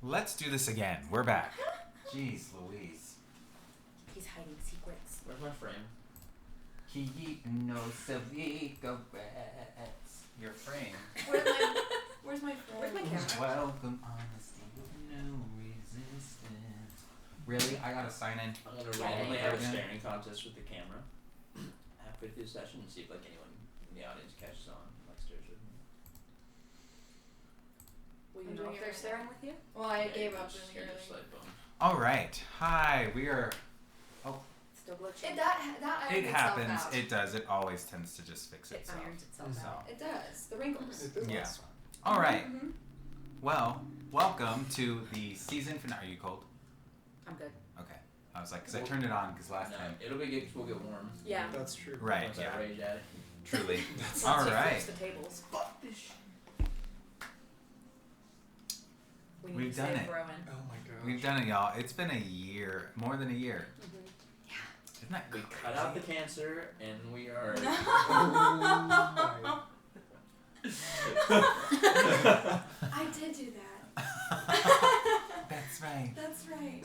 Let's do this again. We're back. Jeez Louise. He's hiding secrets. Where's my frame? He knows cigarettes. Your frame. Where's my phone? Where's my camera? Welcome, honesty, no resistance. Really? I gotta sign in. I'm gonna randomly have a staring contest with the camera halfway through the session and see if anyone in the audience catches on, stares with me. Will you know if they're staring with you? Well, I gave up Just really just early. like boom. All right. Hi. We are. Still glitching. That It irons itself happens. out. It does. It always tends to just fix It itself. irons itself out. It does. The wrinkles. Yeah. All right. Mm-hmm. Well, welcome to the season finale. Are you cold? I'm good. Okay. I was like, because I turned it on because last time. It'll be good because we'll get warm. Yeah. That's true. Right. Once Yeah. I rage at it. Truly. Once All you right. fix the tables. Fuck this shit. We need We've to done save it. Rowan. Oh my god. We've done it, y'all. It's been a year, more than a year. Mm-hmm. Isn't that We crazy? cut out the cancer and we are. Oh I did do that. That's right. That's right.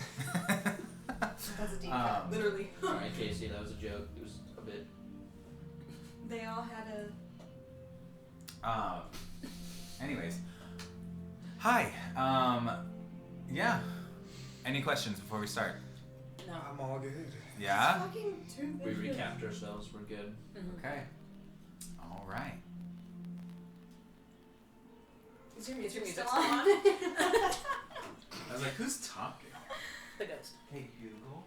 That's a deep cut. Literally. Alright, Casey, that was a joke. It was a bit. They all had a. Anyways. Hi. Yeah. Any questions before we start? No. I'm all good. Yeah? Fucking too We vicious. recapped ourselves. We're good. Mm-hmm. Okay. All right. Is your Is your music music still still on? I was like, who's talking? The ghost. Hey, Google.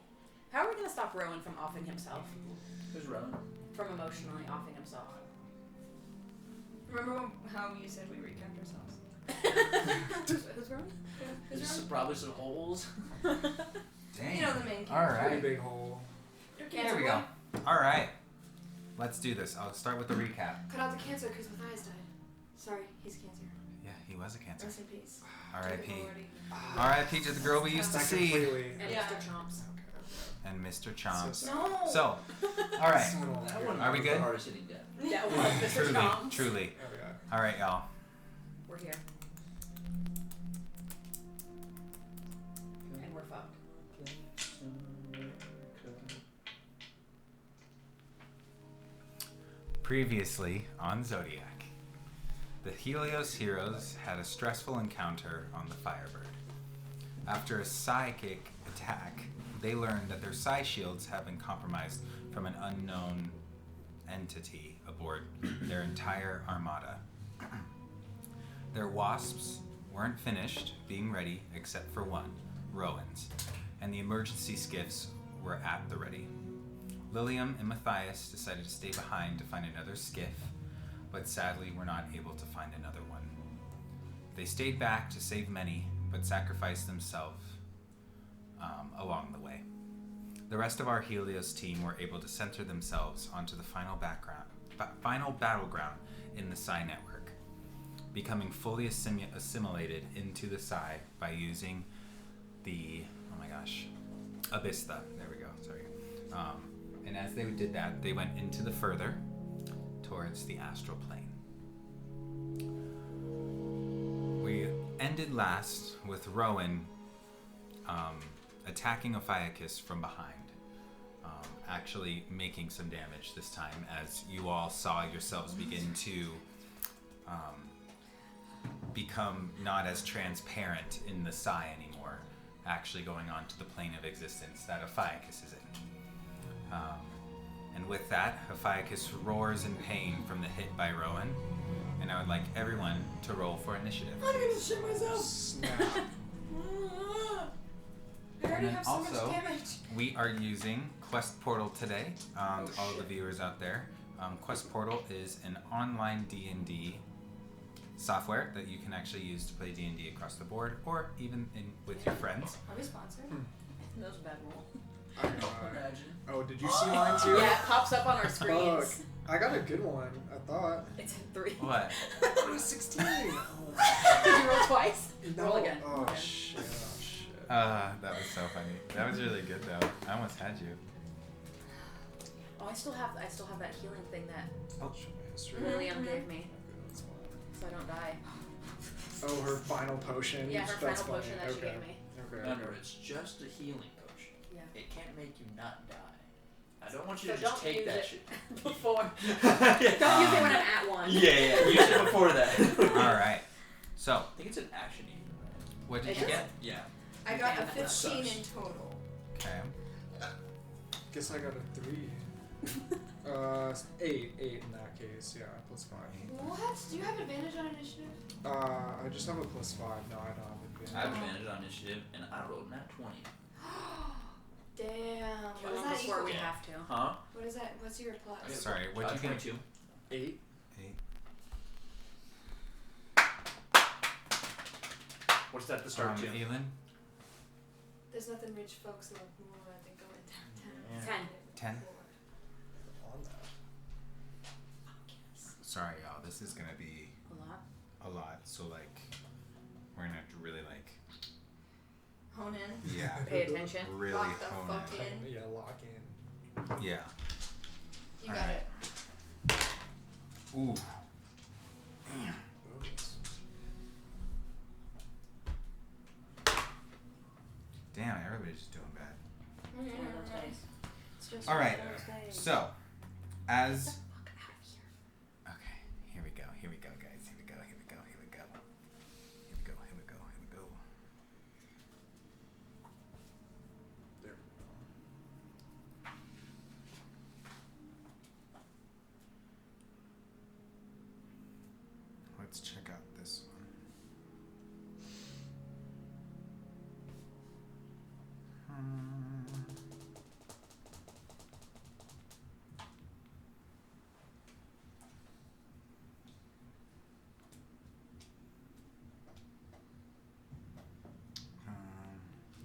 How are we gonna stop Rowan from offing himself? Who's Rowan? From emotionally offing himself? Remember how you said we recapped ourselves? Who's Rowan? There's probably some holes. Dang. You know the main All Pretty right. big hole. There we go. All right. Let's do this. I'll start with the recap. Cut out the cancer because Matthias died. Sorry, he's cancer. Yeah, he was a cancer. Rest in peace. R.I.P. Already. R.I.P. to the girl we used to Not see. completely. And Yeah. Mr. Chomps. And Mr. Chomps. No. So, all right. That one Are we was good? the hardest hitting death. Yeah, it was Mr. Truly, Chomps. truly. Oh my god. All right, y'all. We're here. And we're fucked. Previously on Zodiac, the Helios heroes had a stressful encounter on the Firebird. After a psychic attack, they learned that their psi shields have been compromised from an unknown entity aboard their entire armada. Their wasps weren't finished being ready except for one, Rowan's, and the emergency skiffs were at the ready. Lilium and Matthias decided to stay behind to find another skiff, but sadly were not able to find another one. They stayed back to save many, but sacrificed themselves along the way. The rest of our Helios team were able to center themselves onto the final battleground in the Psi network, becoming fully assimilated into the Psi by using the, Abista. There we go, sorry. And as they did that, they went into the further towards the astral plane. We ended last with Rowan attacking Ophiuchus from behind, actually making some damage this time, as you all saw yourselves begin to become not as transparent in the Psi anymore, actually going on to the plane of existence that Ophiuchus is in. And with that, Ophiuchus roars in pain from the hit by Rowan, and I would like everyone to roll for initiative. I'm gonna shit myself. Snap. I already And have so also, much damage. we are using Quest Portal today. All the viewers out there, Quest Portal is an online D&D software that you can actually use to play D&D across the board, or even with your friends. Are we sponsored? That was a bad roll. Imagine. Oh, did you see mine too? Yeah, it pops up on our screens. Fuck. I got a good one, I thought. It's a 3. What? I thought it was 16. Did you roll twice? No. Roll again. Oh, Okay. shit. Oh, shit. That was so funny. That was really good though. I almost had you. Oh, I still have that healing thing that Show my history. Lilium gave me, Okay, that's fine. so I don't die. Oh, her final potion. Yeah, her That's final potion funny. that she Okay. gave me. Okay. Remember, it's just a healing potion. Yeah. It can't make you not die. I don't want you So to just don't take use that it shit. before. Yeah. Don't use it when I'm at one. Yeah, use it before that. All right. So, I think it's an action even, right? what did It you is? get? Yeah. I got a Damn, that 15 sucks. in total. Okay. Guess I got a 3. 8 in that case. Yeah, +5. What? Do you have advantage on initiative? I just have a +5. No, I don't have advantage. I have advantage on initiative, and I rolled nat 20. Damn. Kill What is them that before we equal? have to. Huh? What is that? What's your plus? Sorry, what'd you get? 22. 8. 8. What's that to start to? Aelin? There's nothing rich folks love more than going downtown. Yeah. 10. On that. Sorry, y'all. This is gonna be A lot. a lot. So like, we're gonna have to really like, Hone in. yeah, Pay attention. really Lock the hone fuck in. in. Yeah, lock in. Yeah. You got Alright. it. Ooh. Bonus. Damn, everybody's just doing bad. One of those days. It's just All one right. of those days. So, as Get the fuck out of here. okay, here we go, guys. Here we go. Here we go. Here we go. Here we go. Here we go. Here we go. There we go. Let's check out this one.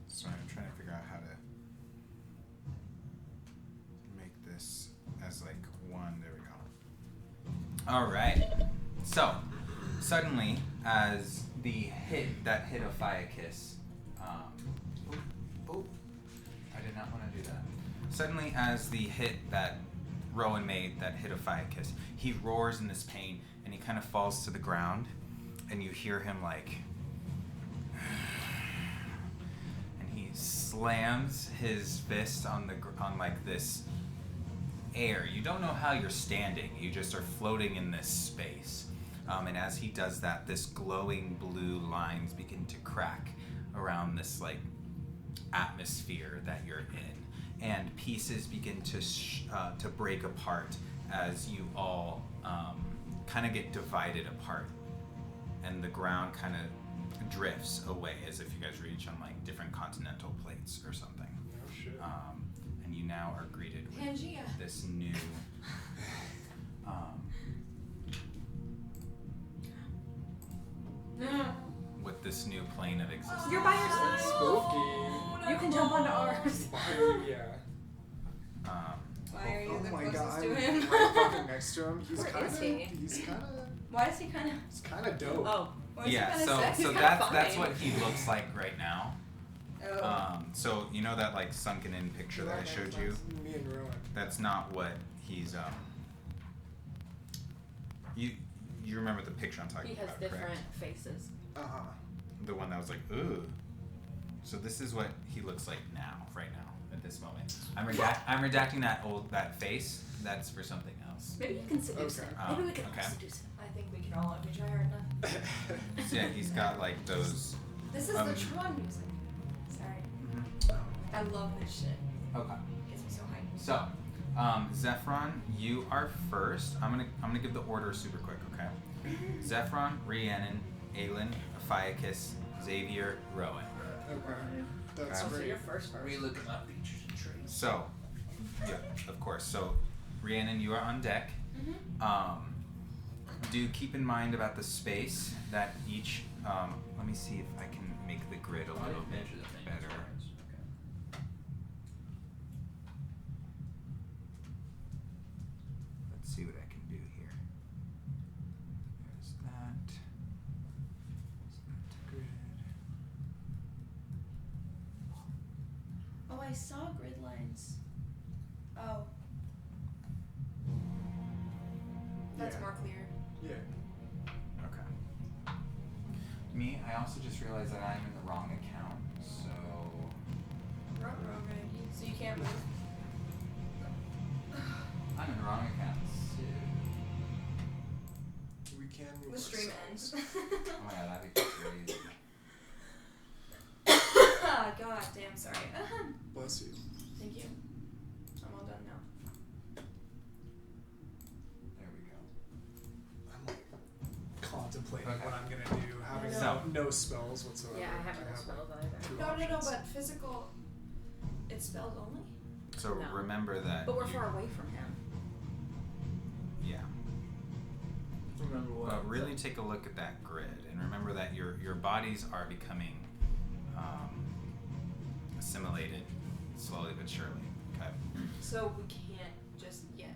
Sorry, I'm trying to figure out how to make this as like one. There we go. All right. So, suddenly, as the hit that hit Ophiuchus, oh, I did not want to do that. Suddenly, as the hit that Rowan made that hit Ophiuchus, he roars in this pain and he kind of falls to the ground, and you hear him like, and he slams his fist on like this air. You don't know how you're standing. You just are floating in this space. And as he does that, this glowing blue lines begin to crack around this like atmosphere that you're in, and pieces begin to break apart as you all kind of get divided apart, and the ground kind of drifts away as if you guys were each on like different continental plates or something. Oh shit. And you now are greeted with Pangea. this new with this new plane of existence. You're by yourself. Spooky. You can jump onto ours. Yeah. Why are you Oh the my closest god, to I'm him? right fucking next to him. He's Where kind is of. he? He's kind of. Why is he kind of? He's kind of dope. Oh. Why is he Yeah, kinda so sad? so He's that's kinda that's fine. what he looks like right now. Oh. So you know that like sunken in picture that I showed you? Me and Rowan. That's not what he's you remember the picture I'm talking He has about, different correct? faces. The one that was like, ooh. So this is what he looks like now, right now, at this moment. I'm redacting that face. That's for something else. Maybe you can seduce Okay. him. Maybe we can Okay. all seduce him. I think we can all if we try hard enough. So yeah, he's got like those. This is Um, the Tron music. Sorry. I love this shit. Okay. Gets me so hyped. So, Zephron, you are first. I'm gonna give the order super quick, okay? Zephron, Rhiannon, Aelin, Ophiuchus, Xavier, Rowan. Okay. That's Okay. So great. you're first. Relook at my features and traits. So, yeah, of course. So, Rhiannon, you are on deck. Do keep in mind about the space that each. Let me see if I can make the grid a little bit Measure the thing. better. Okay. Let's see what I can do here. There's that. There's that grid. Oh, I saw grid lines. Oh. That's Yeah. more clear. Yeah. Okay. me. I also just realized that I'm in the wrong account, so... So you can't move. I'm in the wrong account, We can move The stream ourselves. ends. Oh my god, that'd be crazy. Ah, God damn, sorry. Bless you. Thank you. I'm all done now. There we go. I'm like contemplating Okay. what I'm gonna do, having So- no spells whatsoever. Yeah, I have no like, spells either. two No, options. but physical. It's spells only. So No. remember that. But we're you- far away from him. Yeah. Remember what? But really take a look at that grid and remember that your bodies are becoming assimilated slowly but surely. Okay. So we can't just yet.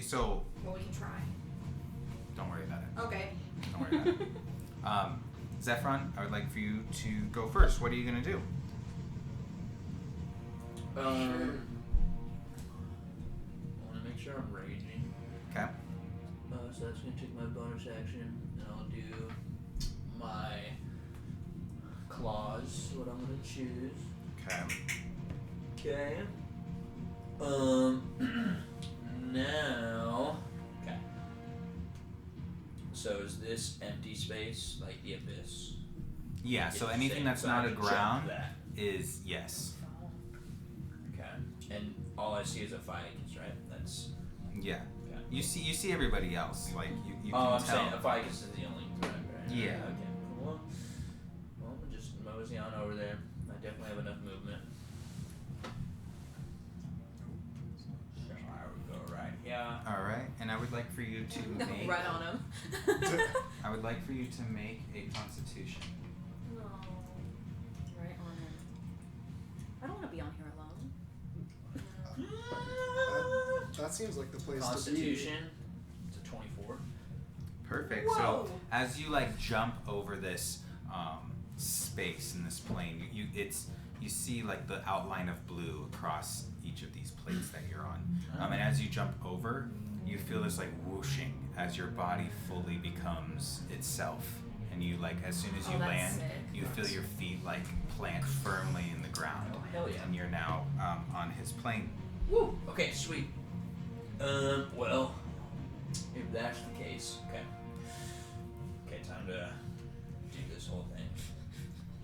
So Well, we can try. don't worry about it. Okay. Don't worry about it. Zephron, I would like for you to go first. What are you gonna do? I want to make sure I'm raging. Okay. So that's gonna take my bonus action, and I'll do my claws. What I'm gonna choose. Okay. Okay. Now. Okay. So is this empty space like the abyss? Yeah. So It's anything safe, that's so I not a can jump ground that. is yes. Okay. And all I see is a ficus, right? That's. Yeah. Okay. You see everybody else. Like you Oh, can I'm tell. saying a ficus is the only threat, right? Yeah. Okay. Cool. Well, I'm just mosey on over there. I definitely have enough movement. So I would go right here. All right. And I would like for you to make. Right on him. I would like for you to make a Constitution. No. Right on him. I don't want to be on here alone. That seems like the place Constitution. It's a 24. Perfect. So Whoa. as you like jump over this space in this plane, you see like the outline of blue across each of these plates that you're on. And as you jump over, you feel this like whooshing as your body fully becomes itself. And you like as soon as you Oh, that's land, sick. you feel your feet like plant firmly in the ground. Oh, hell yeah. And you're now on his plane. Woo! Okay, sweet. Well, if that's the case, okay. Okay, time to do this whole thing.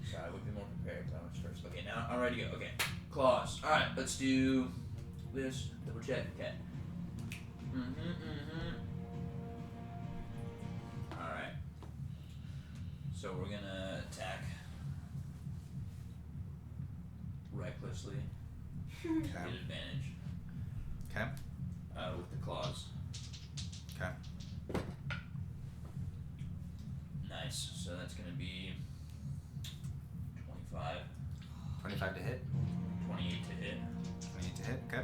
So I would be more prepared if I was first. Okay, now I'm ready to go. Okay, claws. Alright, let's do this. Double check. Okay. Alright. So we're gonna attack recklessly. Okay. Get advantage. Okay. With the claws. Okay. Nice. So that's gonna be 25, 25 to hit. 28 to hit, 28 to hit. Okay.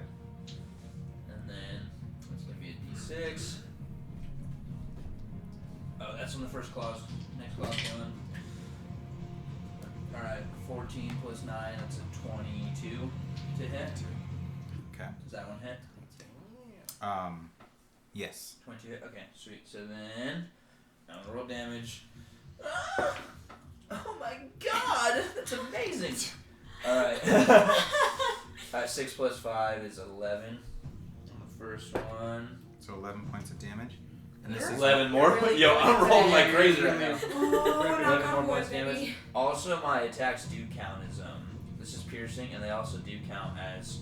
and then that's gonna be a D6. Oh, that's on the first clause. Next clause going. All right, 14 plus 9. That's a 22 to hit. Okay. Does that one hit? Yes. 22 hit. Okay, sweet. So then I'm gonna roll damage. Ah! Oh my god, that's amazing. Alright. Alright, 6 plus 5 is 11 on the first one. So 11 points of damage. And this You're is 11 more. really Yo, good I'm rolling like today. crazy right now. Oh, 11 knock more on wood, points damage. baby. Also, my attacks do count as this is piercing, and they also do count as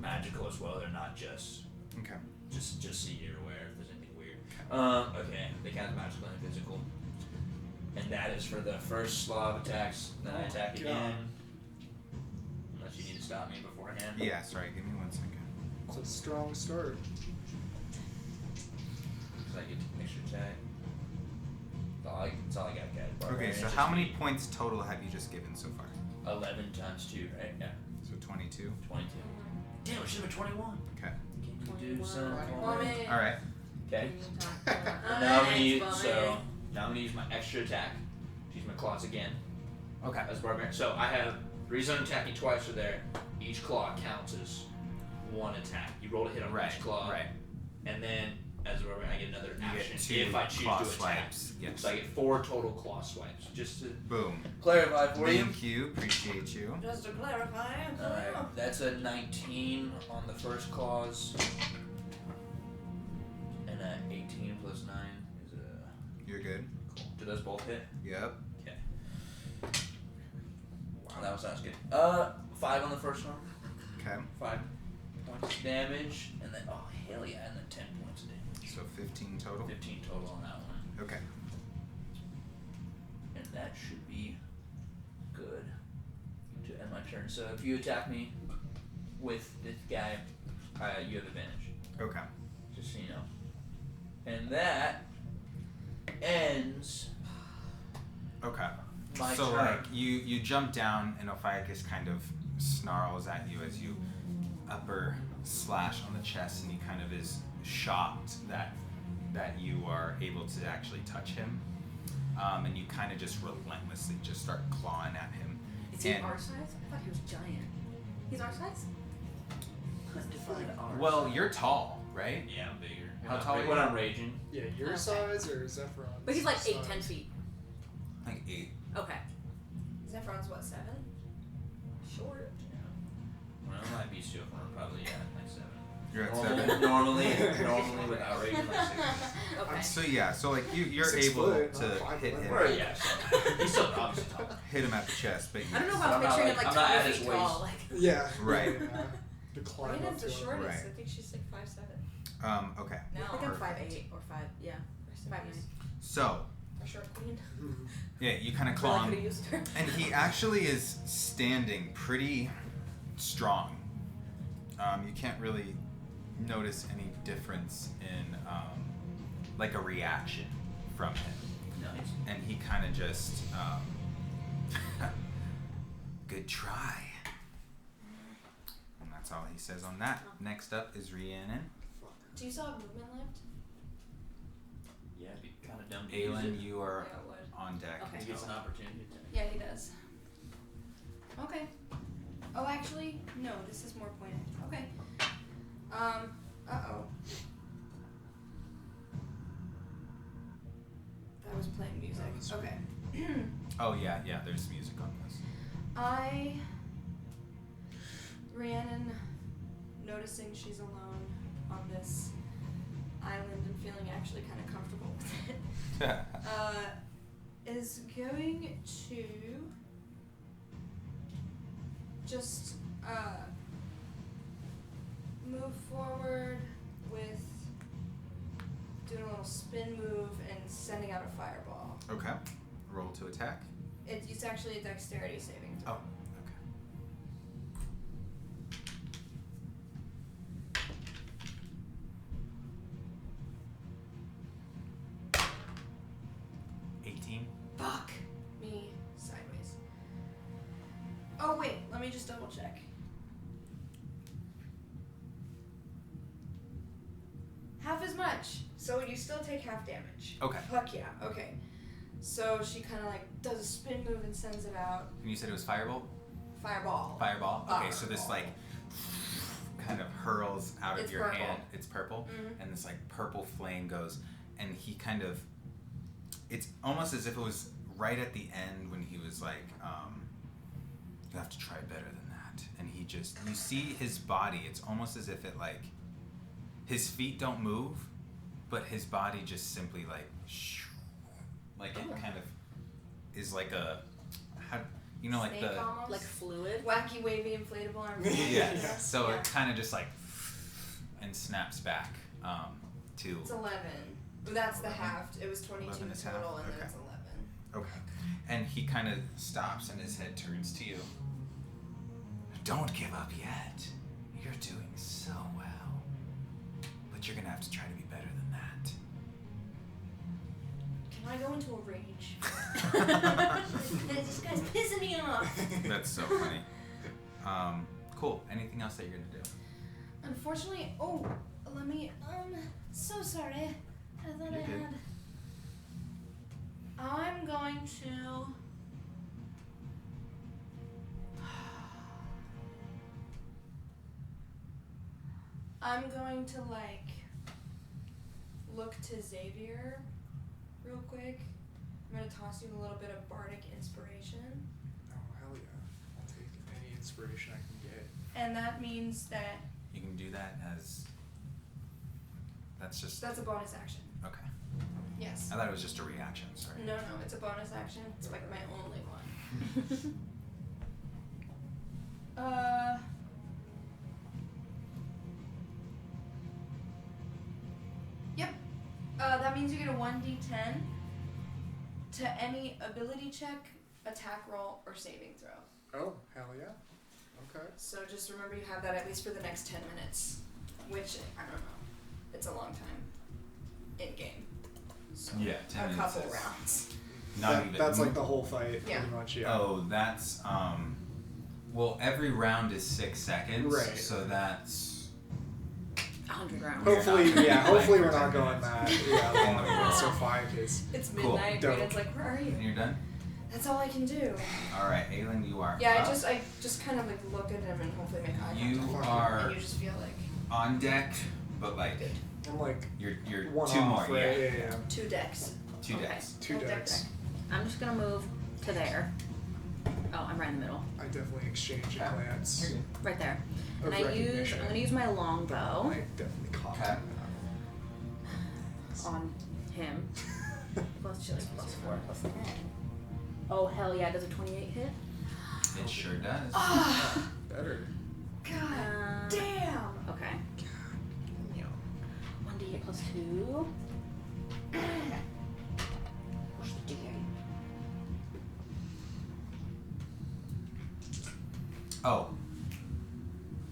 magical as well. They're not just okay. just so you're aware if there's anything weird. Okay, they count as magical and physical, and that is for the first slaw of attacks. Then I attack God. again. Unless you need to stop me beforehand. Yeah. Sorry. Give me 1 second. It's a strong start. Because I get to extra attack. That's all I got, guys. Okay. Barbarian So is how just many me. points total have you just given so far? 11 times 2, right? Yeah. So 22. 22. Damn, it should have been 21. Okay. Can you do 21. something? Woman. All right. Okay. Oh, Now I'm gonna nice, use woman. now I'm gonna use my extra attack. Use my claws again Okay. as barbarian. So I have the reason I'm attacking twice are there. Each claw counts as one attack. You roll a hit on Right. each claw, Right. and then as a barbarian, I get another You action get 2 if I choose claw to attack. swipes. Yes. So I get 4 total claw swipes. Just to Boom. clarify for you. Thank you. Appreciate you. Just to clarify. Alright, that's a 19 on the first clause. And a 18 plus 9 is a... You're good. Cool. Do those both hit? Yep. Okay. Wow, that sounds good. 5 on the first one. Okay. 5 points of damage. And then, oh, hell yeah, and then 10 points of damage. So 15 total. 15 total on that one. Okay. And that should be good to end my turn. So if you attack me with this guy, you have advantage. Okay. Just so you know. And that ends Okay. my So turn. like you jump down and Ophiuchus kind of snarls at you as you upper slash on the chest, and he kind of is shocked that you are able to actually touch him. And you kind of just relentlessly just start clawing at him. Is he And- our size? I thought he was giant. He's our size? Define ours. Well, you're tall, right? Yeah, I'm bigger. How tall are you? When I'm raging. Yeah, your Okay. size or Zephron's But he's like 8, size? 10 feet. Like 8. Okay. Zephron's what, 7? Short. Well, I might be still for probably like 7. You're at Normally, 7. normally without raging like 6. Okay. So yeah, so like you're 6 able foot, to not 5 hit foot. him, Well, yeah, so he's still obviously tall. hit him at the chest, but I don't know if But I I'm was not picturing him like- like I'm not 20 at his feet tall. waist. Like, Yeah. Right. Yeah. To climb up Rhiannon's to the him. shortest. Right. I think she's like 5'7". Okay. I think No. I'm 5'8" or 5, yeah. Rest in 5'9". peace. So Our short queen. Mhm. yeah, you kind of Really claw could have him, used her. and he actually is standing pretty strong. You can't really notice any difference in like a reaction from him. Nice. And he kind of just, good try. And that's all he says on that. Next up is Rhiannon. Do you still have movement left? Yeah, it'd be kind of dumb to use Aelin, it. you are Yeah, it would. on deck. Okay. He gets an opportunity to. Yeah, he does. Okay. Oh, actually, no. This is more pointed. Okay. Uh-oh. That was playing music. That was- Okay. Oh yeah, there's music on this. Rhiannon, noticing she's alone on this island and feeling actually kind of comfortable with it, is going to just move forward with doing a little spin move and sending out a fireball. Okay. Roll to attack. It's actually a dexterity saving throw. Oh, okay. 18. Fuck me sideways. Oh wait, let me just double check. Half as much, so you still take half damage. Okay. Fuck yeah. Okay. So she kind of like does a spin move and sends it out. And you said it was fireball? Fireball. Fireball? Okay, so this like kind of hurls out of It's your purple. hand. It's purple. Mhm. And this like purple flame goes, and he kind of, it's almost as if it was right at the end when he was like, you have to try better than that. And he just, you see his body, it's almost as if it like, his feet don't move, but his body just simply like, like it kind of is like a, how, you know, like Snake the, almost? Like fluid. wacky wavy inflatable arms. yes. So Yeah. it kind of just like, and snaps back to, It's 11. That's the 11. half. It was 22 11 is total, half, and okay. then it's 11. okay. And he kind of stops and his head turns to you. Don't give up yet. You're doing so well. But you're gonna have to try to be better than that. Can I go into a rage? This guy's pissing me off. That's so funny. Cool. Anything else that you're gonna do? Unfortunately, let me. So sorry. I thought You're I good. had. I'm going to. I'm going to like look to Xavier real quick. I'm gonna toss you a little bit of bardic inspiration. Oh, hell yeah. I'll take any inspiration I can get. And that means that You can do that as. That's just. that's a bonus action. Okay. Yes. I thought it was just a reaction. Sorry. No, it's a bonus action. It's like my only one. Yep. That means you get a 1d10 to any ability check, attack roll, or saving throw. Oh, hell yeah. Okay. So just remember you have that at least for the next 10 minutes, which, I don't know, it's a long time in game. So Yeah, 10 a minutes couple is- rounds. Not even. That's like the whole fight, Yeah. pretty much, yeah. Oh, that's well, every round is 6 seconds. Right. So that's 100 rounds. Hopefully, We're yeah, not hopefully playing we're for not 10 going minutes. that. Yeah, long. Yeah. So 5 is. It's Cool. midnight, Dope. Brandon's like, where are you? And you're done. That's all I can do. All right, Aelin, you are. Yeah, up. I just kind of like look at him and hopefully make eye You contact. are And you just feel like on deck, but like good. I'm like you're one two off, more. right? Yeah. Yeah. 2 decks. Two Okay. decks. 2 Deck, decks. deck. I'm just gonna move to there. Oh, I'm right in the middle. I definitely exchange a Okay. glance Right there. of And I'm recognition. gonna use my longbow I definitely caught Okay. on him. Plus 4 plus 10. Oh hell yeah, does a 28 hit? It sure does. Ah, Better. God damn. Okay. 1d8 plus 2. Where's the d8? Oh.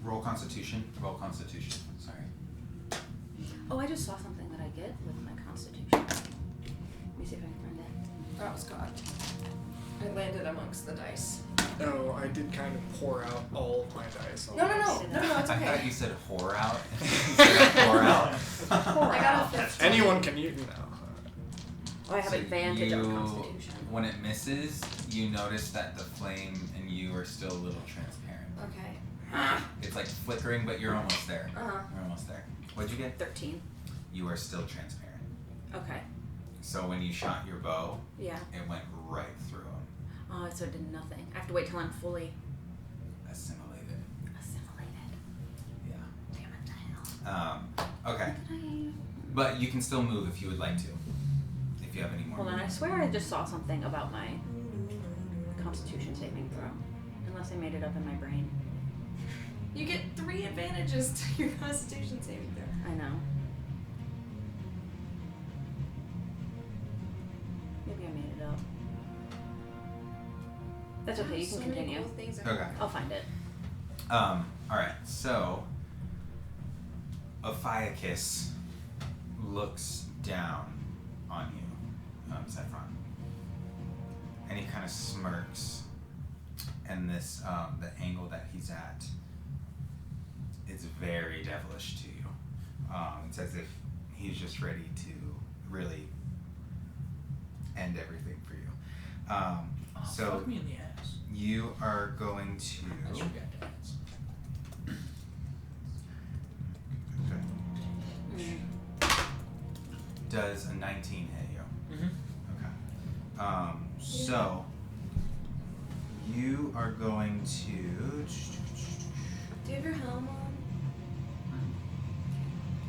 Roll Constitution. Roll Constitution. Sorry. Oh, I just saw something that I get with my constitution. Let me see if I can find it. That was God. I landed amongst the dice. No, I did kind of pour out all of my dice. on No, this. it's I thought okay. you said whore out. Instead of pour out. I got a 15. Anyone can use. No. Oh, I have So advantage on you- constitution. When it misses, you notice that the flame and you are still a little transparent. Okay. It's like flickering, but you're almost there. Uh-huh. You're almost there. What'd you get? 13. You are still transparent. Okay. So when you shot your bow, Yeah. it went right through him. Oh, so it did nothing. I have to wait till I'm fully Assimilated. assimilated. Yeah. Damn it the hell. Okay. Did But you can still move if you would like to. If you have any more. Hold on, I movement. swear I just saw something about my constitution saving throw. Unless I made it up in my brain. You get 3 advantages to your Constitution saving throw. I know. Maybe I made it up. That's okay, you can So many continue. cool things that Okay. happen. I'll find it. Alright, so Ophiuchus looks down on you, Saffron. And he kind of smirks. And this, the angle that he's at is very devilish to you. It's as if he's just ready to really end everything for you. So Fuck me in the ass. you are going That's to. your guy dance. Does a 19 hit you? Mm-hmm. Okay. So you are going to. Do you have your helm on?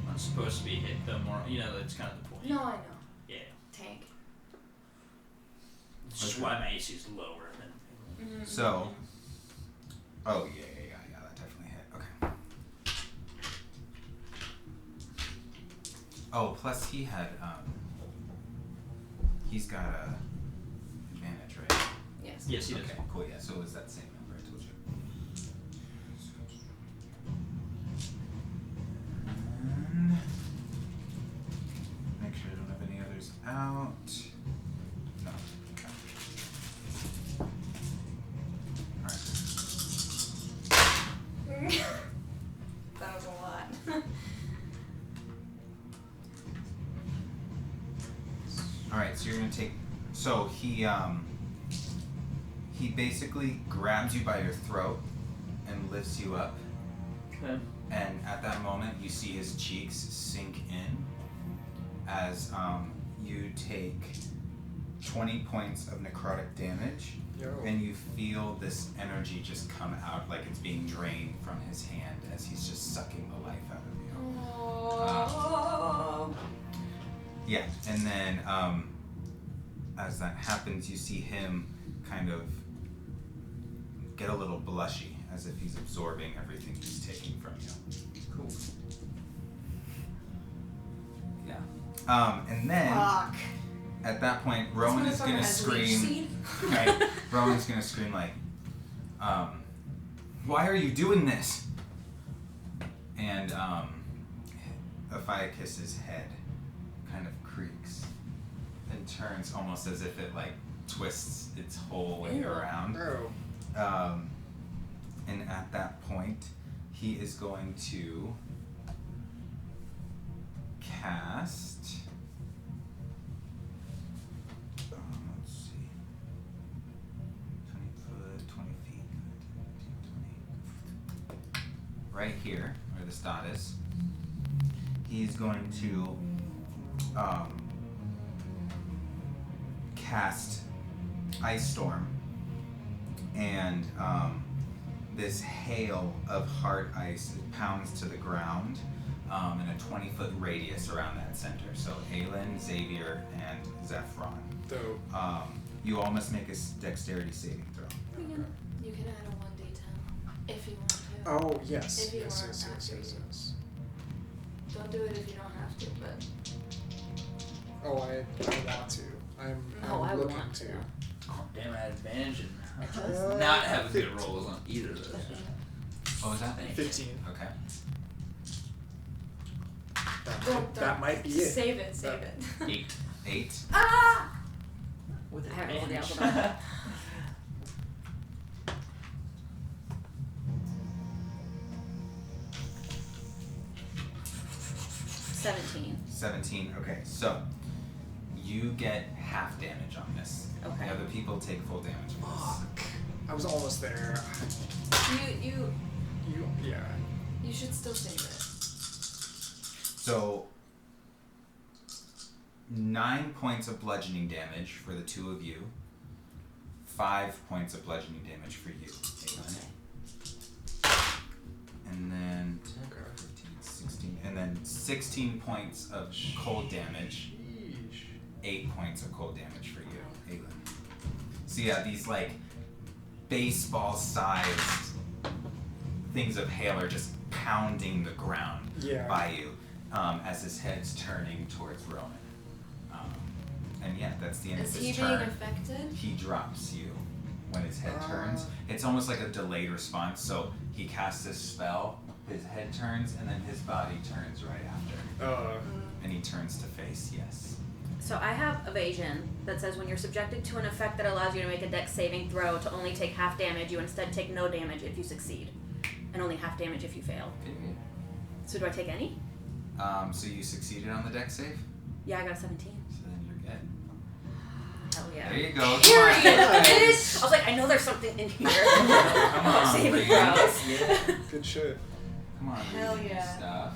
I'm supposed to be hit though more. You know, that's kind of the point. No, I know. Yeah. Tank. It's just why my AC is lower than. So. Oh yeah, that definitely hit. Okay. Oh, plus he had he's got a advantage, right? Yes. Yes, he does. Okay, cool. Yeah, so it was that same number I told you. And make sure I don't have any others out. No. Okay. Alright. That was a lot. Alright, so you're gonna take. So he basically grabs you by your throat and lifts you up. Okay. And at that moment, you see his cheeks sink in, as you take 20 points of necrotic damage, Yo. and you feel this energy just come out like it's being drained from his hand as he's just sucking the life out of you. Oh. Yeah, and then as that happens, you see him kind of get a little blushy, as if he's absorbing everything he's taking from you. Cool. Yeah. And then Fuck. at that point, Rowan is gonna scream. Right. Rowan's gonna scream like, "Why are you doing this?" And Ophiuchus's head kind of creaks and turns almost as if it like twists its whole way around. Oh. And at that point, he is going to cast. Let's see. 20 foot, 20 feet. 20. Right here, where this dot is. He's going to cast Ice Storm, and this hail of hard ice pounds to the ground in a 20-foot radius around that center. So Aelin, Xavier, and Zephron. Dope. You all must make a dexterity saving throw. You can add a 1d10 if you want to. Oh, yes. If you Yes, are yes, yes, happy. yes, yes. Don't do it if you don't have to, but Oh, I want to. I'm I would looking want to. to. Oh, damn, I had advantage and Uh, not have good rolls on either of those. What was that? 15. Okay. That might be it. Save it, save it. 8. 8. Ah! With I haven't rolled the advantage. alphabet. $17. 17. Okay, so you get half damage on this. Okay. The other people take full damage on Fuck. I was almost there. You Yeah. should still save it. this. So 9 points of bludgeoning damage for the two of you. 5 points of bludgeoning damage for you, Aelin. And then 10, Okay. 15, 16, and then 16 points of cold damage. Sheesh. 8 points of cold damage for you, Aelin. So yeah, these like baseball-sized things of hail are just pounding the ground Yeah. by you as his head's turning towards Roman. And yeah, that's the end Is of he his being turn. affected? He drops you when his head turns. It's almost like a delayed response. So he casts this spell, his head turns, and then his body turns right after. And he turns to face, yes. So I have evasion that says when you're subjected to an effect that allows you to make a dex saving throw to only take half damage, you instead take no damage if you succeed, and only half damage if you fail. So do I take any? So you succeeded on the dex save? Yeah, I got a 17. So then you're good. Hell yeah. There you go. Period. Nice. I was like, I know there's something in here. Come on, Saving Reed. throws. Yeah. Good shit. Come on, Hell Reed. yeah. Stuff.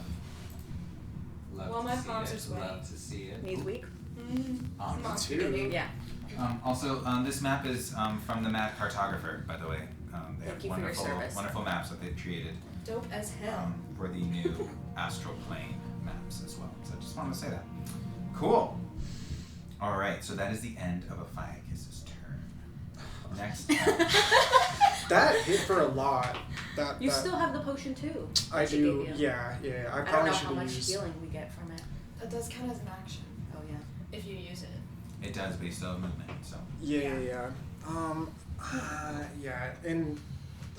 Love Well, to my see palms it. are sweaty. Love to see it. Knees weak? Mom too. Yeah. Also, this map is from the map Cartographer, by the way. They Thank have you for your wonderful, service. wonderful maps that they've created Dope as hell. for the new astral plane maps as well. So I just wanted to say that. Cool. All right, so that is the end of Ophiuchus's turn. Next. That hit for a lot. You that still have the potion too. I that she do. gave you. Yeah. I I don't probably know should how have much used. healing we get from it. That does count as an action Oh yeah. if you use it. It does, but you still have movement, so. Yeah. Yeah. And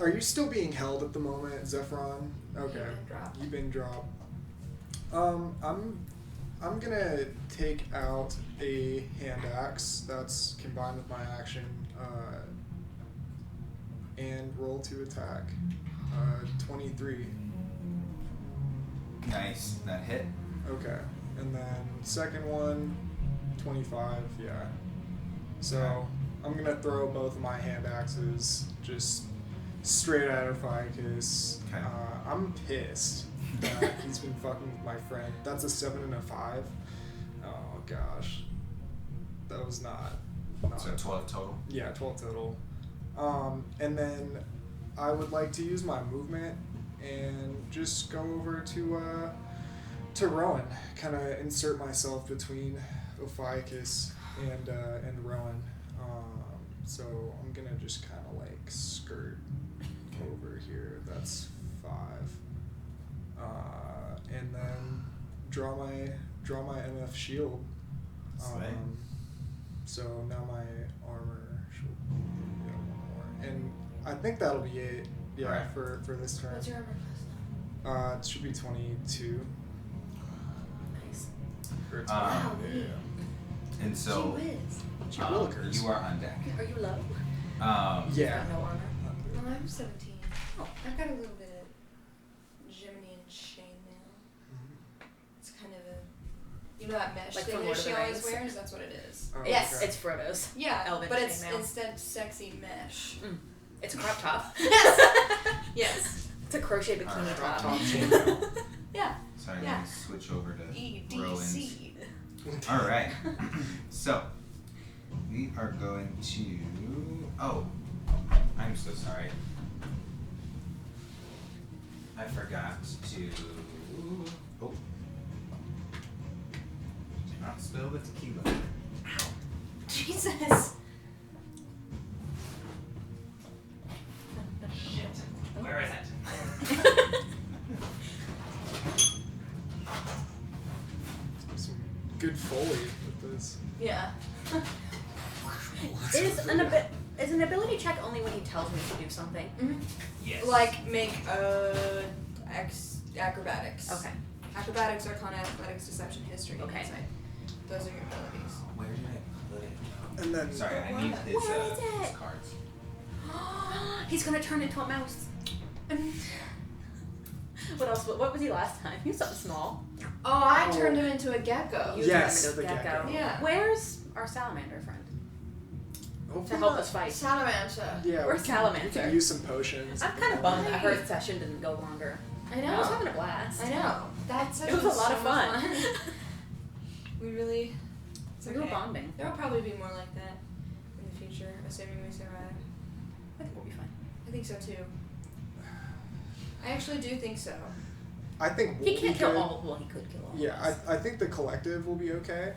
are you still being held at the moment, Zephron? Okay. You've been dropped. You've been dropped. I'm gonna take out a hand axe that's combined with my action, and roll to attack. 23. Nice. That hit. Okay. And then second one, 25. Yeah. So I'm gonna throw both of my hand axes just straight at Ophiuchus. Okay. I'm pissed that he's been fucking with my friend. That's a 7 and a 5. gosh. That was not So 12 total? yeah, 12 total. And then I would like to use my movement and just go over to Rowan, kind of insert myself between Ophiuchus and Rowan. So I'm gonna just kind of like skirt over here. That's 5. And then draw my MF shield. Slay. So now my armor should be one more, and I think that'll be it. Yeah, Right. for this turn. What's your armor class It should be 22. now? Nice. Or it's Wow, yeah. neat. And so Gee whiz. Gee willikers. you are on deck. Are you low? Um, Yeah. Got no armor. Well, I'm 17. Oh. I've got a little bit of Jiminy and chainmail. It's kind of a, you know that mesh Like thing from that Lord of she the always Rings? wears? That's what it is. Oh, Yes, okay. it's Frodo's. Yeah, Elven but it's chainmail. instead sexy mesh. It's a crop top. Yes. It's a crochet bikini Alright. top. Top chainmail. Yeah. Sorry, I'm Yeah. going to switch over to Rowan's. EDC. All right. So, we are going to... Oh, I'm so sorry. I forgot to... Oh. Do not spill the tequila. Jesus. Shit. Where is it? Some good foley with this. Yeah. Is an ability check only when he tells me to do something? Yes. Like make acrobatics. Okay. Acrobatics, Arcana, Athletics, Deception, History, and Okay. Insight. Those are your abilities. Where did I put it? And then Sorry, I need his, Where is his it? cards. He's gonna turn into a mouse. What else? What was he last time? He was something small. Oh, I Oh. turned him into a gecko. You Yes, turned him into the a gecko. Yeah. Where's our salamander friend to hopefully help not- us fight? Salamander. Yeah, Where's we can Salamander? use some potions. I'm kind of bummed that her session didn't go longer. I I was know. having a blast. I know. That's It was a lot of fun. We really. It's We were okay. bonding. There will probably be more like that in the future, assuming we survive. I think we'll be fine. I think so too. I actually do think so. I think He we'll can't be kill good. all. Well, he could kill all. Yeah, of us. I think the collective will be okay.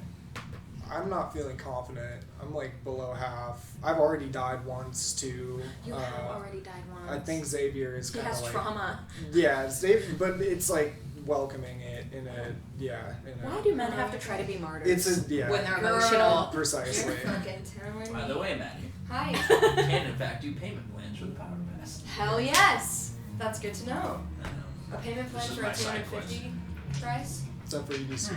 I'm not feeling confident. I'm like below half. I've already died once too. You have already died once. I think Xavier is he kind of has like trauma. yeah, Xavier, but it's like welcoming it in a yeah. In a, Why do men have to try to be martyrs? It's a yeah. when they're Girl. emotional. Precisely. You're fucking telling By me. the way, Maddie, Hi. you can in fact do payment plans for the Power Pass. Hell yes. That's good to know. I know. A payment plan This is for my a side quest. 250 price. Except for EDC.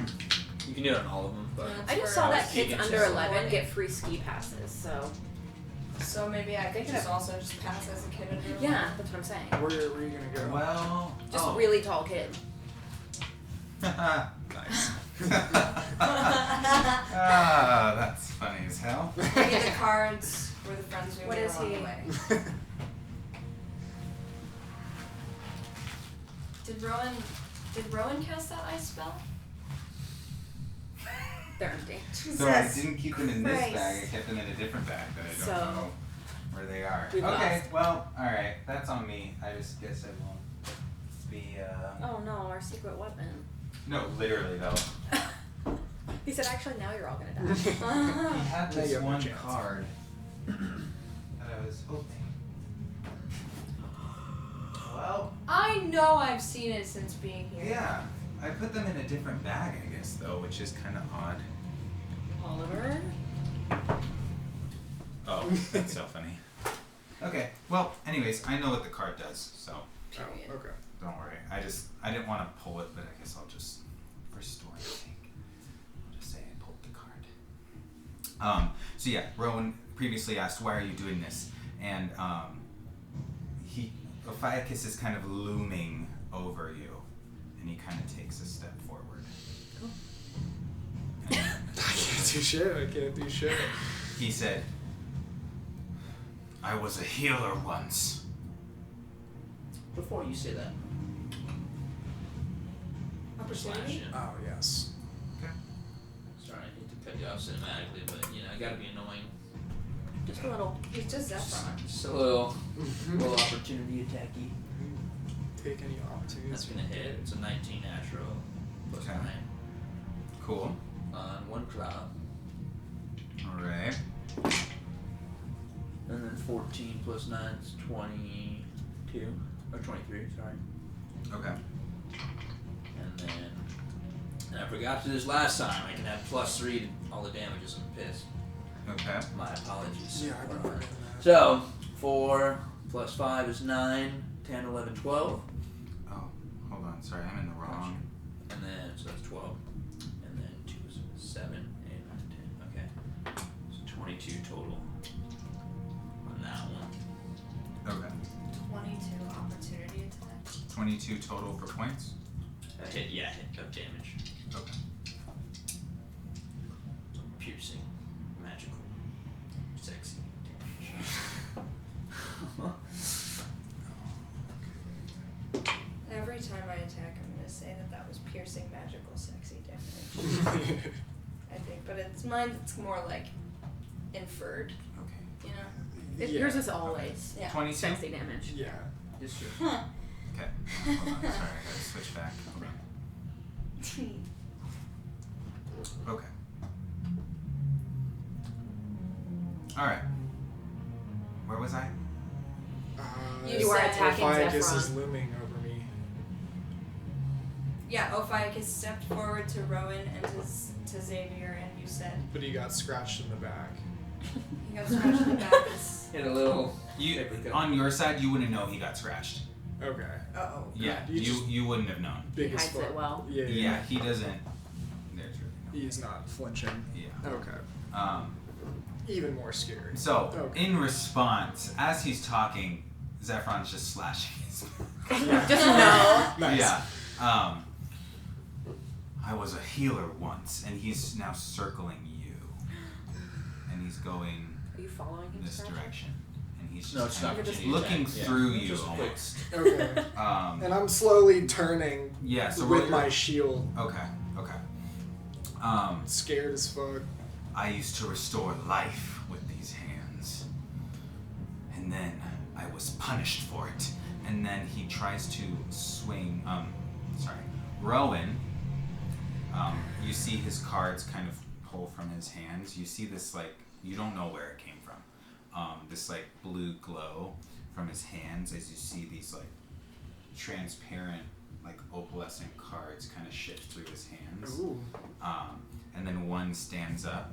You can do it on all of them, but Yeah. I just For saw all that the kids students under and 11 supporting. get free ski passes. So So maybe I could just also just pass as a kid under 11. yeah, that's what I'm saying. Where are you gonna go? Well, Just oh. really tall kid. Nice. Ah, that's funny as hell. Maybe the cards were the friends we What made is along he? the way. Did Rowan cast that ice spell? They're empty. So I didn't keep them in this Christ. bag. I kept them in a different bag that I don't So, know where they are. we've Okay, lost. well, all right. That's on me. I just guess I won't be. Oh no, our secret weapon. No, literally though. He said, actually, now you're all gonna die. He had Now you this have no one chance. card that I was hoping. Well, I know I've seen it since being here. yeah. I put them in a different bag, I guess, though, which is kind of odd. Oliver? Oh, that's so funny. Okay, well, anyways, I know what the card does, so Period. Oh, okay. don't worry. I didn't want to pull it, but I guess I'll just, for story's sake, I'll just say I pulled the card. So yeah, Rowan previously asked, why are you doing this? And Ophiuchus is kind of looming over you, and he kind of takes a step forward. Cool. And I can't do shit. I can't do shit. he said, I was a healer once. before you say that, Opportunity? slash in. Oh yes. Okay. Sorry, I hate to cut you off cinematically, but you know, I gotta be annoying. Just a little. He's just Zephron. Just a little opportunity attacky. Take any opportunities. That's gonna hit. It's a 19 natural plus Okay. 9 Cool. on 1 drop, Alright. and then 14 plus 9 is 22 or 23. Sorry. Okay. And then, and I forgot to do this last time. I can add +3 to all the damages. I'm pissed. Okay. My apologies. Yeah, I can put in that. So 4 plus 5 is 9, 10, 11, 12, Oh, hold on. Sorry, I'm in the wrong. and then so that's 12, and then 2 is 7, 8, 9, 10. Okay, so 22 total on that one. Okay. 22 opportunity attack. 22 total for points? Hit of damage. Okay. Piercing, magical, sexy damage. Every time I attack, I'm gonna say that was piercing, magical, sexy damage. I think, but it's mine. It's more like inferred. Okay. You know. It, Yeah. Yours is always Yeah. 22? sexy damage. Yeah. Yes, sir. Okay. Hold on. Sorry, I gotta switch back. Hold on. Okay. Alright. Where was I? You were said- attacking Ophiuchus Zephron. is looming over me. Yeah, Ophiuchus stepped forward to Rowan and to Xavier, and you said But he got scratched in the back. he got scratched in the back. Hit a little. You paper cut. on your side, you wouldn't know he got scratched. Okay. Oh. Yeah, You just- you wouldn't have known. Big He as hides fuck. it well. Yeah. Yeah, he doesn't. There's really He's not flinching. no. Yeah. Okay. Even more scary. So Okay. in response, as he's talking, Zephron's just slashing his. Just no. Nice. Yeah. I was a healer once, and he's now circling you, and he's going Are you following him? this direction, and he's just No, it's kind not of just looking attack, yeah. through you Just quick. almost. Okay. And I'm slowly turning yeah, so with roll my your- shield. Okay. Scared as fuck. I used to restore life with these hands. And then I was punished for it. And then he tries to swing, Rowan, you see his cards kind of pull from his hands. You see this, like, you don't know where it came from. This, like, blue glow from his hands as you see these, like, transparent, like, opalescent cards kind of shift through his hands. Ooh. And then one stands up,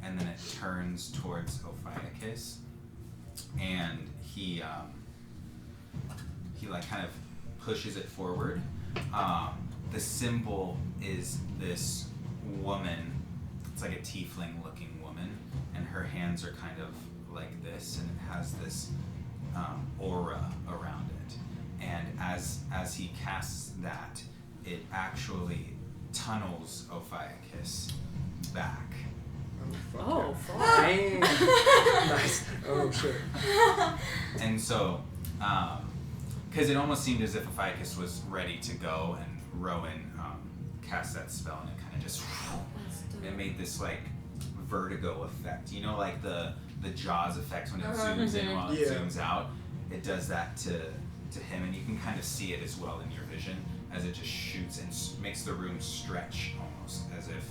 and then it turns towards Ophiuchus, and he like kind of pushes it forward. The symbol is this woman. It's like a tiefling-looking woman, and her hands are kind of like this, and it has this aura around it. And as he casts that, it actually tunnels Ophiuchus back. Oh, fuck. fuck. Dang. Nice. Oh shit. And so, because it almost seemed as if Ophiuchus was ready to go, and Rowan cast that spell, and it kind of just, it made this like vertigo effect. You know, like the Jaws effect when it zooms in while it Yeah. zooms out. It does that to him, and you can kind of see it as well in your vision as it just shoots and makes the room stretch almost as if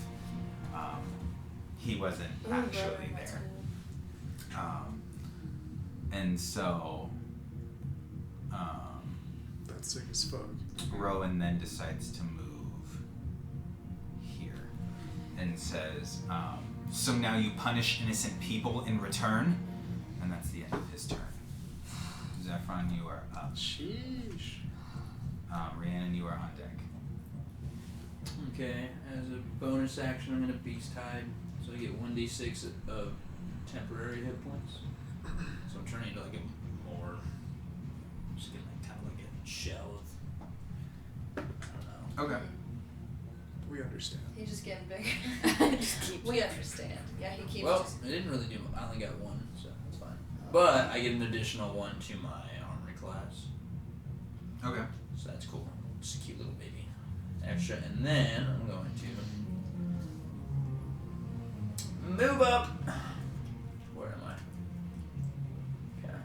he wasn't actually there. And so That's sick as fuck. Rowan then decides to move here and says, so now you punish innocent people in return? And that's the end of his turn. Zephron, you are up. Sheesh. Rhiannon, you are on deck. Okay, as a bonus action, I'm gonna beast hide, so I get 1d6 of temporary hit points. So I'm turning into like a more, just getting like kind of like a shell of, I don't know. Okay. We understand. He's just getting bigger. We understand. Yeah, he keeps. Well, I didn't really do. I only got 1, so that's fine. But I get an additional 1 to my armory class, Okay. so that's cool. Just a cute little baby. Extra, and then I'm going to move up. Where am I? Okay.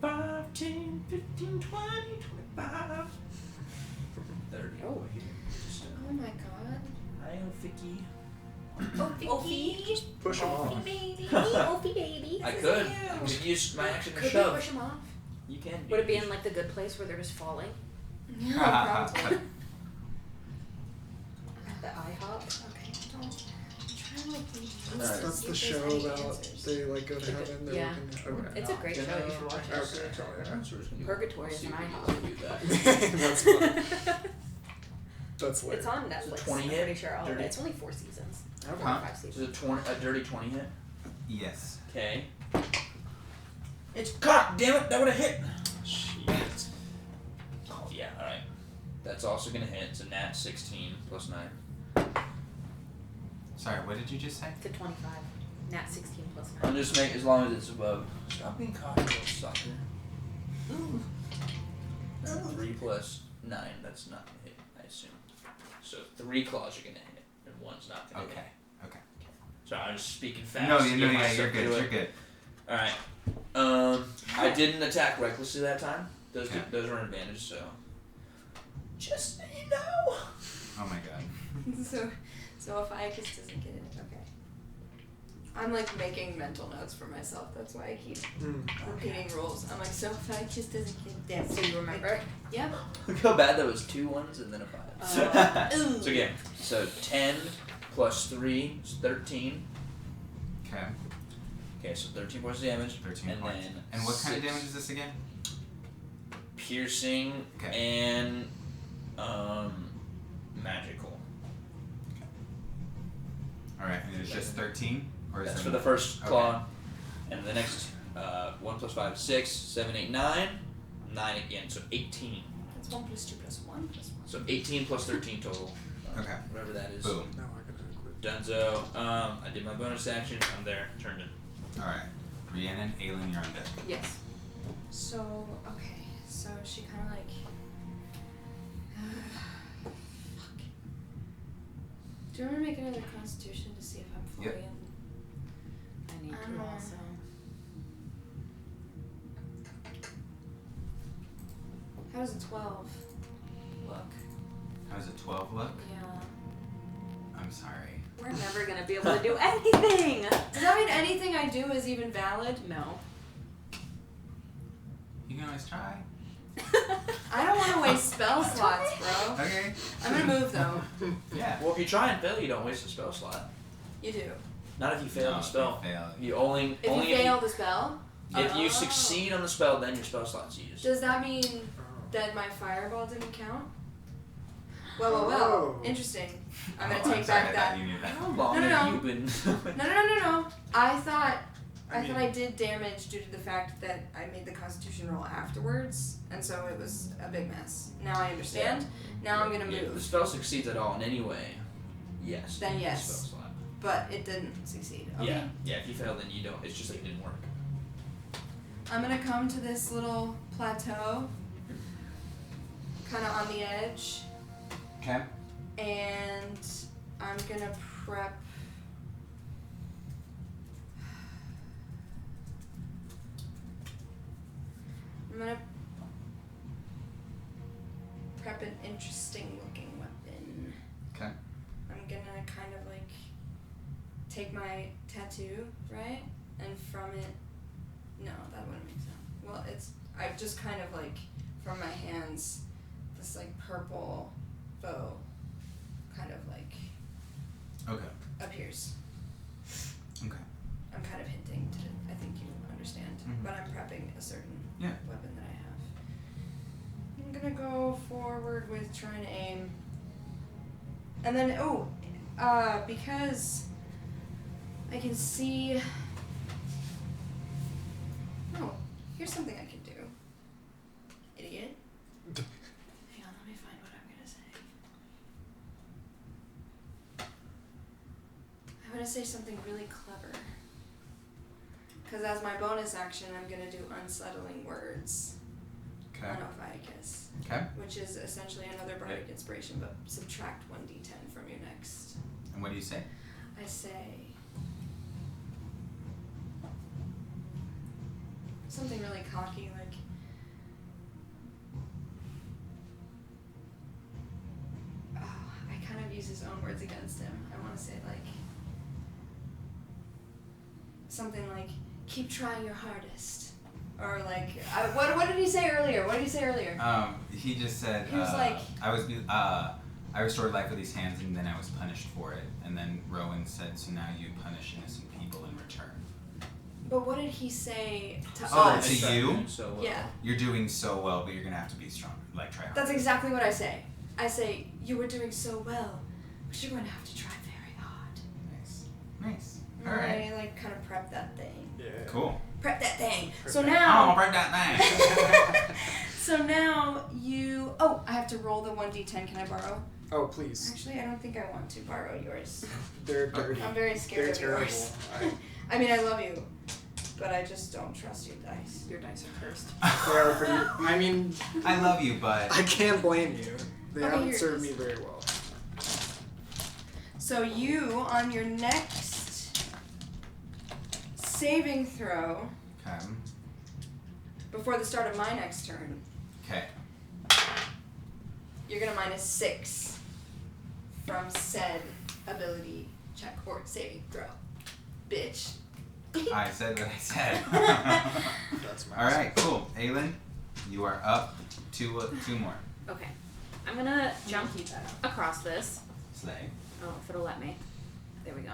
5, 10, 15, 20, 25, 30. Oh. Just, Oh my god. hi, Vicky. Opie. Push him off. Baby. Opie baby. I This is could. you. I could use my action to Could we shove. push them off? You can. Would it be in like the good place where they're just falling? Yeah, probably. The IHOP. Okay, don't. I'm trying to like think. Alright. That's See the if show there's any about answers. they like go to heaven. They're Yeah. looking at, okay. It's a great You show. know, You should watch it. Okay, So we're just gonna do- Purgatory is see an if we IHOP. can do that. That's funny. That's lit. It's on Netflix. 20 I'm hit? pretty sure. Oh, Dirty? it's only 4 seasons. Okay. 4 or 5 Is seasons. it a dirty 20 hit? Yes. Okay. It's cocked, damn it! That would have hit. Shit. Oh yeah, all right. That's also gonna hit. It's a nat 16 plus 9. Sorry, what did you just say? It's a 25. Nat 16 plus 9. I'm just making as long as it's above. Stop being cocky, little sucker. Ooh. 3 plus 9. That's not gonna hit, I assume. So 3 claws are gonna hit, and 1's not gonna hit. Okay. Okay. Sorry, I'm just speaking fast. No, to you get know, yeah, myself you're good. to it. You're good. All right. I didn't attack recklessly that time. Those Okay. those are an advantage. So, just so you know. Oh my god. So if Iacus doesn't get it, okay. I'm like making mental notes for myself. That's why I keep repeating rules. I'm like, so if Iacus doesn't get damn. So you remember? Yep. Look how bad that was. 2 1s and then a 5. Ooh. So again, so 10 plus 3 is 13. Okay. Okay, so 13 points of damage. 13 and points. then And what kind of 6 damage is this again? Piercing Okay. and magical. Alright, and it's just 13? Or is That's there for the more? first Okay. claw. And the next 1 plus 5 is 6, 7, 8, 9. 9 again, so 18. That's 1 plus 2 plus 1 plus 1. So 18 plus 13 total. Okay. Whatever that is. Boom. Now I gotta quit. Dunzo. I did my bonus action. I'm there. Turned in. Alright. Rhiannon, Aelin, you're on deck. Yes. So, okay. So she kind of like. Fuck. Do you want me to make another constitution to see if I'm fully Yep. in? I need I don't to know. also. How does a 12 look? How does a 12 look? Yeah. I'm sorry. We're never gonna be able to do anything. Does that mean anything I do is even valid? No. You can always try. I don't want to waste spell slots, bro. Okay. I'm gonna move though. Yeah. Well, if you try and fail, you don't waste a spell slot. You do. Not if you fail No, the spell. if you fail. You only If only you fail the spell, if you Oh. succeed on the spell, then your spell slot's used. does that mean that my fireball didn't count? Well. Oh. Interesting. I'm Oh, gonna take sorry, back I that. thought you knew that. How long No, no, have no. you been? No. I thought I I thought mean- I did damage due to the fact that I made the Constitution roll afterwards, and so it was a big mess. Now I understand. Now I'm gonna Yeah, if the move, spell succeeds at all in any way, yes. Then you use yes. the spell slot. but it didn't succeed. Okay. Yeah. If you fail, then you don't. It's just like it didn't work. I'm gonna come to this little plateau, kind of on the edge, Okay. and I'm gonna prep. I'm gonna prep an interesting looking weapon. Okay. I'm gonna kind of like take my tattoo, right? And from it, no, that wouldn't make sense. Well, I've just kind of like, from my hands, this like purple bow kind of like Okay. appears. Okay. I'm kind of hinting to, I think you understand, Mhm. but I'm prepping a certain Yeah. weapon that I have. I'm gonna go forward with trying to aim. And then, because I can see. Oh, here's something I can do. Idiot. Hang on, let me find what I'm gonna say. I'm gonna say something really clever. Because as my bonus action, I'm gonna do unsettling words Okay. on Ophiuchus, Okay. which is essentially another bardic inspiration, but subtract 1d10 from your next. And what do you say? I say something really cocky, like, I kind of use his own words against him. I want to say, like, something like, keep trying your hardest. Or, like, what did he say earlier? What did he say earlier? He just said, He was like, I restored life with these hands and then I was punished for it. And then Rowan said, so now you punish innocent people in return. but what did he say to Oh, us? to you? So well. Yeah. You're doing so well, but you're going to have to be stronger. Like, try harder. That's exactly what I say. I say, you were doing so well, but you're going to have to try very hard. Nice. And Alright. I, like, kind of prep that thing. Yeah. Cool. Prep that thing. Prep So that- now... Oh, break that thing. So now you... Oh, I have to roll the 1d10. Can I borrow? Oh, please. Actually, I don't think I want to borrow yours. They're dirty. I'm very scared They're of terrible. yours. I mean, I love you, but I just don't trust your dice. Your dice are cursed. They are pretty. I mean, I love you, but I can't blame you. They Okay, haven't here it served is. me very well. So you, on your next saving throw, okay. before the start of my next turn, Okay. you're gonna -6 from said ability check or saving throw. Bitch. I said what I said. That's my All right, cool. Aylin, you are up two more. Okay. I'm gonna jump across this. Slay. Oh, if it'll let me. There we go.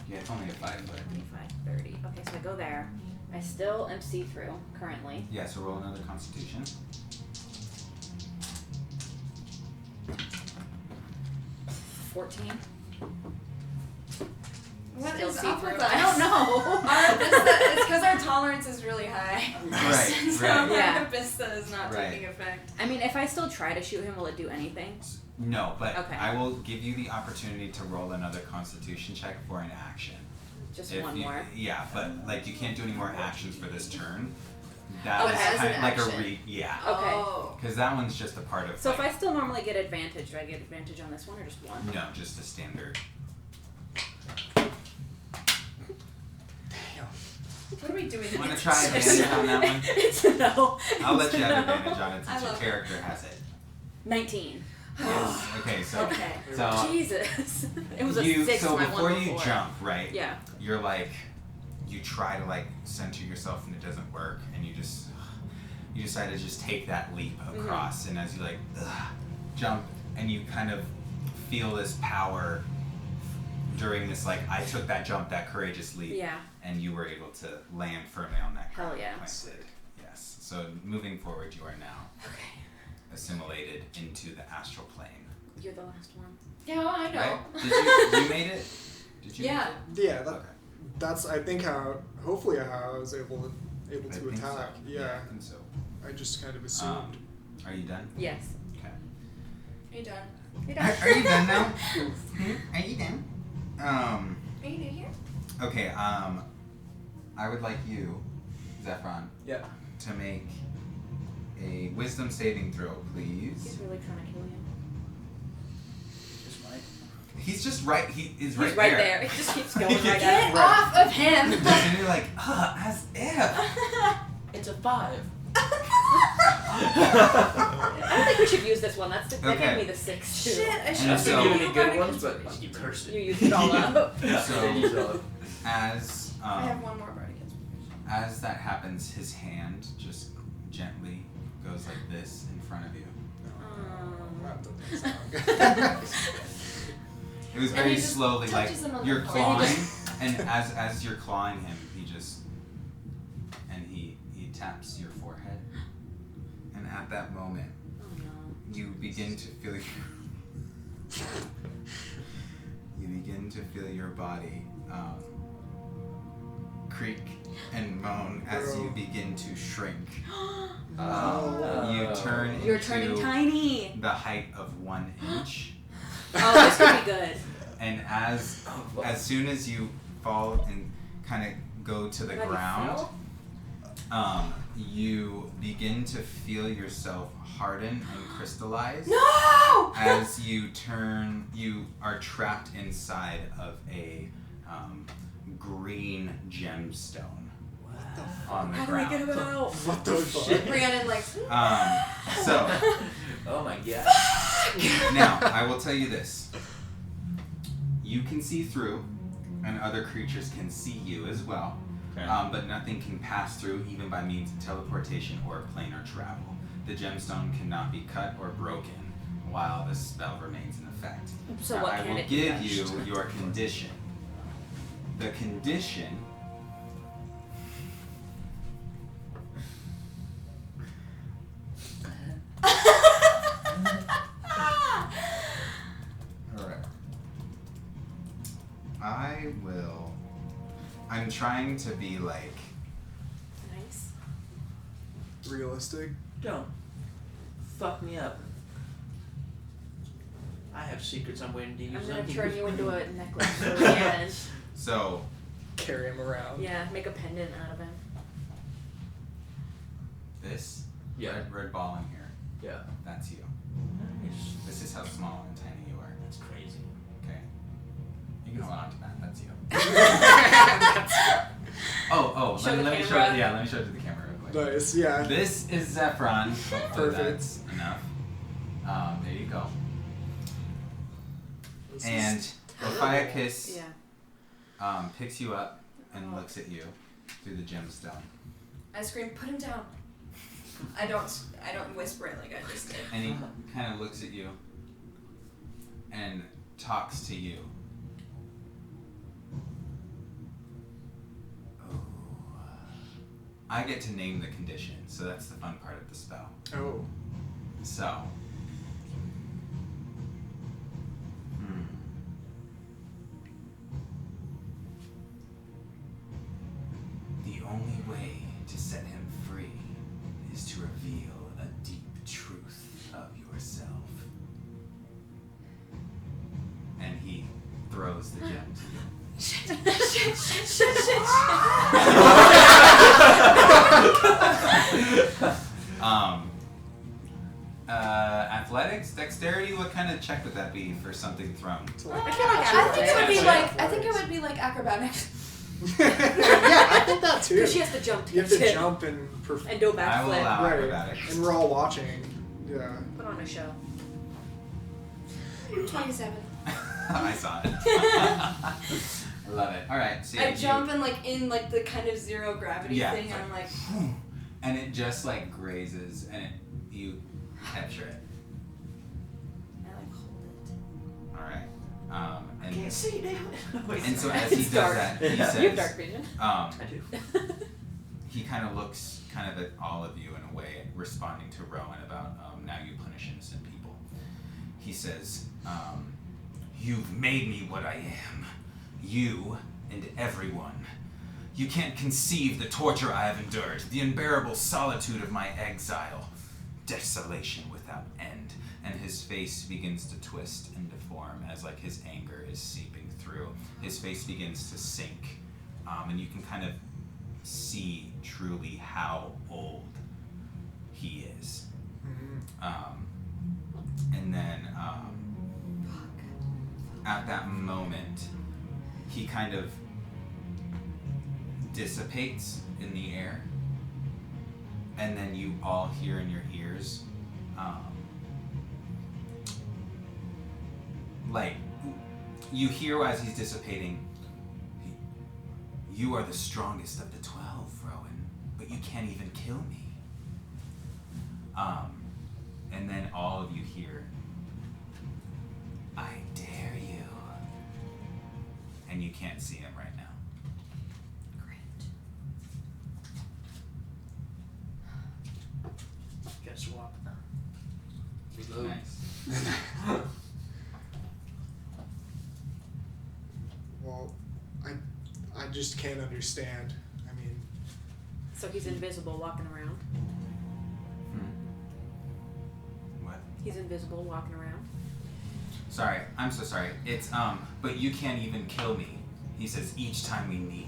Yeah, it's only a 5 foot. 25, 30. Okay, so I go there. I still am see-through currently. Yeah, so roll another Constitution. 14. What Still is up see-through. with us? I don't know. It's because our tolerance is really high. Right, So right. Yeah. our Vista is not Right. taking effect. I mean, if I still try to shoot him, will it do anything? No, but Okay. I will give you the opportunity to roll another Constitution check for an action. Just If one you- more. Yeah, but like you can't do any more actions for this turn. Oh, That is as kind an of like action. yeah. Okay. Oh. Because that one's just a part of. So if like, I still normally get advantage, do I get advantage on this one or just one? No, just a standard. What are we doing? Want to try advantage on that one? It's a no. I'll let It's you a have no. advantage on it I since your love it. character has it. 19. Yes. Okay, so Okay. so Jesus. It was a you 6 so my before one you before. jump, right? Yeah. You're like, you try to like center yourself and it doesn't work, and you decide to just take that leap across, and as you like jump, and you kind of feel this power during this like I took that jump, that courageous leap, Yeah. and you were able to land firmly on that Hell ground. yeah. Planted. Yes. So moving forward, you are now Okay. assimilated into the astral plane. You're the last one. Yeah, I know. Right? Did you made it? Did you? Yeah. Make it? Yeah, Okay. that's I think hopefully how I was able to I attack. think so. Yeah, I think so. I just kind of assumed. Are you done? Yes. Okay. Are you done? Are you done now? Are you done? Are you new here? Okay, I would like you, Zephron, Yep. to make a wisdom saving throw, please. He's really trying to kill you. Just might. He's just right, he is right He's right there. there. It just keeps going right Get at him. off of him! And you're like, as if. It's a 5. I don't think we should use this one. That Okay. gave me the 6 too. Shit, I And should I've so- been have giving me good ones, but you cursed You it. used it all up. So, as I have one more bardic inspiration. as that happens, his hand just gently goes like this in front of you. That doesn't sound good. It was And very he just slowly, like touches him on the you're forehead. clawing, and as you're clawing him, he taps your forehead, and at that moment, Oh no. you begin to feel your body creak and moan as you begin to shrink. You turn You're turning into tiny. the height of 1 inch. Oh, this could be good. And as soon as you fall and kind of go to the God, you ground, fell? You begin to feel yourself harden and crystallize. No! As you are trapped inside of a green gemstone on the How do ground. I get him out? What the fuck? Rhiannon like. So Oh my god. now I will tell you this: you can see through, and other creatures can see you as well. Okay. But nothing can pass through, even by means of teleportation or planar travel. The gemstone cannot be cut or broken while the spell remains in effect. So Now, what I can will it be give touched? you your condition. The condition. Alright. I'm trying to be like. Nice. Realistic. Don't fuck me up. I have secrets I'm waiting to use. I'm gonna on turn you into a necklace for Rhiannon. So. Carry him around. Yeah, make a pendant out of him. This Yeah. red ball in here. Yeah. That's you. Nice. This is how small and tiny you are. That's crazy. Okay. You can hold on to that. That's you. Show the let me show. camera. Yeah, let me show it to the camera real quick. Nice, yeah. This is Zephron. Hopefully Perfect. that's enough. There you go. This And is- Ophiuchus Yeah. picks you up and looks at you through the gemstone. I scream, put him down. I don't whisper it like I just did. And he kind of looks at you and talks to you. Oh. I get to name the condition, so that's the fun part of the spell. Oh. So. The only way to set him free is to reveal a deep truth of yourself. And he throws the gem to you. Athletics, dexterity, what kind of check would that be for something thrown? So like, I think it would be Athletics. like acrobatics. Yeah, I think that too. Because she has to jump to You have to it. jump and And do a I will backflip. allow Right. acrobatics. And we're all watching. Yeah. Put on a show. 27. I saw it. I love it. All right, so yeah, I jump and in the kind of zero gravity Yeah, thing, it's and I'm like, and it just like grazes, and you capture it. I hold it. All right. And Can't see, damn it. and so as he It's does dark. that, he Yeah. says, You have dark vision. I do. he kind of looks kind of at all of you in a way, responding to Rowan about now you punish innocent people. He says, "You've made me what I am. You and everyone. You can't conceive the torture I have endured, the unbearable solitude of my exile, desolation without end." And his face begins to twist and deform as like his anger is seeping through. His face begins to sink, and you can kind of see truly how old he is. And then at that moment, he kind of dissipates in the air, and then you all hear in your ears, like, you hear as he's dissipating, "You are the strongest of the 12, Rowan, but you can't even kill me." And then all of you hear, "I dare you." And you can't see him right now. Gotta swap. Nice. Well, I just can't understand. I mean, So he's invisible walking around. What? He's invisible walking around. Sorry, I'm so sorry. It's, but you can't even kill me. He says, each time we meet,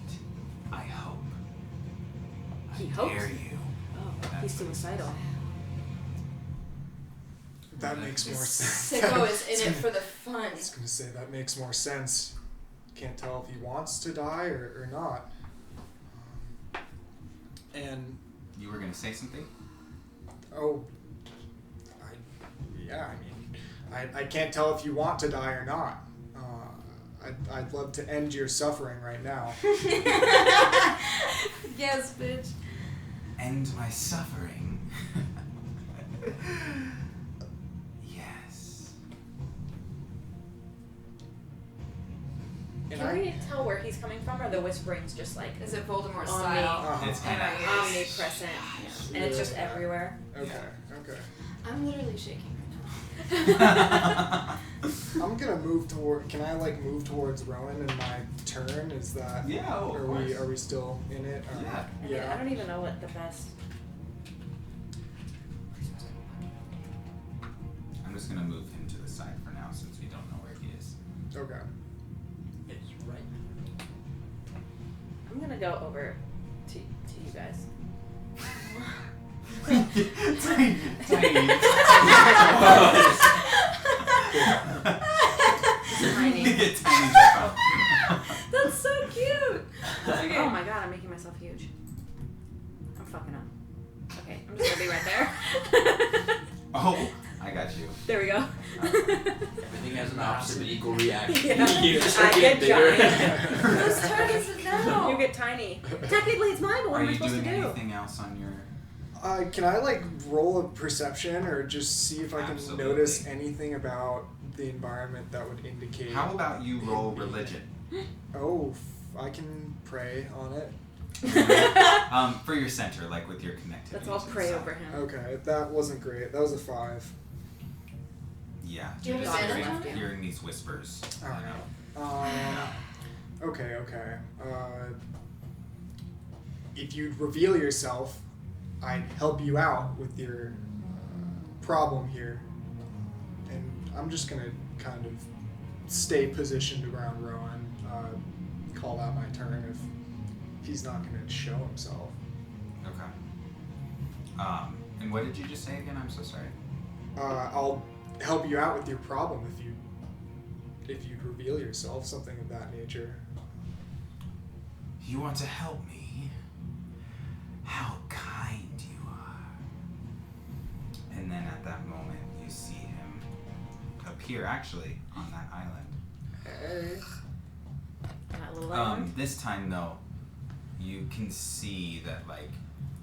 I hope. I He How hopes. dare you? Oh, That's he's suicidal. That makes more sense. Sicko is in it for the fun. I was gonna say that makes more sense. Can't tell if he wants to die or not. And You were gonna say something? I can't tell if you want to die or not. I'd love to end your suffering right now. Yes, bitch. End my suffering. Yes. And Can we tell where he's coming from, or the whispering's just like Is it Voldemort Omni- style? It's kind of. omnipresent, yeah. And it's just Yeah. everywhere? Okay. I'm literally shaking right I'm gonna move toward. Can I move towards Rowan in my turn? Is that? Yeah, of course. Are we still in it? Yeah. I mean, I don't even know what the best. I'm just gonna move him to the side for now since we don't know where he is. Okay. It's right. I'm gonna go over to you guys. Tiny. Tiny. Get tiny back up. That's so cute. Oh my god, I'm making myself huge. I'm fucking up. Okay, I'm just gonna be right there. Oh, I got you. There we go. Everything has an opposite but equal reaction. Yeah. You I start get getting bigger. Whose turn is it now? You get tiny. Technically, it's mine, but what Are am I you supposed doing to do? anything else on your? Can I roll a perception or just see if I can Absolutely. notice anything about the environment that would indicate? How about you roll religion? Oh, I can pray on it. For your center, with your connectivity. Let's all to the pray side. over him. Okay, that wasn't great. That was a 5. Yeah. Do you you're have just advantage hearing, on it? hearing these whispers. I don't know. Okay. If you'd reveal yourself, I'd help you out with your problem here. And I'm just gonna kind of stay positioned around Rowan, call out my turn if he's not gonna show himself. Okay. And what did you just say again? I'm so sorry. I'll help you out with your problem if you'd reveal yourself, something of that nature. You want to help me? How kind you are. And then at that moment, you see him appear actually on that island. Hey. That little island. This time though, you can see that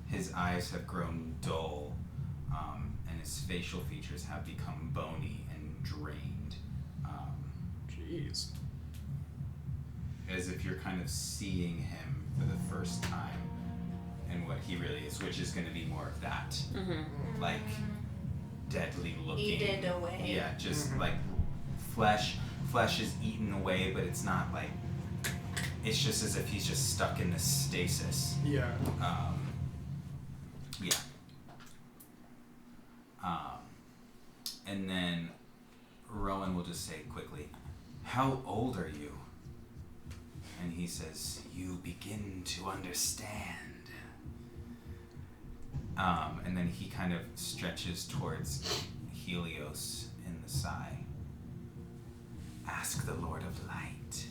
his eyes have grown dull, and his facial features have become bony and drained. Jeez. As if you're kind of seeing him for the first time and what he really is, which is going to be more of that, deadly looking. Eaten away. Yeah, just Mhm. flesh is eaten away, but it's not it's just as if he's just stuck in this stasis. Yeah. Yeah. And then Rowan will just say quickly, "How old are you?" And he says, "You begin to understand." And then he kind of stretches towards Helios in the sky. "Ask the Lord of Light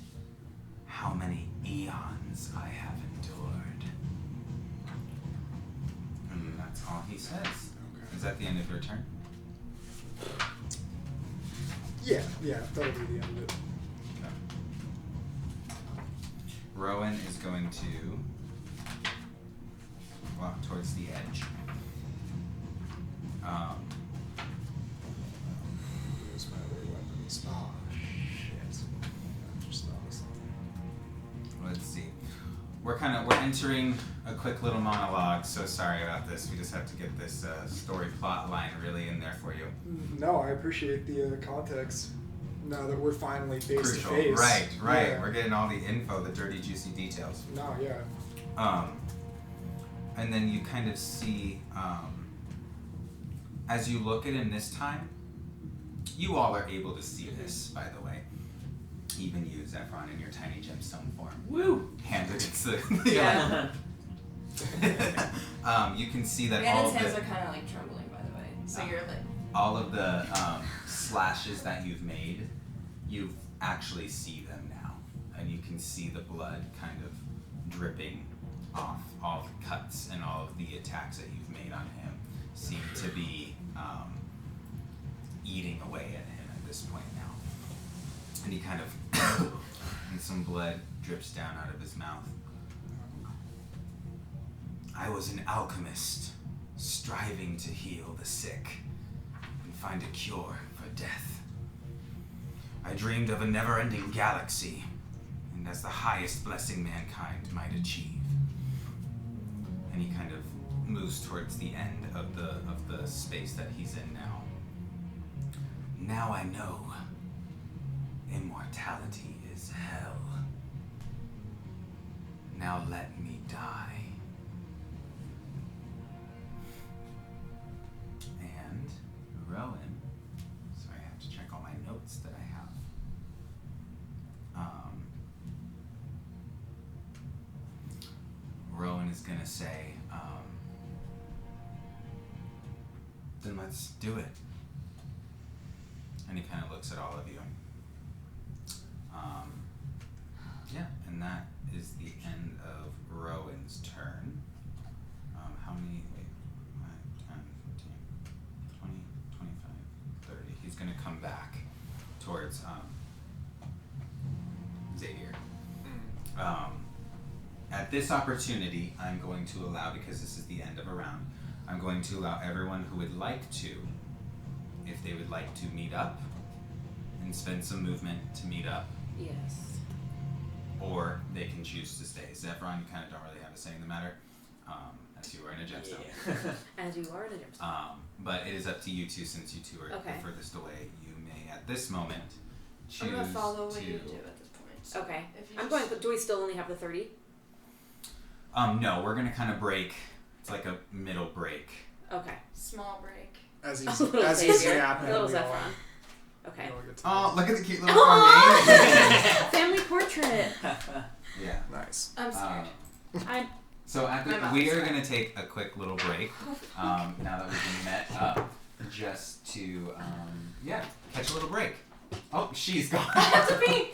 how many eons I have endured." And that's all he says. Okay. Is that the end of your turn? Yeah, that'll be the end of it. Rowan is going to walk towards the edge. Where's my other weapons? Oh, shit. I just noticed. Let's see. We're entering a quick little monologue, so sorry about this. We just have to get this story plot line really in there for you. No, I appreciate the context. Now that we're finally face to Crucial. face. Right. Yeah. We're getting all the info, the dirty, juicy details. No, yeah. And then you kind of see, as you look at him this time, you all are able to see this, by the way. Even you, Zephron, in your tiny gemstone form. Woo! Hand against the... Yeah. You can see that Brandon's hands are kind of like trembling, by the way. So you're like. all of the slashes that you've made, you actually see them now, and you can see the blood kind of dripping off. All the cuts and all of the attacks that you've made on him seem to be eating away at him at this point now. And he kind of, and some blood drips down out of his mouth. I was an alchemist, striving to heal the sick and find a cure for death. I dreamed of a never-ending galaxy, and as the highest blessing mankind might achieve. And he kind of moves towards the end of the space that he's in now. Now I know immortality is hell. Now let me die. And Rowan, sorry, I have to check all my notes that I have. Rowan is gonna say, then let's do it. And he kind of looks at all of you. Yeah, and that is the end of Rowan's turn. How many, wait, 5, 10, 15, 20, 25, 30. He's gonna come back towards Xavier. At this opportunity, I'm going to allow, because this is the end of a round, I'm going to allow everyone who would like to, if they would like to meet up and spend some movement to meet up, Yes. or they can choose to stay. Zephyron, you kind of don't really have a say in the matter, as you are in a gemstone. As you are in a gemstone. But it is up to you two, since you two are Okay. the furthest away. You may, at this moment, choose I'm gonna follow what to... you do at this point. So Okay. if you I'm just- going. Do we still only have the 30? No, we're gonna kind of break. It's like a middle break. Okay. Small break. As A he's little as he's Xavier. yapping, A little we all- Zephyron. Okay. we all get to- Oh, look at the cute little Aw! flamingo. Family portrait. Yeah. Nice. I'm scared. I'm. So at My the, mouth we is are dry. going to take a quick little break now that we've been met up, just to catch a little break. Oh, she's gone. I have to pee.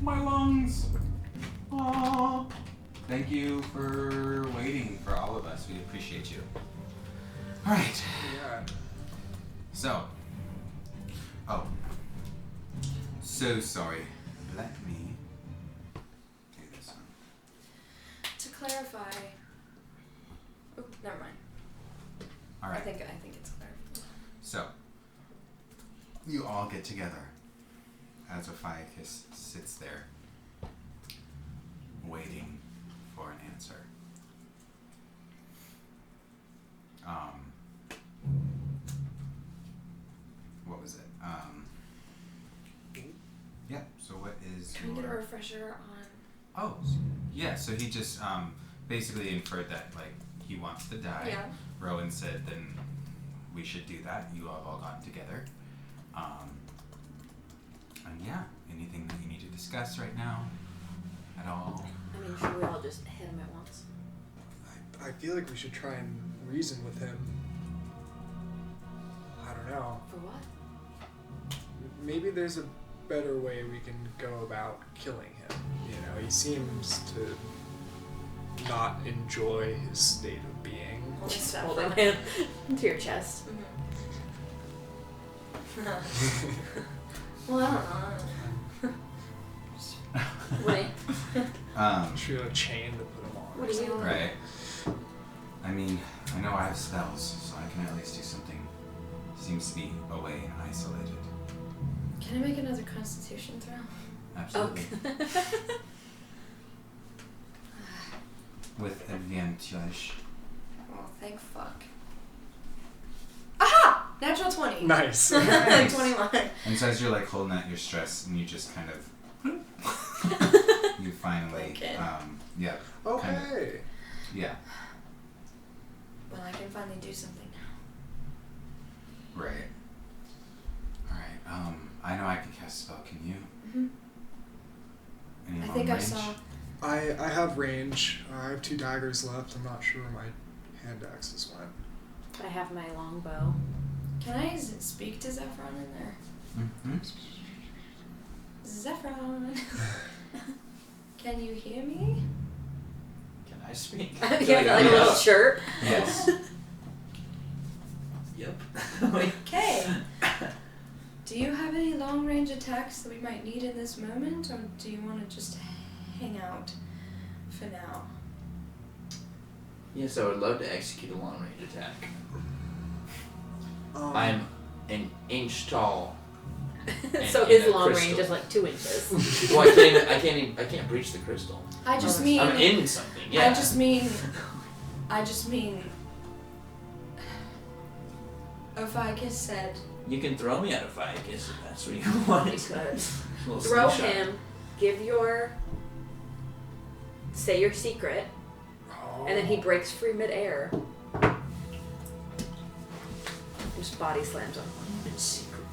My lungs. Aww. Thank you for waiting for all of us. We appreciate you. All right. Yeah. So. Oh. So sorry. Let me do this one. To clarify. Oh, never mind. All right. I think it's clarified. So. You all get together as Ophiuchus sits there waiting for an answer. What was it? Yeah, so what is Can we get a your... refresher on? Oh, yeah, so he just basically inferred that, like, he wants to die. Yeah. Rowan said, then we should do that. You all have all gotten together. And yeah, anything that you need to discuss right now at all? I mean, should we all just hit him at once? I feel like we should try and reason with him. I don't know. For what? Maybe there's a better way we can go about killing him. You know, he seems to not enjoy his state of being. Just hold it in to your chest. Well, I don't know. Wait. Should we have a chain to put him on? What do you Right. I mean, I know I have spells, so I can at least do something. Seems to be away and isolated. Can I make another Constitution throw? Absolutely. Okay. With advantage. Oh, thank fuck. Aha! Natural 20. Nice. Nice. 21. And so as you're like holding out your stress and you just kind of you finally Okay. yeah. Okay. Kind of, yeah. Well, I can finally do something now. Right. Alright, I know I can cast a spell, can you? Mm-hmm. Any I long think I range? saw. I have range. I have 2 daggers left. I'm not sure where my hand axes went. I have my longbow. Can I speak to Zephron in there? Mm-hmm. Zephron. Can you hear me? Can I speak? You have like a little shirt. Yes. Yep. Okay. Do you have any long range attacks that we might need in this moment, or do you want to just hang out for now? Yes, I would love to execute a long range attack. I'm an inch tall. And So in his a long crystal. range is like 2 inches. Well, I can't breach the crystal. I just mean. I'm in something. Yeah. I just mean. Ophiuchus said. You can throw me out of Ficus if that's what you want. You could. Little Throw slingshot. him, say your secret, and then he breaks free midair. Just body slams him. It's secret.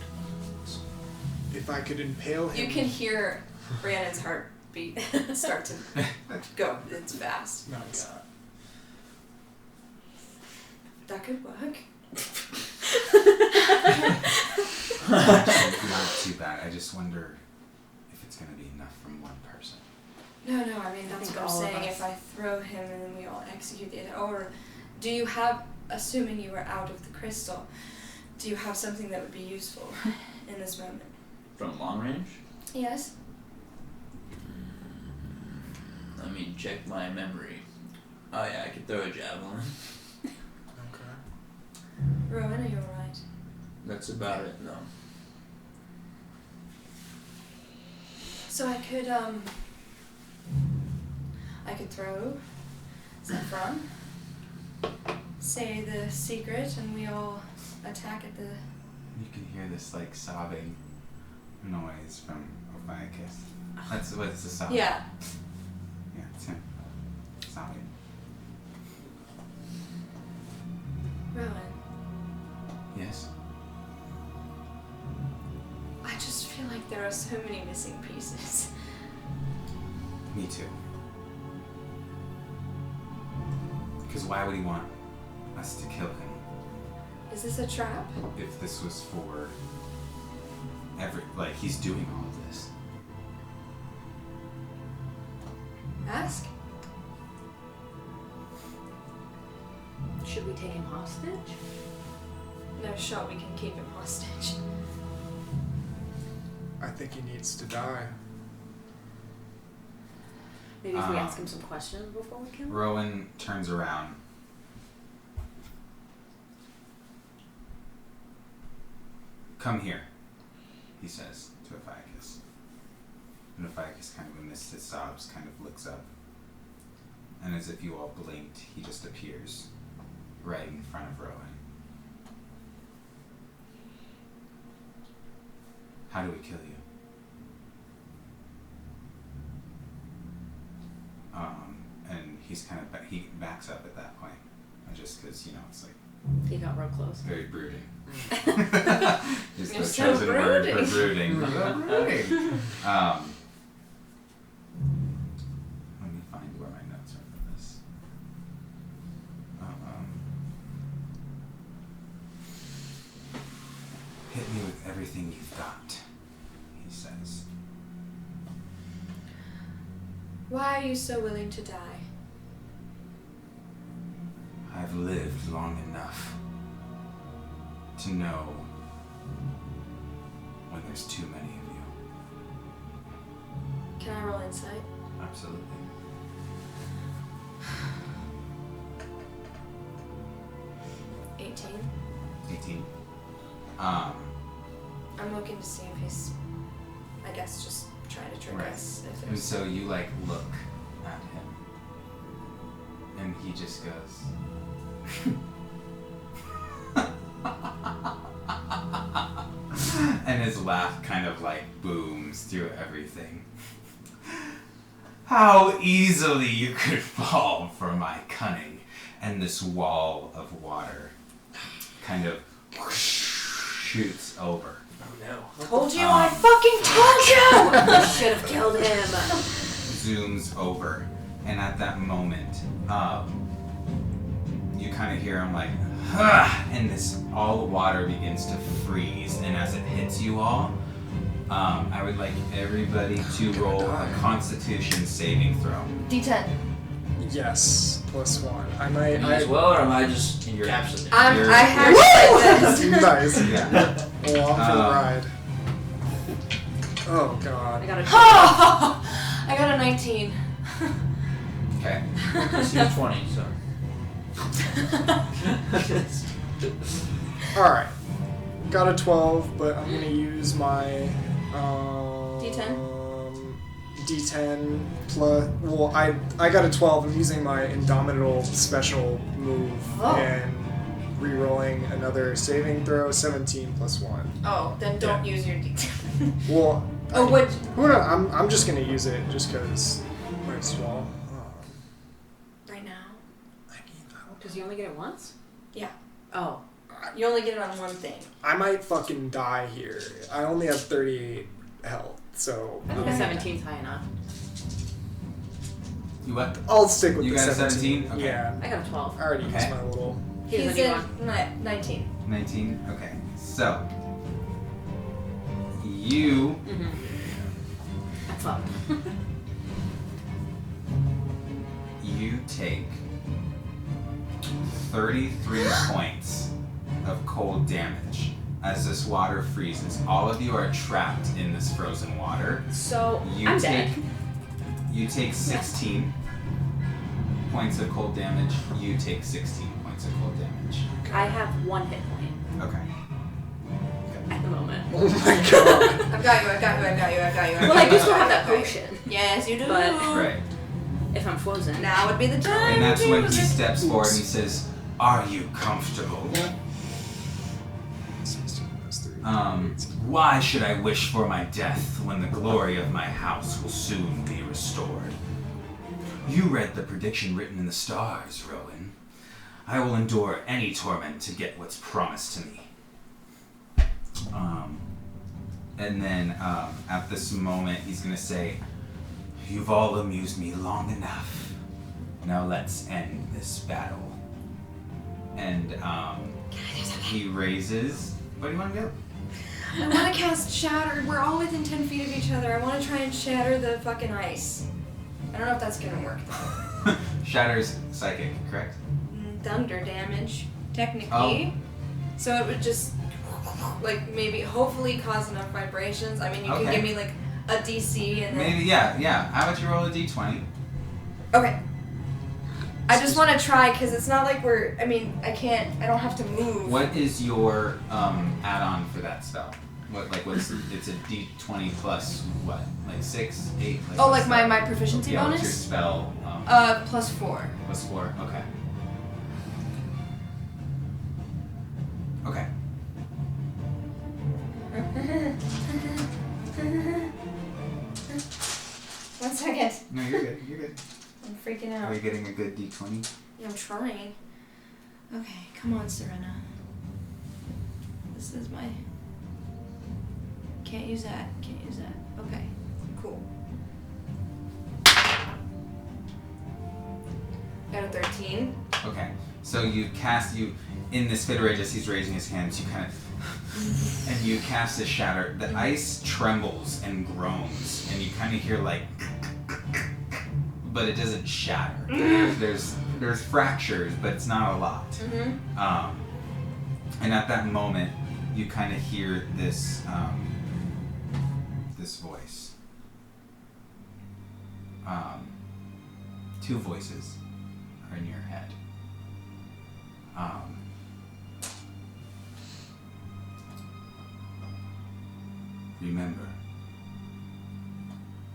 If I could impale him. You can hear Rhiannon's heartbeat start to go. It's fast. Nice. That could work. Not too bad. I just wonder if it's gonna be enough from one person. No, I mean, that's think what I'm all of saying. us. If I throw him and then we all execute the other. Or do you have, assuming you were out of the crystal, do you have something that would be useful in this moment? From long range? Yes? Let me check my memory. Oh yeah, I could throw a javelin. Okay. Rowan, are you alright? That's about it, though. So I could throw Zephron, say the secret, and we all attack at the... You can hear this like sobbing noise from Ophiuchus. That's what's the sob? Yeah. Yeah, it's him. Sobbing. Rowan, Yes. I just feel like there are so many missing pieces. Me too. Because why would he want us to kill him Is this a trap? if this was for he's doing all of this? take him hostage? No shot we can keep him hostage. I think he needs to die. Maybe if we ask him some questions before we kill him? Rowan turns around. Come here, he says to Ophiuchus. And Ophiuchus, kind of amidst his sobs, kind of looks up. And as if you all blinked, he just appears right in front of Rowan. How do we kill you? And he's kind of, he backs up at that point. Just because, you know, it's like... He got real close. Very brooding. Is You're the so chosen word for brooding. brooding. Brooding. Let me find where my notes are for this. Hit me with everything you've got, he says. Why are you so willing to die? I've lived long enough to know when there's too many of you. Can I roll insight? Absolutely. $18. 18. I'm looking to see if he's, I guess, just trying to trick Right. us. If And there's so you like look at him, and he just goes. And his laugh kind of like booms through everything. How easily you could fall for my cunning. And this wall of water kind of shoots over. Oh no. Told you, I fucking told you! I should have killed him. Zooms over, and at that moment, you kind of hear him like, "Huh," and this all the water begins to freeze. And as it hits you all, I would like everybody to roll a Constitution saving throw. D10. Yes, +1. I Me might. as well, or am I just You're- encapsulated? I You're- have this. Nice. Yeah. Along for the Um, ride. Oh I god. got a I got a 19. Okay. It's 20, so. Alright. Got a 12, but I'm gonna use my D10? D10 plus. Well, I got a 12. I'm using my Indomitable special move Oh. and re-rolling another saving throw. 17 +1. Oh, then don't use your D10. Well. Oh, what? Who knows? I'm just gonna use it just because. Might as well. Right now? I mean, I don't Does he only get it once? Yeah. Oh. You only get it on one thing. I might fucking die here. I only have 38 health, so I think a 17's high enough. You what? I'll stick with You the got a 17. 17? Okay. Yeah, I got a 12. I already Okay. used my little. Here's He's a new in one. 19. 19? Okay. So. You. Mm-hmm. That's up. You take 33 points of cold damage as this water freezes. All of you are trapped in this frozen water. So, You I'm take dead. you take 16 points of cold damage. You take 16 points of cold damage. I have 1 hit point Okay. at the moment. Oh my god. I've got you. Well, I do still have that potion. Yes, you do. But- Right. If I'm frozen. Now would be the time. And that's to when use he it. steps forward and he says, "Are you comfortable? 16 +3. Why should I wish for my death when the glory of my house will soon be restored? You read the prediction written in the stars, Rowan. I will endure any torment to get what's promised to me." And then at this moment, he's going to say, "You've all amused me long enough. Now let's end this battle." And he raises. What do you want to do? I want to cast Shatter. We're all within 10 feet of each other. I want to try and shatter the fucking ice. I don't know if that's gonna work though. Shatter's psychic, correct? thunder damage, technically. So it would just, like, maybe, hopefully cause enough vibrations. I mean, you can Okay. give me, like, a DC and then... Maybe, yeah. How about you roll a d20? Okay. I just want to try, because it's not like I don't have to move. What is your add-on for that spell? It's a d20 plus what? Like 6, 8? Oh, what's like that? my proficiency Yeah, bonus? what's your spell? Plus 4. Plus 4, okay. Okay. 1 second. No, you're good. You're good. I'm freaking out. Are you getting a good d20? Yeah, I'm trying. Okay, come on, Serena. This is my... Can't use that. Can't use that. Okay, cool. Got a 13. Okay. So you in this fit as he's raising his hands, you kind of and you cast a shatter. The ice trembles and groans, and you kind of hear like, but it doesn't shatter. There's fractures, but it's not a lot. And at that moment, you kind of hear this this voice. Two voices are in your head. Remember,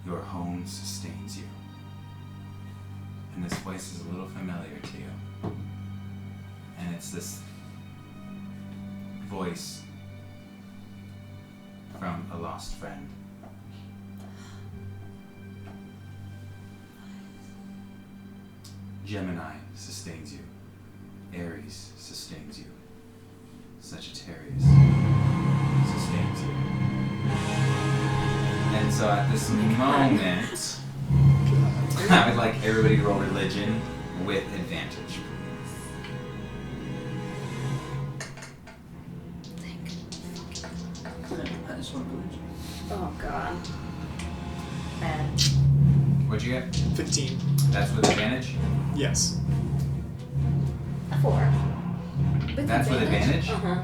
your home sustains you. And this voice is a little familiar to you. And it's this voice from a lost friend. Gemini sustains you. Aries sustains you. Sagittarius sustains you. And so at this moment, I would like everybody to roll religion with advantage, please. I just want to believe. Oh god. Bad. What'd you get? 15. That's with advantage? Yes. A 4. That's with advantage? Uh-huh.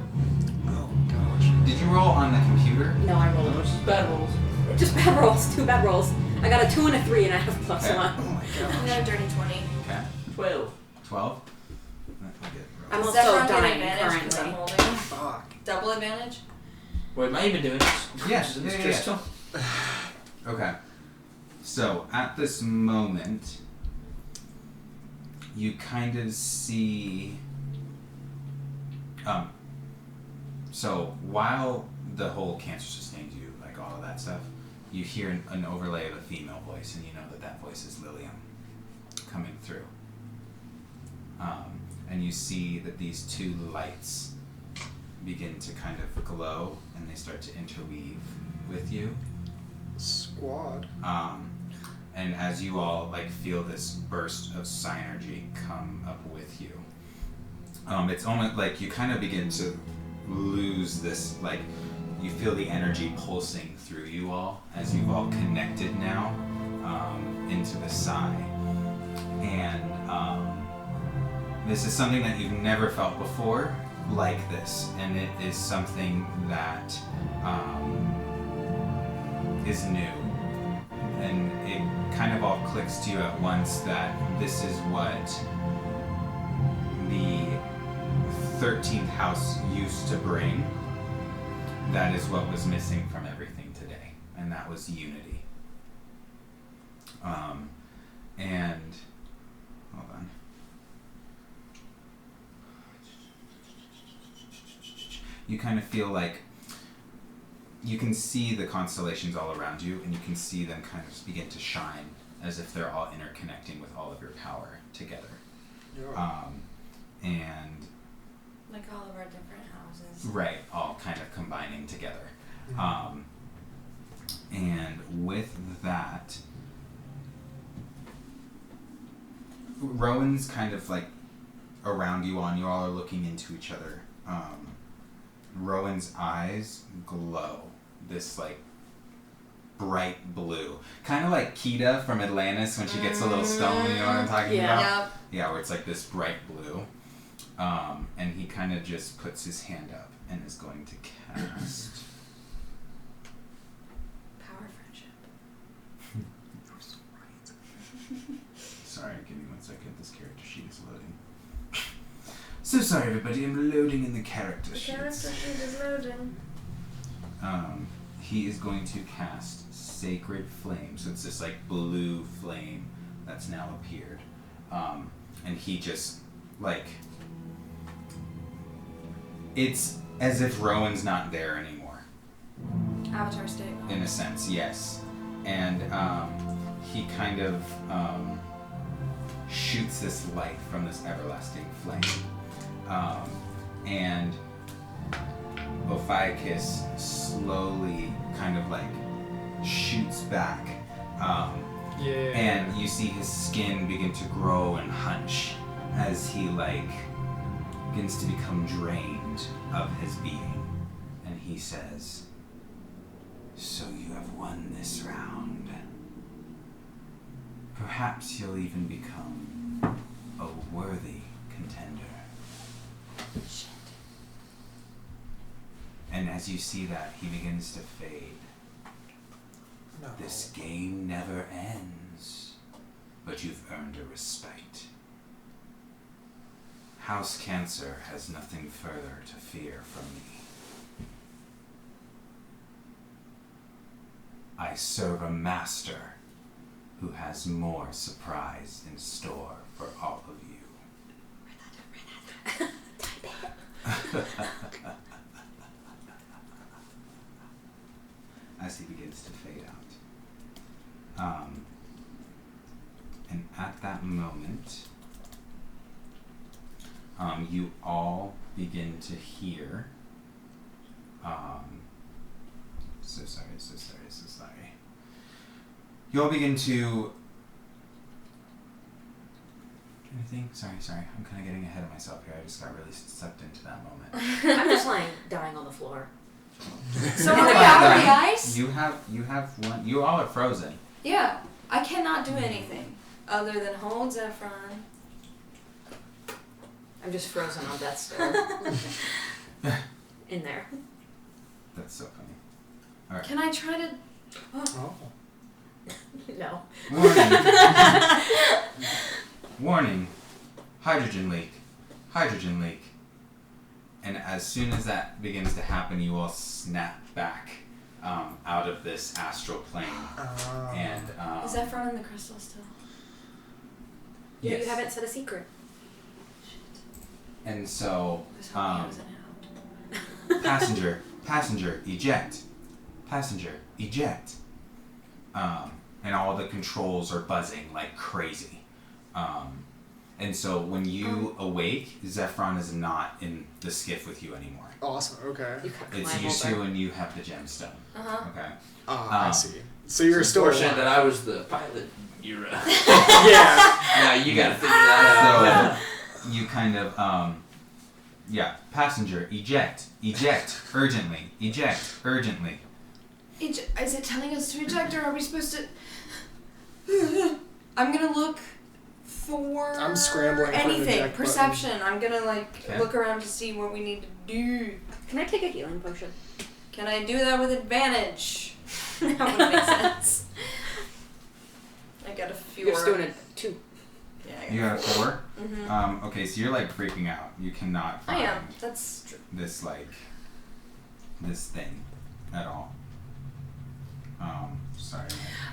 Oh gosh. Did you roll on the computer? No, I rolled. Those are bad rolls. Just bad rolls. 2 bad rolls. I got a 2 and a 3 and I have plus Okay. 1. Oh my I gosh. got a dirty 20. Okay. 12. 12? I'm Is also Zephyr getting dying advantage 'cause currently. I'm holding? Fuck. Double advantage? What am I even doing? Yeah, Just yeah. crystal? Okay. So at this moment, you kind of see. So while the whole cancer sustains you, like all of that stuff, you hear an overlay of a female voice, and you know that voice is Lilium coming through. And you see that these two lights begin to kind of glow, and they start to interweave with you. Squad. And as you all like feel this burst of synergy come up with you, it's almost like you kind of begin to lose this, like you feel the energy pulsing through you all as you've all connected now into the Psi. And this is something that you've never felt before like this, and it is something that is new. And it kind of all clicks to you at once that this is what the 13th house used to bring. That is what was missing from everything today, and that was unity. And hold on. You kind of feel like you can see the constellations all around you, and you can see them kind of begin to shine as if they're all interconnecting with all of your power together. And Like all of our different houses. right, all kind of combining together. And with that, Rowan's kind of like around you all, and you all are looking into each other. Rowan's eyes glow this like bright blue, kind of like Kita from Atlantis when she gets a little stone. You know what I'm talking about? Yep. Yeah, where it's like this bright blue. And he kind of just puts his hand up and is going to cast. Power friendship. You're so right. Sorry, give me 1 second. This character sheet is loading. So sorry, everybody. I'm loading in the character sheets. The character sheet is loading. He is going to cast Sacred Flame. So it's this like blue flame that's now appeared. And he just like. It's as if Rowan's not there anymore. Avatar state. In a sense, yes. And he kind of shoots this light from this everlasting flame. And Ophiuchus slowly kind of like shoots back. And you see his skin begin to grow and hunch as he like begins to become drained of his being. And he says, "So you have won this round. Perhaps you'll even become a worthy contender." Shit. And as you see that, he begins to fade. No. This game never ends, but you've earned a respite. House Cancer has nothing further to fear from me. I serve a master who has more surprise in store for all of you. As he begins to fade out. And at that moment, you all begin to hear, so sorry. You all begin to, anything? Sorry, I'm kind of getting ahead of myself here. I just got really sucked into that moment. I'm just like dying on the floor. So are we out of the ice? You have one, you all are frozen. Yeah. I cannot do anything other than hold Zephron. I'm just frozen on death's door. In there. That's so funny. Alright. Can I try to... Oh. No. Warning. Hydrogen leak. And as soon as that begins to happen, you all snap back out of this astral plane. And Is Zephron in the crystal still? yes. You haven't said a secret. And so This whole game is an out. passenger, eject. And all the controls are buzzing like crazy. And so when you awake, Zephron is not in the skiff with you anymore. Awesome. Okay. You can It's climb you over. two, and you have the gemstone. Uh-huh. Okay. I see. So you're still Unfortunate alive. that I was the pilot. You're Yeah. now you gotta figure that out. So you kind of passenger, eject urgently. Is it telling us to eject, or are we supposed to... I'm gonna look for I'm scrambling for an anything. eject Perception. I'm gonna Okay. look around to see what we need to do. Can I take a healing potion? Can I do that with advantage? That would make sense. I got a few. You're just doing it 2. Yeah. You got a 4. Mm-hmm. Okay, so you're like freaking out. You cannot I find am. That's true. this thing at all. Sorry.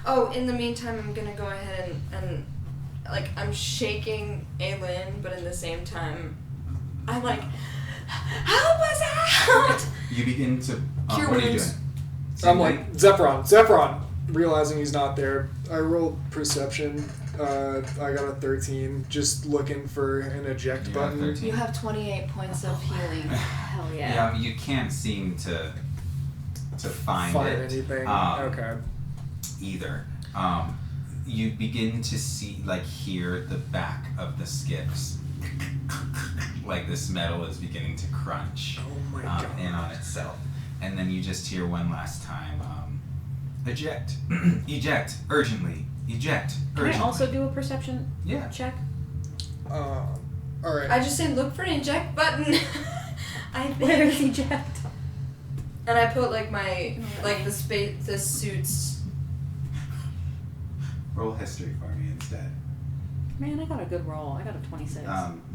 Oh, in the meantime, I'm gonna go ahead and like, I'm shaking Aelin, but in the same time, I'm like, help us out! You begin to. Cure What are you wounds. doing? I'm like, Zephron. Realizing he's not there, I rolled perception. I got a 13. Just looking for an eject You got a button. 13. You have 28 points of healing. Hell yeah. Yeah, you can't seem to find it. anything. Okay. Either. You begin to see, hear the back of the skiffs. Like this metal is beginning to crunch Oh my god. in on itself. And then you just hear one last time, eject. Eject. Urgently. Eject. Can Urgently. I also do a perception Yeah. check? Are Alright. I just say look for an eject button. I think. Where is eject? And I put like my the suits. Roll history for me instead. Man, I got a good roll. I got a 26.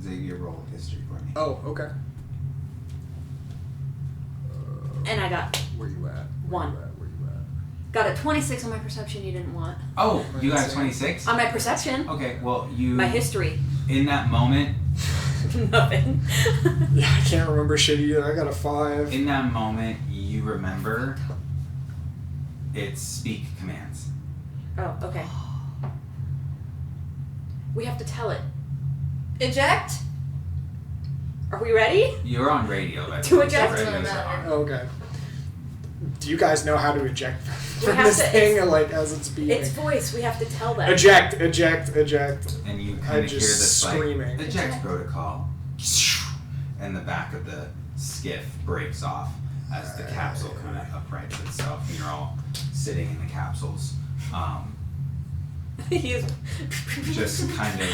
Xavier, roll history for me. Oh, okay. And I got Where you at? One. Where you at? got a 26 on my perception you didn't want. Oh, you got a 26? On my perception. Okay, well, you... My history. In that moment, Nothing. Yeah, I can't remember shit either. I got a 5. in that moment, you remember it's speak commands. Oh, okay. We have to tell it. Eject? Are we ready? You're on radio, but To eject? radios Doesn't are matter. on. Okay. Do you guys know how to eject We from have this to- thing, it's- or like as it's beeping? It's voice. We have to tell them. Eject, eject, eject. And you I'm kind of hear just this screaming. like eject protocol, and the back of the skiff breaks off as the capsule kind of uprights itself, and you're all sitting in the capsules, He's just kind of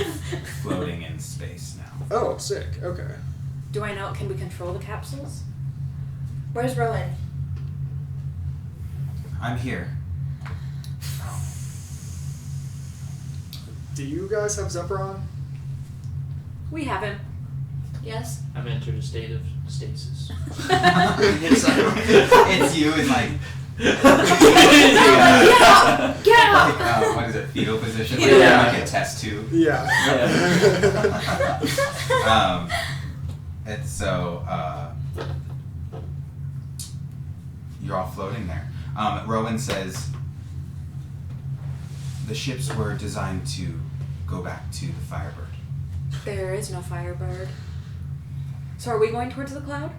floating in space now. Oh, sick. Okay. Do I know? Can we control the capsules? Where's Rowan? I'm here. Do you guys have Zephyron? We have him. Yes. I've entered a state of stasis. It's you in like. Get out! Get out! Like, what is it? Fetal position? Like, Yeah. like a test tube. Yeah. And so you're all floating there. Rowan says the ships were designed to go back to the Firebird. There is no Firebird. So are we going towards the cloud?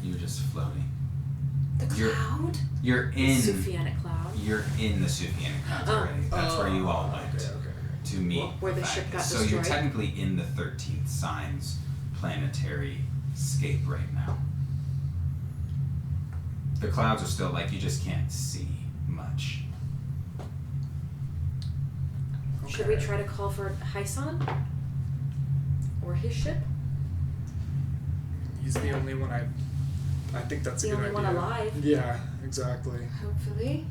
You're just floating. The You're- cloud? You're The in. Sophianic cloud. You're in the Sophianic Clouds Oh. already. That's where you all went Okay. to meet. Where the ship got So you're destroyed? technically in the 13th Signs planetary scape right now. The clouds are still like you just can't see much. Should we try to call for Hyson? Or his ship? He's the only one I think that's a The good only idea. one alive. Yeah, exactly. Hopefully.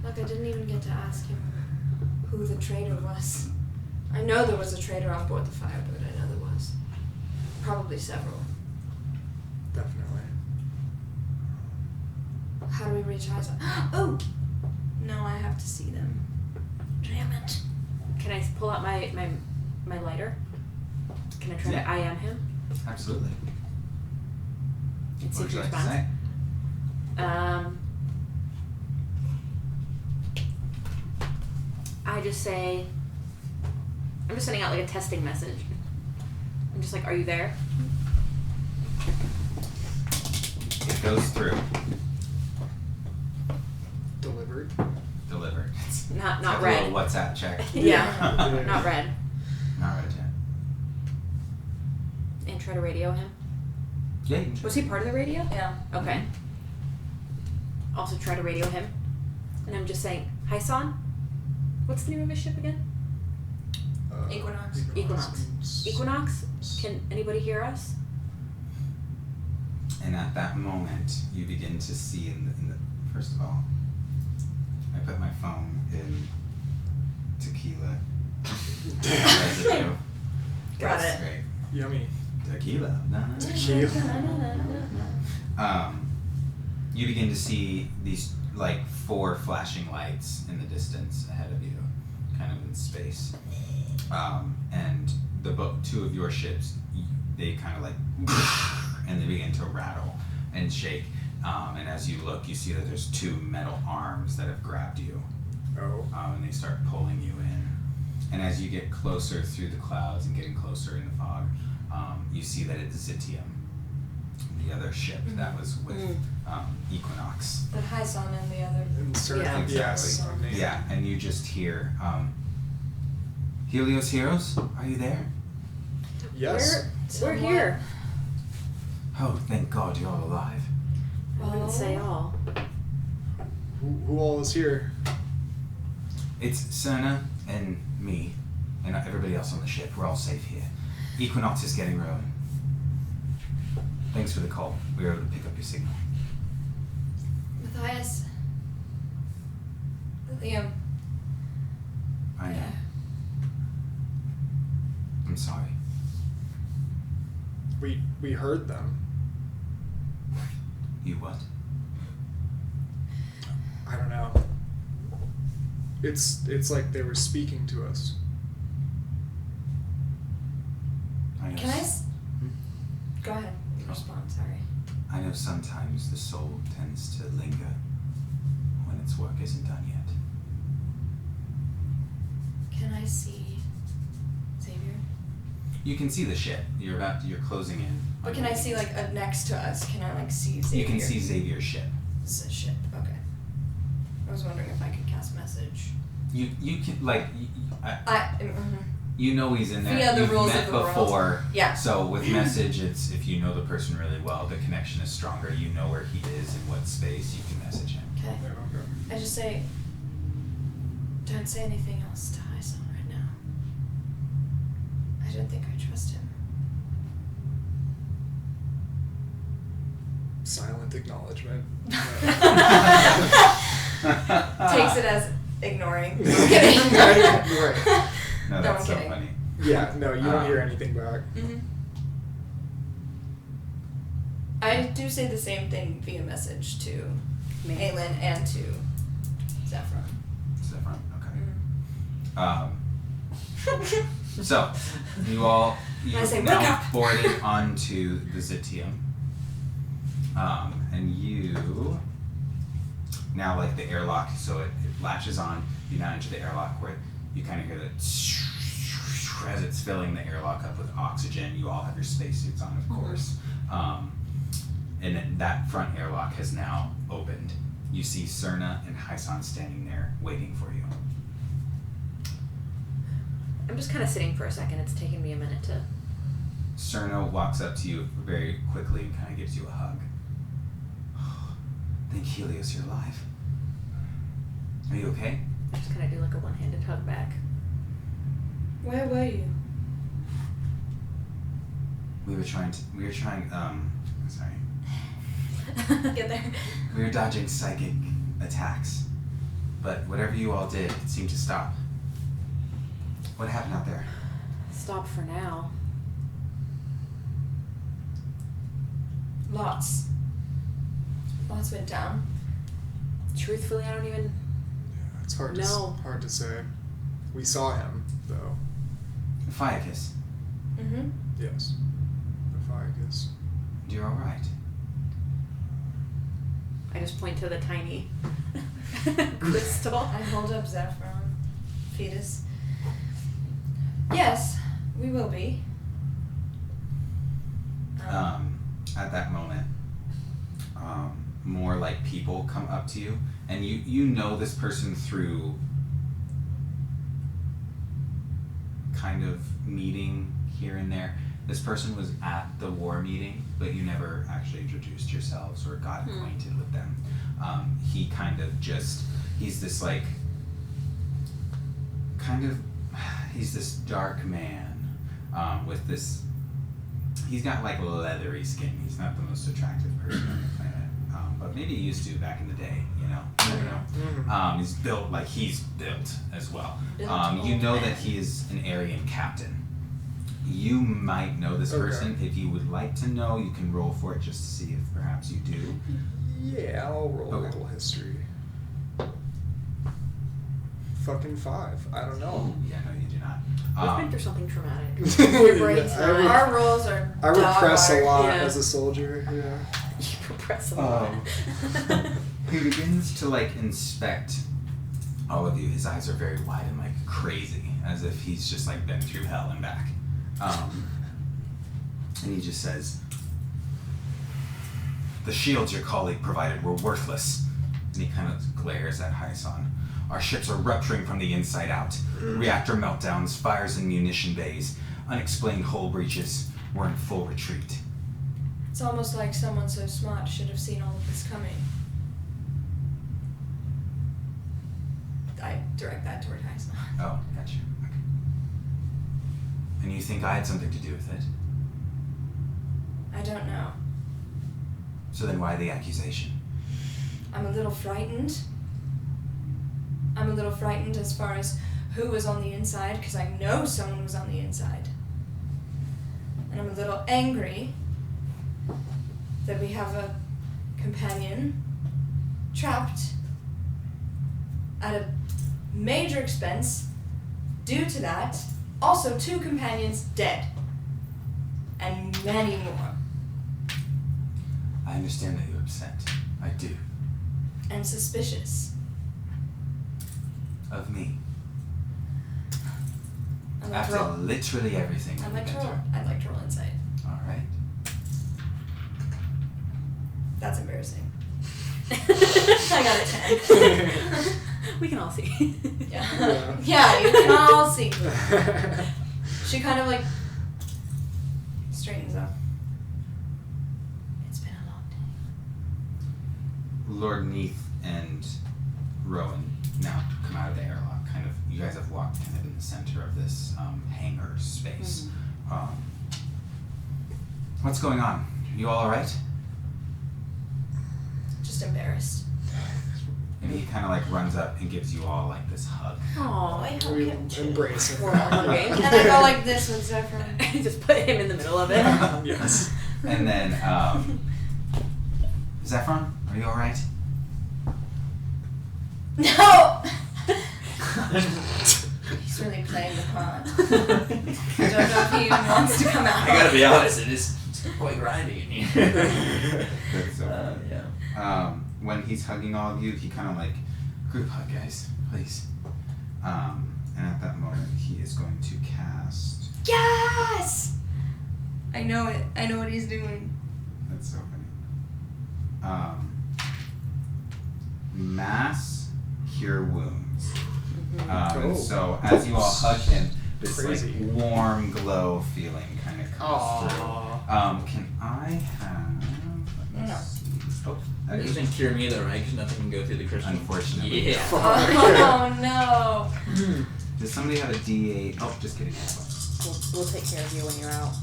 Look, I didn't even get to ask him who the traitor was. I know there was a traitor on board the Firebird. I know there was. Probably several. Definitely. How do we reach Hyson? Oh! No, I have to see them. Damn it. Can I pull out my lighter? Can I try Yeah. to I am him? Absolutely. And see What if would he you like to responds? say? I just say, I'm just sending out like a testing message. I'm just like, are you there? It goes through. Delivered. Delivered. It's Not like red. a little WhatsApp check. Yeah. Yeah. Not red. Not red yet. And try to radio him. Yeah, you can Was he part of the radio? Yeah. Okay. Also try to radio him. And I'm just saying, Hyson? What's the name of his ship again? Equinox. Equinox? Can anybody hear us? And at that moment, you begin to see in the first of all, I put my phone in tequila residue. Got That's it. great. Yummy. Tequila. No, no, no. Tequila. You begin to see these like 4 flashing lights in the distance ahead of you, kind of in space. And the 2 of your ships, they kind of like, and they begin to rattle and shake. And as you look, you see that there's 2 metal arms that have grabbed you, Oh. and they start pulling you in. And as you get closer through the clouds and getting closer in the fog, you see that it's Zitium, the other ship that was with Equinox. The Hyson and the other. Insert Yeah. yes. on me. Yeah, and you just hear, Helios Heroes, are you there? Yes. We're here. Oh, thank God you're all alive. I wouldn't say all. Who all is here? It's Cerna and me. And everybody else on the ship. We're all safe here. Equinox is getting rolling. Thanks for the call. We were able to pick up your signal. Matthias. Liam. I know. I'm sorry. We heard them. You what? I don't know. It's like they were speaking to us. I know. Can I? Go ahead. Oh. Respond. Sorry. I know sometimes the soul tends to linger when its work isn't done yet. Can I see Xavier? You can see the ship. You're closing in. But can I see like next to us? Can I like see Xavier? You can see Xavier's ship. It's a ship. Okay. I was wondering if I could cast message. You can like mhm. you know he's in there. Via the You've rules met of the before. world. Yeah. So with message, it's if you know the person really well, the connection is stronger. You know where he is in what space. You can message him. Okay. Yeah, okay. I just say, don't say anything else to Hyson right now. I don't think I trust him. Silent acknowledgement. Takes it as ignoring. No, I'm kidding. Right. No, No, that's I'm so kidding. funny. Yeah, no, you don't hear anything back. Mhm. I do say the same thing via message to Aelin and to Zephron. Zephyr, okay. Mhm. So you all I you've say, "Wake now up!" boarded onto the Zitium. And you now like the airlock, so it latches on. You now enter the airlock where you kind of hear the as it's filling the airlock up with oxygen. You all have your spacesuits on, of course. And that front airlock has now opened. You see Cerna and Hyson standing there waiting for you. I'm just kind of sitting for a second. It's taken me a minute to. Cerna walks up to you very quickly and kind of gives you a hug. Thank Helios you're alive. Are you okay? I just kind of do like a one-handed hug back. Where were you? We were trying, sorry. Get there. We were dodging psychic attacks. But whatever you all did, it seemed to stop. What happened out there? Stop for now. Lots went down. Truthfully, I don't even. Yeah, it's hard No. hard to say. We saw him though. Phaeacus, Mm-hmm. Yes. The Ficus. you're alright. I just point to the tiny crystal. I hold up Zephron. Fetus. Yes, we will be. At that moment, more like people come up to you, and you know this person through kind of meeting here and there. This person was at the war meeting, but you never actually introduced yourselves or got acquainted with them. He kind of just, he's this like, he's this dark man with this, he's got like leathery skin. He's not the most attractive person on the planet, but maybe he used to back in the day, you know. I don't know. Mm-hmm. He's built like he's built as well. Built You old know man. that he is an Aryan captain. You might know this Okay. person. If you would like to know, you can roll for it just to see if perhaps you do. Yeah, I'll roll Okay. a little history. Fucking 5. I don't know. Oh, yeah, no, you do not. We've been through something traumatic. Yeah, Your brain's I not. re- Our rolls are. I repress a dog lot Yeah. as a soldier. Yeah. You repress a lot. He begins to like inspect all of you. His eyes are very wide and like crazy, as if he's just like been through hell and back. And he just says, "The shields your colleague provided were worthless." And he kind of glares at Hyson. "Our ships are rupturing from the inside out. Reactor meltdowns, fires in munition bays, unexplained hull breaches. We're in full retreat." It's almost like someone so smart should have seen all of this coming. I direct that toward Hyson. Oh, gotcha. Okay. And you think I had something to do with it? I don't know. So then why the accusation? I'm a little frightened. I'm a little frightened as far as who was on the inside, because I know someone was on the inside. And I'm a little angry that we have a companion trapped at a major expense. Due to that, also 2 companions dead. And many more. I understand that you're upset. I do. And suspicious. Of me. I'd like to After roll. literally everything I'd we've like to been roll. through. I'd like to roll insight. Alright. That's embarrassing. I got a 10. We can all see. Yeah. Yeah, you can all see. She kind of like straightens up. It's been a long day. Lord Neath and Rowan now come out of the airlock. Kind of, you guys have walked kind of in the center of this hangar space. What's going on? You all alright? Just embarrassed. And he kind of like runs up and gives you all like this hug. Aww. I hug We him too. embrace it. We're all hugging. And I go like this with Zephyr. Just put him in the middle of it. Yes. And then, Zephron, are you alright? No! He's really playing the part. I don't know if he even wants to come out. I gotta be honest, it is quite grindy in here. That's so funny. Yeah. When he's hugging all of you, he kind of like, group hug, guys, please. And at that moment, he is going to cast. Yes! I know it. I know what he's doing. That's so funny. Mass Cure Wounds. And so as you all hug him, this Crazy. like warm glow feeling kind of comes through. Aww. Can I have? Let me No. see. Oh, That doesn't cure me though, right? Because nothing can go through the crystal. Unfortunately. Yeah. Oh no. Does somebody have a D8? Oh, just kidding. We'll take care of you when you're out.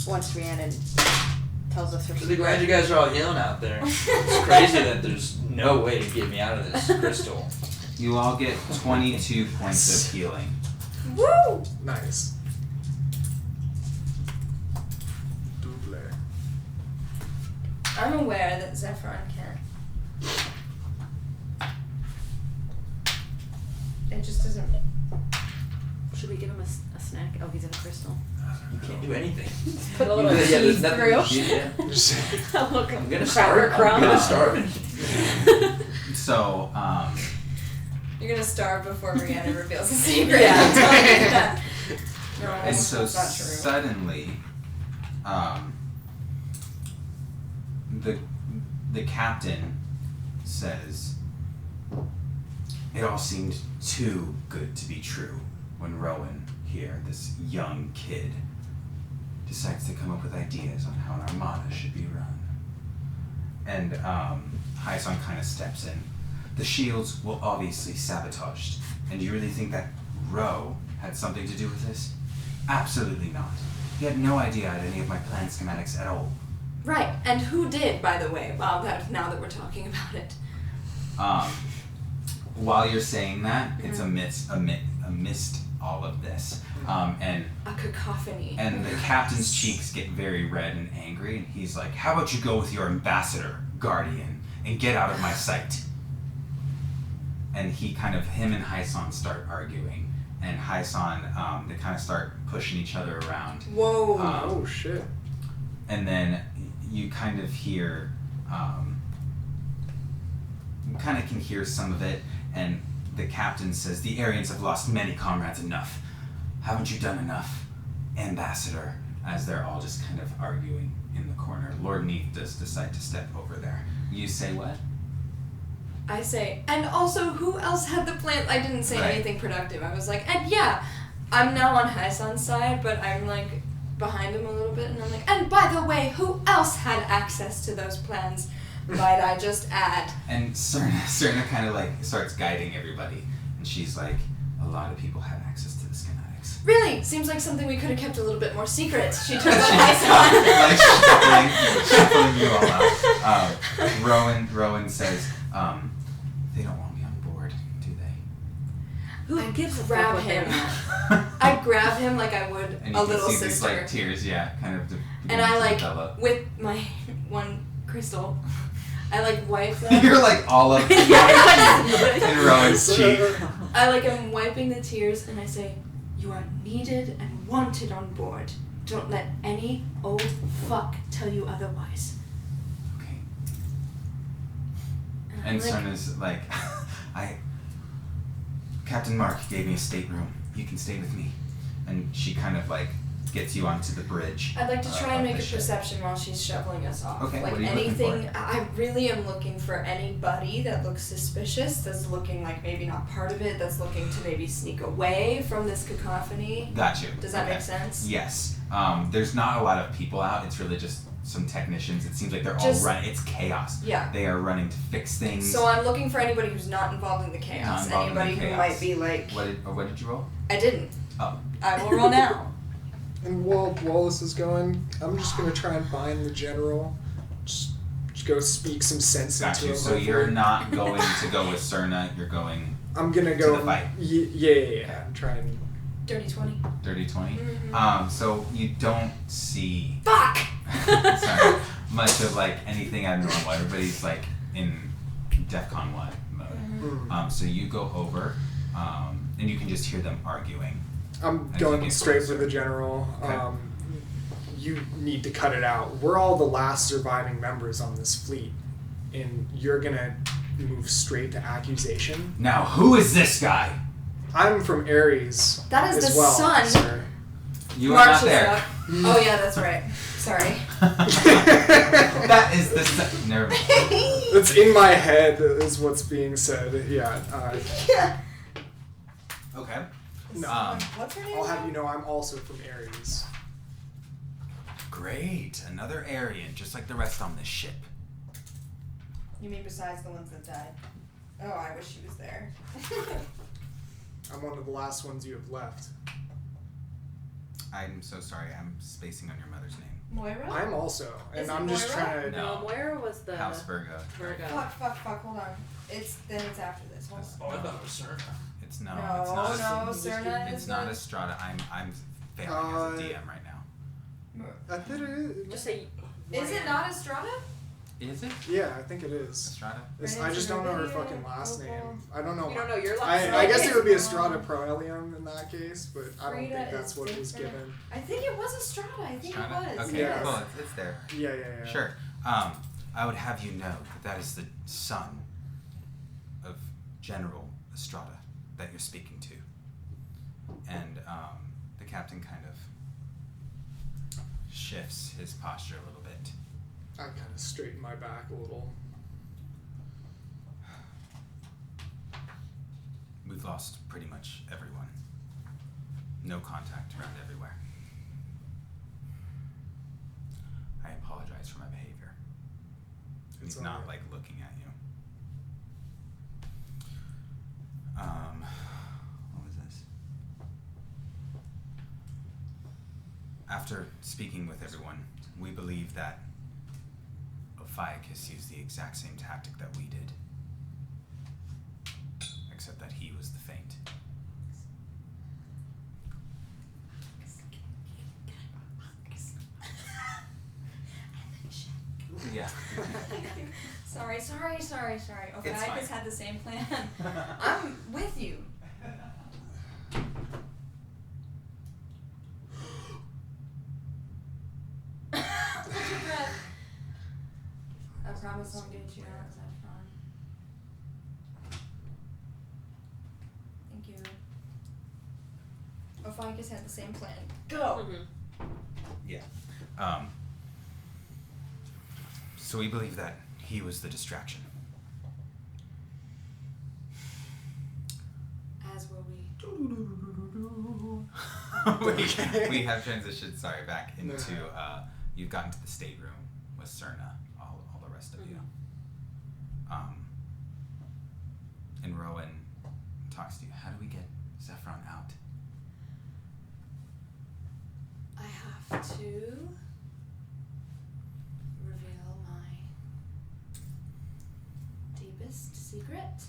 Once Rhiannon tells us her Really glad you guys are all yelling out there. It's crazy that there's no way to get me out of this crystal. You all get 22 points of healing. Woo! Nice. Double. I'm aware that Zephron can't. It just doesn't. Should we give him a snack? Oh, he's in a crystal. You can't do anything. Put a little Yeah, cheese there's nothing through. to do, yeah. A little I'm gonna cracker starve. I'm crumb. gonna starve. So, You're gonna starve before Rhiannon reveals the secret. Yeah. I'm telling you that. No, and so that's not true. suddenly, the captain says, "It all seemed too good to be true when Rowan here, this young kid, decides to come up with ideas on how an armada should be run." And Hyson kind of steps in. The shields were obviously sabotaged. And do you really think that Ro had something to do with this? Absolutely not. He had no idea I had any of my plan schematics at all. Right, and who did, by the way? Wow, now that we're talking about it. While you're saying that, it's amidst all of this. And A cacophony. the captain's cheeks get very red and angry, and he's like, "How about you go with your ambassador, Guardian, and get out of my sight?" And him and Hyson start arguing. And Hyson, they kind of start pushing each other around. Whoa. Oh shit. And then you kind of hear, you kind of can hear some of it, and the captain says, "The Aryans have lost many comrades enough. Haven't you done enough, Ambassador?" As they're all just kind of arguing in the corner. Lord Neath does decide to step over there. You say what? I say, and also, who else had the plan? I didn't say Right. anything productive. I was like, and yeah, I'm now on Hyson's side, but I'm like behind him a little bit, and I'm like, and by the way, who else had access to those plans? Might I just add? And Serna kind of like starts guiding everybody, and she's like, "A lot of people had access to the schematics." Really? Seems like something we could have kept a little bit more secret. She turns the lights on. Like shuffling you all out. Rowan says, they don't want me on board, do they? Who I gives a fuck grab what they're him. not? I grab him like I would And a you can little see sister. these like tears, yeah, kind of. And I like, develop. with my one crystal, I like wipe them. You're like all up in Rowan's cheek. I like am wiping the tears and I say, you are needed and wanted on board. Don't let any old fuck tell you otherwise. Okay. I'm And like, Cerna's like, Captain Mark gave me a stateroom. You can stay with me. And she kind of like gets you onto the bridge. I'd like to try and of make the a ship. perception while she's shoveling us off. Okay, like what are you looking anything, for? I really am looking for anybody that looks suspicious, that's looking like maybe not part of it, that's looking to maybe sneak away from this cacophony. Got you. Does that Okay. make sense? Yes. There's not a lot of people out. It's really just some technicians. It seems like they're all Just- running. It's chaos. Yeah. They are running to fix things. So I'm looking for anybody who's not involved in the Not chaos. involved in the Anybody who chaos. might be like, What did you roll? I didn't. Oh. I will roll now. And while this is going, I'm just gonna try and find the general. Just go speak some sense Got into you. him. So hopefully. you're not going to go with Cerna. You're going I'm gonna to go. the fight. Yeah. I'm trying. Dirty 20. Dirty 20. Mhm. So you don't see Fuck! sorry, much of like anything abnormal. Everybody's like in DEFCON 1 mode. Mm. So you go over, and you can just hear them arguing. I'm As you going get straight closer. for the general. Okay. You need to cut it out. We're all the last surviving members on this fleet, and you're gonna move straight to accusation. Now, who is this guy? I'm from Ares. That is as the well, sun. sir. You are not Marches there. up. Oh yeah, that's right. Sorry. That is the never mind. It's in my head is what's being said. Yeah. Yeah. Okay. No. What's her name? I'll have you know I'm also from Ares. Great. Another Aryan, just like the rest on this ship. You mean besides the ones that died? Oh, I wish she was there. I'm one of the last ones you have left. I'm so sorry. I'm spacing on your mother's name. Moira? I'm also, and Is it I'm just Moira? trying to. No. Moira was the House Virgo. Virgo. Fuck, hold on. It's after this. Hold Oh, on. I thought it was Cerna. It's no. No, it's not. no, Cerna It's is not the- Estrada. I'm failing as a DM right now. I think it is. Just say. Is it not Estrada? Is it Yeah, I think it is. Estrada? I just don't know her fucking last name. I don't know. You don't know your last I name? guess it would be Estrada Proelium in that case, but I don't Frida think that's is what was different. given. I think it was Estrada. I think Estrada? it was. Okay, Yes. cool. It's there. Yeah. Sure. I would have you know that is the son of General Estrada that you're speaking to. And the captain kind of shifts his posture a little bit. I kind of straighten my back a little. We've lost pretty much everyone. No contact around everywhere. I apologize for my behavior. It's He's not alright. like looking at you. What was this? After speaking with everyone, we believe that Ophiuchus used the exact same tactic that we did. Except that he was the faint. Yeah. Sorry. Okay, It's I fine. just had the same plan. I'm with you. Hold your breath. I promise I'll get you out of that fun. Thank you. Ophiuchus had the same plan. Go! Yeah. So we believe that he was the distraction. As will we. we have transitioned, back into, you've gotten to the stateroom with Cerna, all the rest of you. And Rowan talks to you. How do we get Zephyron out? darkest secret?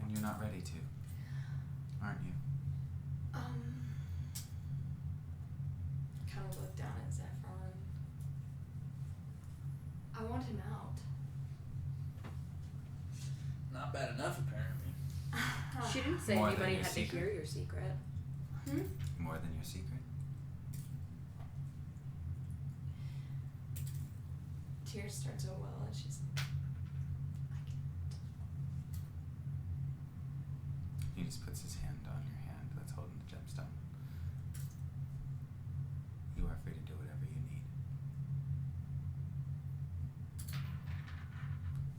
And you're not ready to, aren't you? Kind of look down at Zephron. I want him out. Not bad enough, apparently. She didn't say More than anybody your had secret. to hear your secret. More than your secret? Tears start to well and she's He just puts his hand on your hand that's holding the gemstone. You are free to do whatever you need.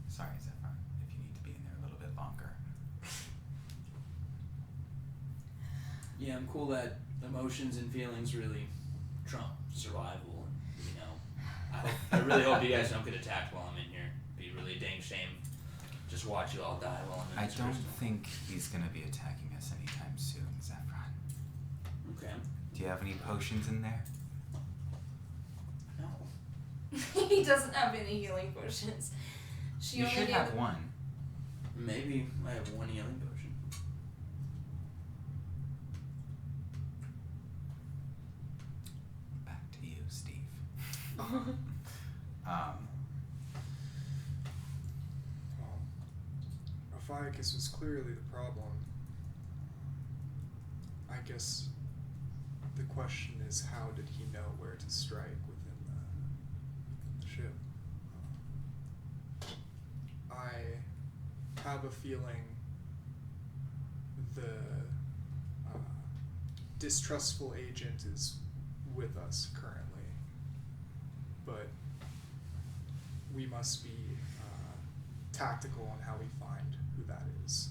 Sorry, Zephyr, if you need to be in there a little bit longer. Yeah, I'm cool that emotions and feelings really trump survival. And, you know, I really hope you guys don't get attacked while I'm in here. It'd be really a dang shame. Just watch you all die while I'm in I this don't crystal. think he's gonna be attacking us anytime soon, Zephron. Okay. Do you have any potions in there? No. he doesn't have any healing potions. She You only should gave have him- one. Maybe I have one healing potion. Back to you, Steve. Ophiuchus was clearly the problem. I guess the question is, how did he know where to strike within the ship? I have a feeling the distrustful agent is with us currently, but we must be tactical on how we find who that is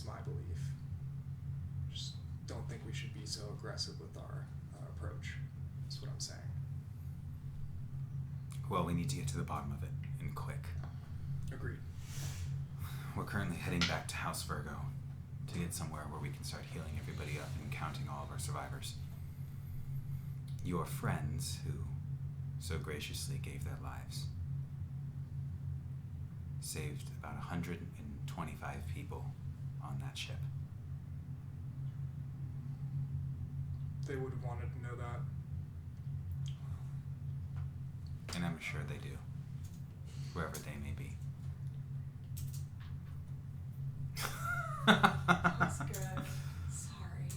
my belief. Just don't think we should be so aggressive with our approach. That's what I'm saying. Well, we need to get to the bottom of it, and quick. Agreed. We're currently heading back to House Virgo to get somewhere where we can start healing everybody up and counting all of our survivors. Your friends, who so graciously gave their lives, saved about 125 people on that ship. They would have wanted to know that. And I'm sure they do, wherever they may be. That's good. Sorry.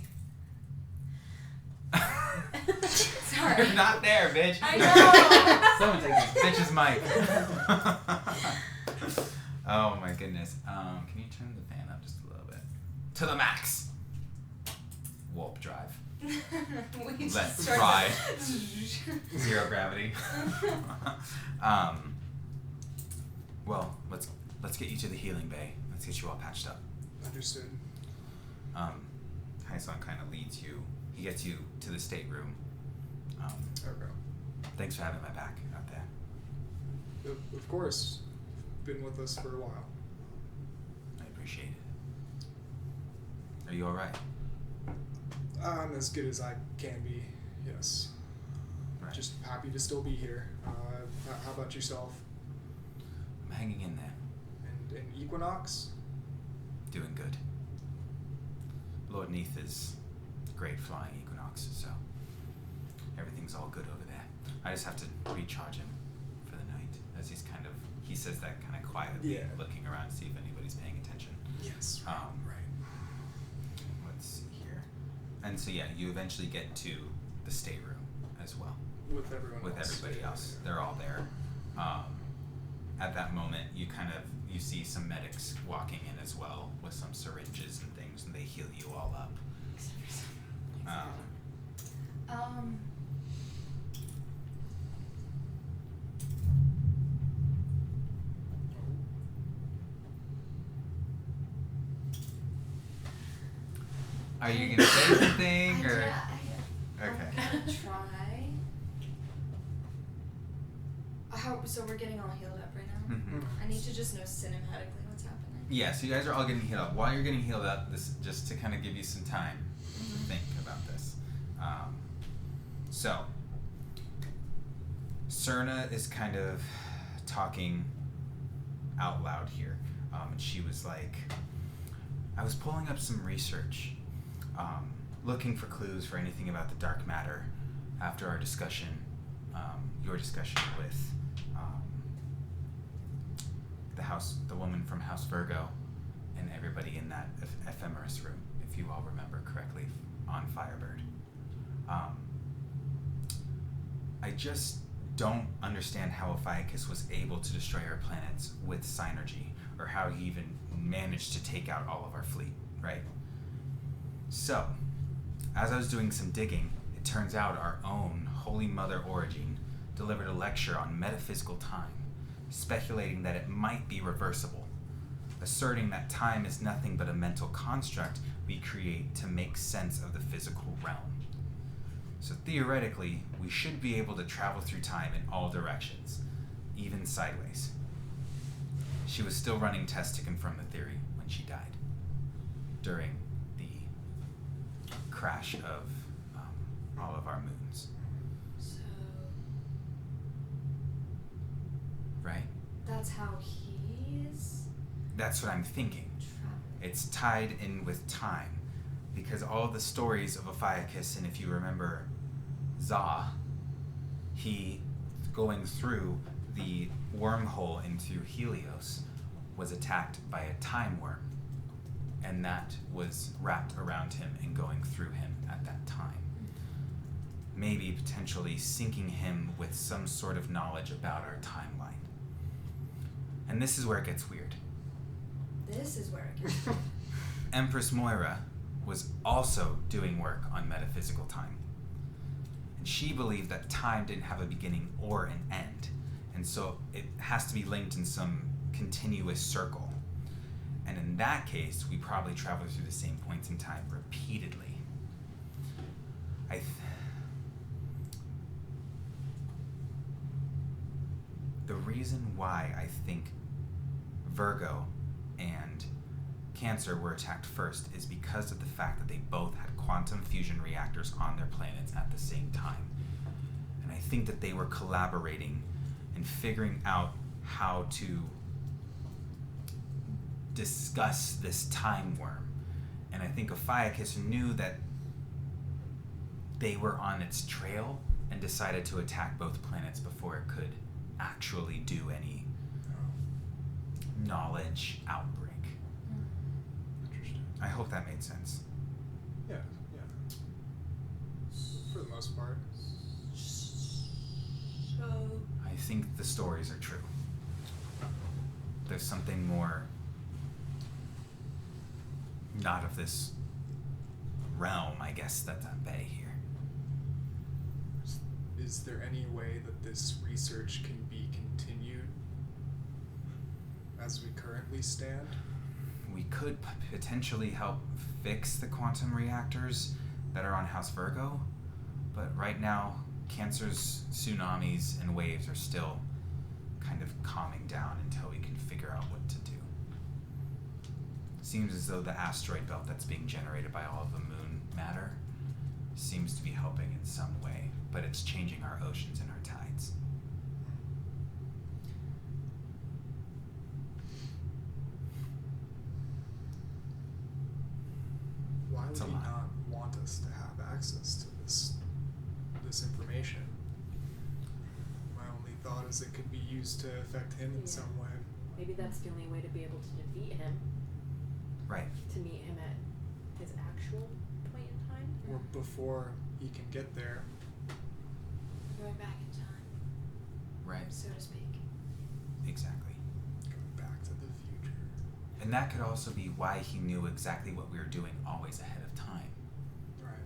Sorry. You're not there, bitch. I know. Someone take this bitch's mic. Oh my goodness. Can you turn the fan up just a little bit? To the max. Warp drive. We just Let's started- ride. Zero gravity. Well, let's get you to the healing bay. Let's get you all patched up. Understood. Hyson kind of leads you. He gets you to the stateroom. Okay. Thanks for having my back out there. Of course. Been with us for a while. I appreciate it. Are you all right? I'm as good as I can be, yes. Right. Just happy to still be here. How about yourself? I'm hanging in there. And Equinox? Doing good. Lord Neath is great flying Equinox, so everything's all good over there. I just have to recharge him for the night, as he says that kind of quietly, Yeah. looking around to see if anybody's paying attention. Yes. Right. Let's see here. And so yeah, you eventually get to the stateroom as well. With everyone With else. everybody else. They're all there. At that moment, you see some medics walking in as well with some syringes and things, and they heal you all up. Are you gonna say something or? I'm Okay. gonna try. So we're getting all healed up right now? Mhm. I need to just know cinematically what's happening. Yeah, so you guys are all getting healed up. While you're getting healed up, this just to kind of give you some time to think about this. Cerna is kind of talking out loud here. And she was like, I was pulling up some research, looking for clues for anything about the dark matter after our discussion, your discussion with the woman from House Virgo and everybody in that ephemeris room, if you all remember correctly, on Firebird. I just don't understand how Ophiuchus was able to destroy our planets with synergy, or how he even managed to take out all of our fleet, right? So, as I was doing some digging, it turns out our own Holy Mother Origin delivered a lecture on metaphysical time, speculating that it might be reversible, asserting that time is nothing but a mental construct we create to make sense of the physical realm. So theoretically, we should be able to travel through time in all directions, even sideways. She was still running tests to confirm the theory when she died, during the crash of all of our moons. So Right? that's how he's That's what I'm thinking. traveling. It's tied in with time, because all the stories of Ophiuchus, and if you remember Za, he going through the wormhole into Helios was attacked by a time worm, and that was wrapped around him and going through him at that time. Maybe potentially sinking him with some sort of knowledge about our timeline. And this is where it gets weird. This is where it gets. Empress Moira was also doing work on metaphysical time. And she believed that time didn't have a beginning or an end, and so it has to be linked in some continuous circle. And in that case, we probably travel through the same points in time repeatedly. The reason why I think Virgo and Cancer were attacked first is because of the fact that they both had quantum fusion reactors on their planets at the same time. And I think that they were collaborating and figuring out how to discuss this time worm. And I think Ophiuchus knew that they were on its trail and decided to attack both planets before it could actually do any knowledge outbreak. Interesting. I hope that made sense. Yeah, yeah. For the most part. So I think the stories are true. There's something more not of this realm, I guess, that's at bay here. Is there any way that this research can be continued as we currently stand? We could potentially help fix the quantum reactors that are on House Virgo, but right now, Cancer's tsunamis and waves are still kind of calming down until we can figure out what to do. Seems as though the asteroid belt that's being generated by all of the moon matter seems to be helping in some way, but it's changing our oceans and our tides. Why would It's a he lot. not want us to have access to this information? My only thought is it could be used to affect him in Yeah. some way. Maybe that's the only way to be able to defeat him, Right. to meet him at his actual point in time. Or before he can get there. going back in time, Right. so to speak. Exactly. Going back to the future. And that could also be why he knew exactly what we were doing always ahead of time. Right.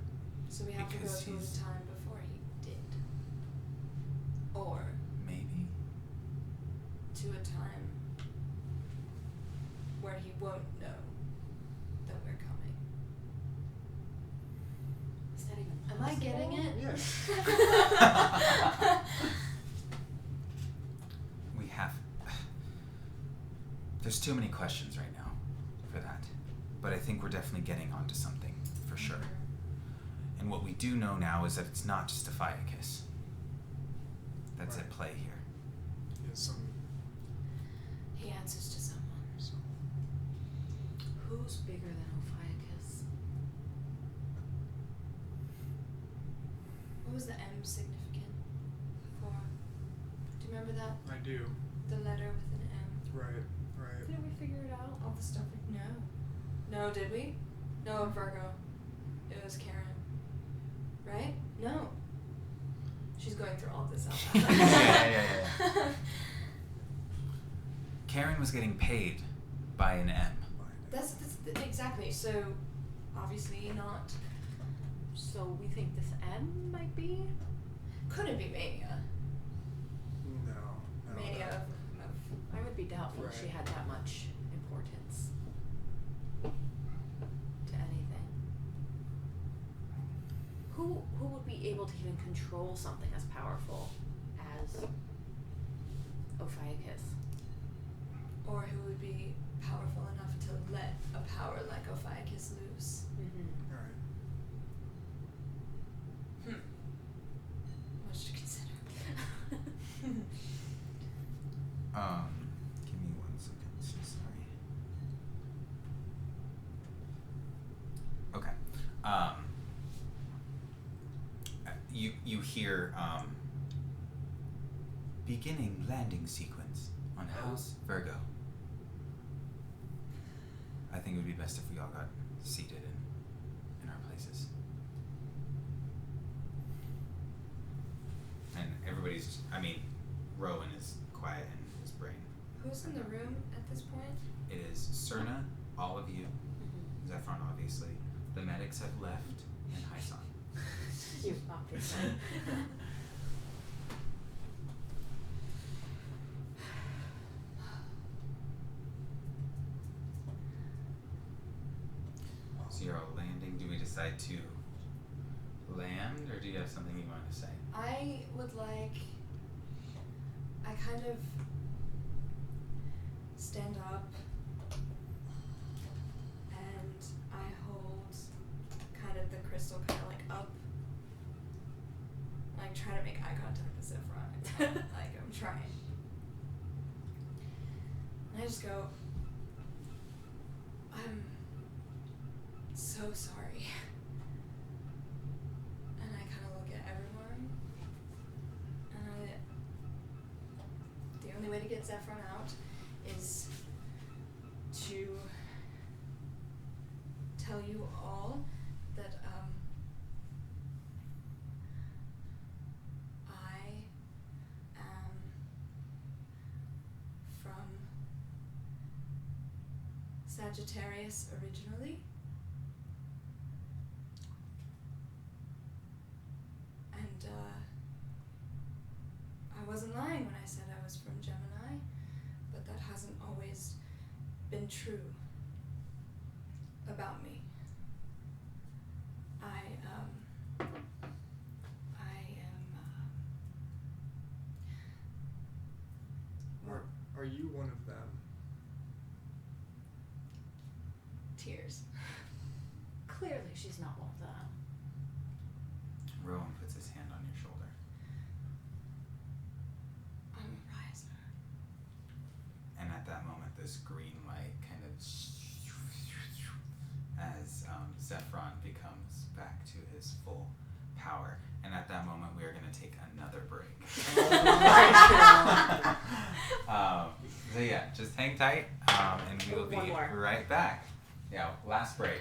So we have Because to go to he's- a time before he did, or Maybe. to a time where he won't know that we're coming. Is that even Am I getting it? Yeah. We have. There's too many questions right now for that. But I think we're definitely getting onto something, for sure. And what we do know now is that it's not just Ophiuchus. that's Right. at play here. He has some. He answers to someone. some Who's bigger than Ophiuchus? What was the M significant for? Do you remember that? I do. The letter with an M. Right. Right. Didn't we figure it out? All the stuff. No. No, did we? No, Virgo. It was Karen. Right? No. She's going through all of this out loud. Yeah. Karen was getting paid by an M. That's exactly. So, obviously not. So we think this M might be? Could it be mania? No. Mania of I would be doubtful if she Right. had that much importance to anything. Who would be able to even control something as powerful as Ophiuchus? or who would be powerful enough to let a power like Ophiuchus loose. Mm-hmm. Right. Much to consider. Give me 1 second. So sorry. Okay. You hear beginning landing sequence on House Virgo. I think it would be best if we all got seated in our places. And everybody's, Rowan is quiet in his brain. Who's in the room at this point? It is Cerna, all of you, Zephron obviously, the medics have left, and Hyson. You obviously. So you're all landing. Do we decide to land, or do you have something you want to say? I kind of stand up and I hold kind of the crystal kind of like up, like try to make eye contact with Zephron. Like I'm trying. And I just go, I'm so sorry. And I kind of look at everyone. And the only way to get Zephron out is to tell you all that I am from Sagittarius originally. And I wasn't lying when I said I was from Gemini, but that hasn't always been true about me. I am Are you one of them? tears. Clearly she's not one of them. Rowan puts his hand on your shoulder. I'm a riser. And at that moment, this green light kind of as Zephron becomes back to his full power. And at that moment, we are going to take another break. So yeah, just hang tight, and we will be One more. right back. Yeah, last break.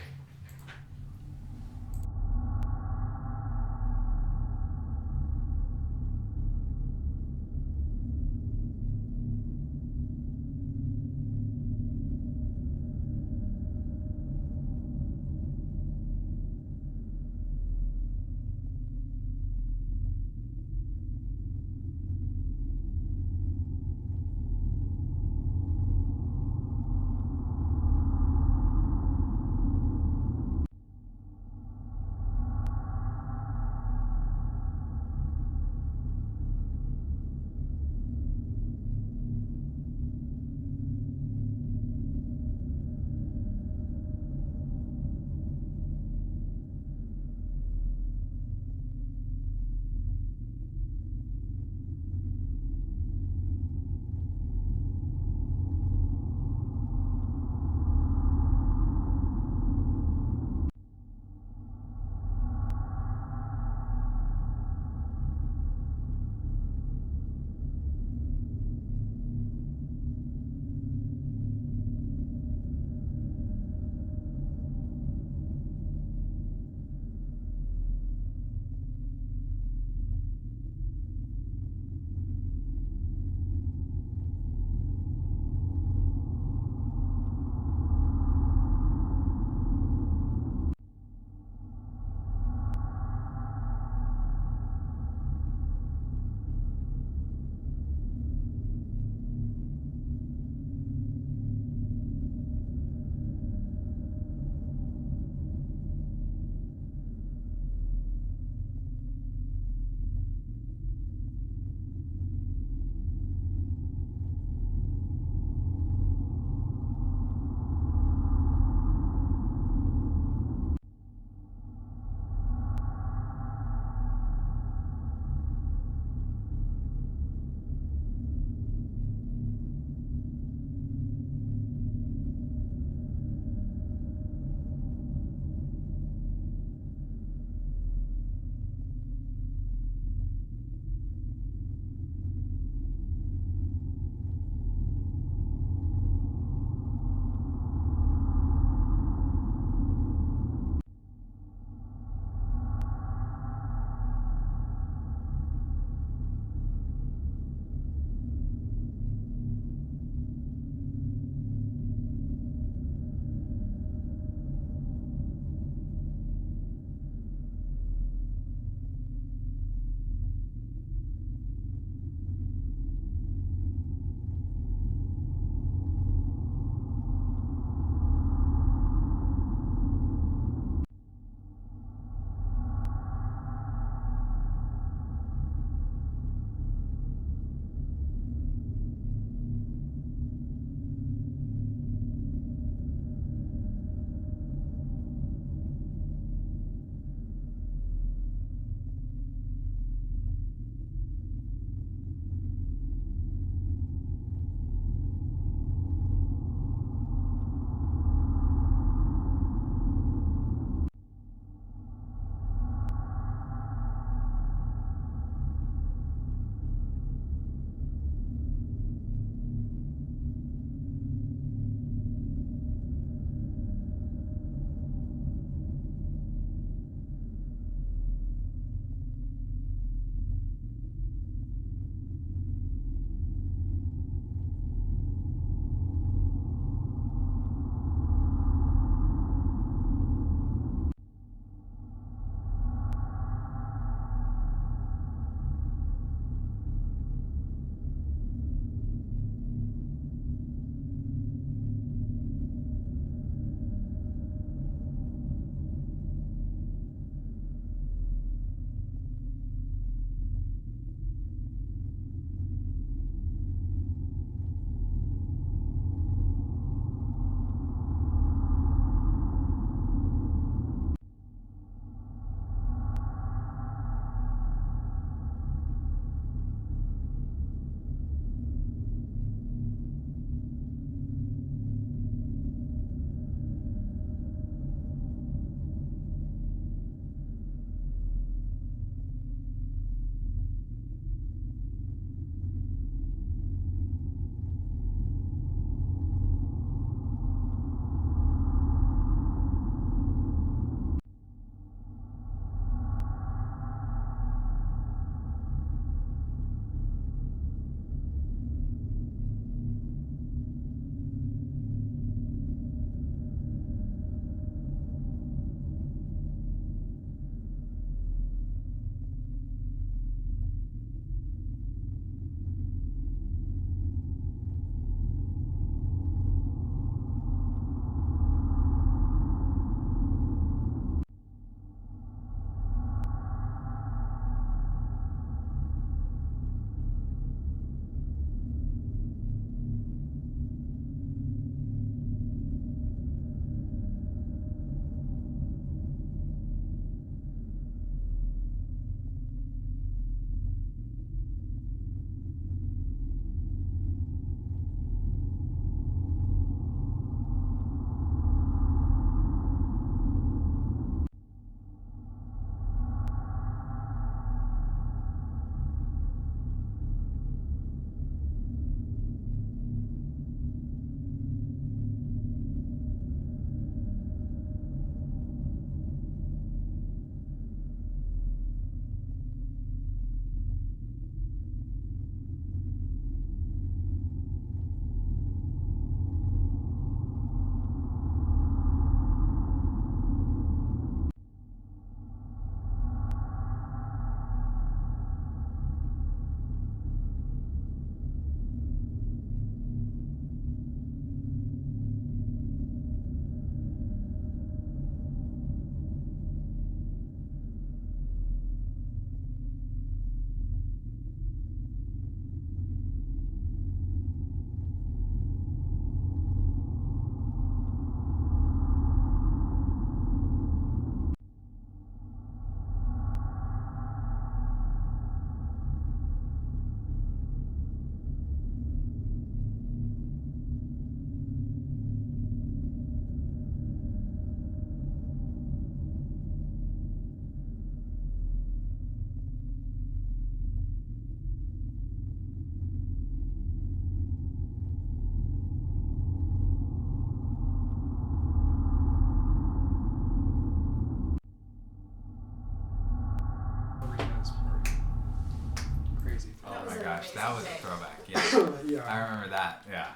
crazy. Oh That was my an gosh, that was a amazing throwback. Yeah, Yeah, I remember that. Yeah,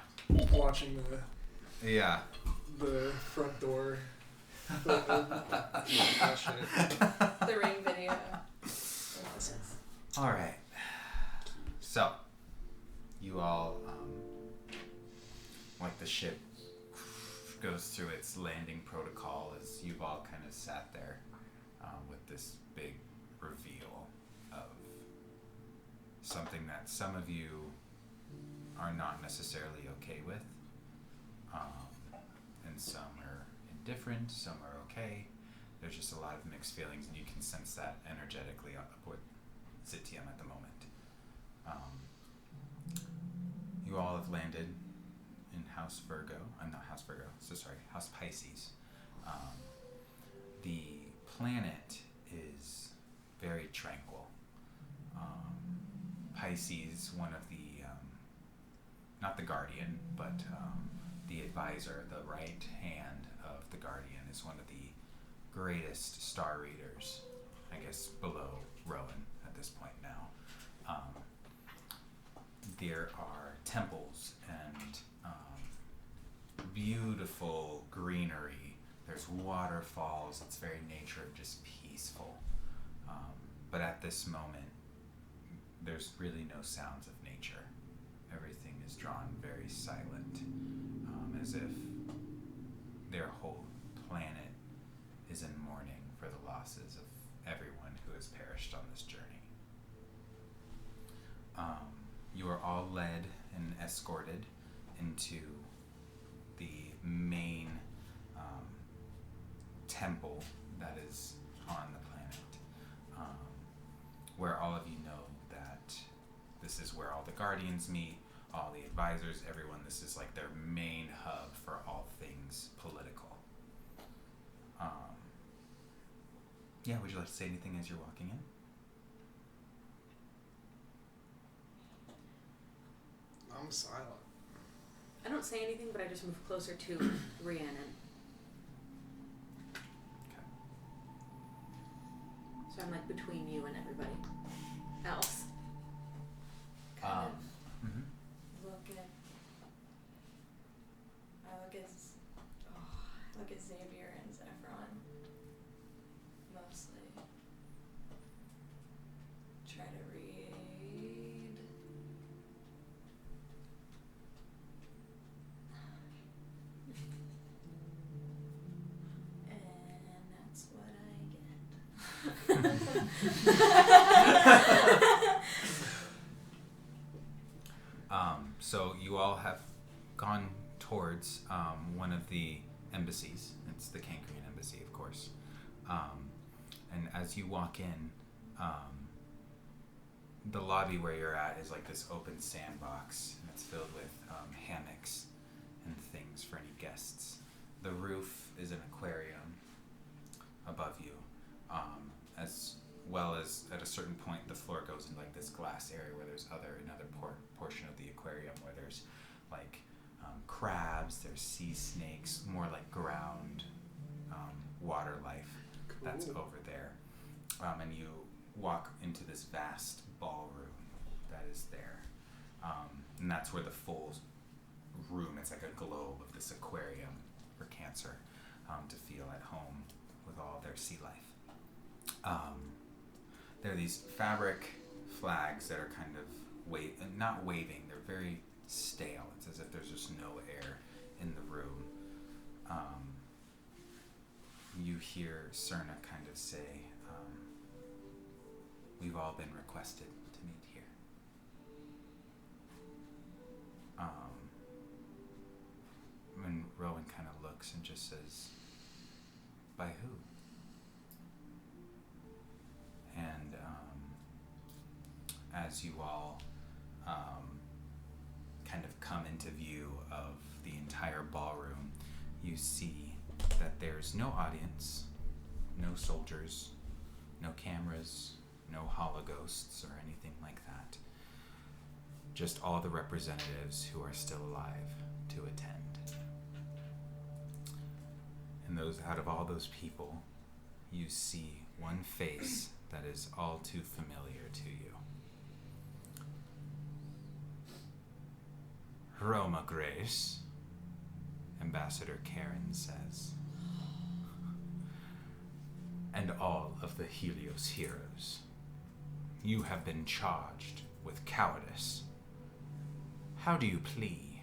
watching yeah. the front door. That shit. The ring video. All right. So, you all, like the ship goes through its landing protocol as you've all kind of sat there with this big reveal of something that some of you are not necessarily okay with, and some are indifferent, some are okay. There's just a lot of mixed feelings, and you can sense that energetically up with Zitium at the moment. You all have landed in House Virgo. I'm not House Virgo, so sorry, House Pisces. The planet is very tranquil. Pisces, one of the, not the guardian, but the advisor, the right hand of the guardian, is one of the greatest star readers, I guess, below Rowan at this point now. There are temples and beautiful greenery. There's waterfalls. It's very nature, just peaceful. But at this moment, there's really no sounds of nature. Everything is drawn very silent, as if their whole planet is in mourning for the losses of everyone who has perished on this journey. You are all led and escorted into the main temple that is on the planet, where all of you know that this is where all the guardians meet, all the advisors, everyone. This is like their main hub for all things political. Yeah, would you like to say anything as you're walking in? I'm silent. I don't say anything, but I just move closer to Rhiannon. Okay. So I'm like between you and everybody else. Kind of Mhm. look at. I look at Xavier and Zephron. Mostly. Try to read. And that's what I get. So you all have gone towards one of the embassies. It's the Cancrian embassy, of course. And as you walk in, the lobby where you're at is like this open sandbox, and it's filled with hammocks and things for any guests. The roof is an aquarium above you, as well as at a certain point the floor goes into like this glass area where there's another portion of the aquarium where there's like crabs, there's sea snakes, more like ground water life. That's over there. And you walk into this vast ballroom that is there. And that's where the full room, it's like a globe of this aquarium for Cancer to feel at home with all their sea life. There are these fabric flags that are kind of not waving, they're very stale. It's as if there's just no air in the room. You hear Cerna kind of say, we've all been requested to meet here. And Rowan kind of looks and just says, by who? And as you all kind of come into view of the entire ballroom, you see that there's no audience, no soldiers, no cameras, no hologhosts or anything like that. Just all the representatives who are still alive to attend. And out of all those people, you see one face that is all too familiar to you. Roma Grace, Ambassador Karen says, and all of the Helios heroes, you have been charged with cowardice. How do you plea?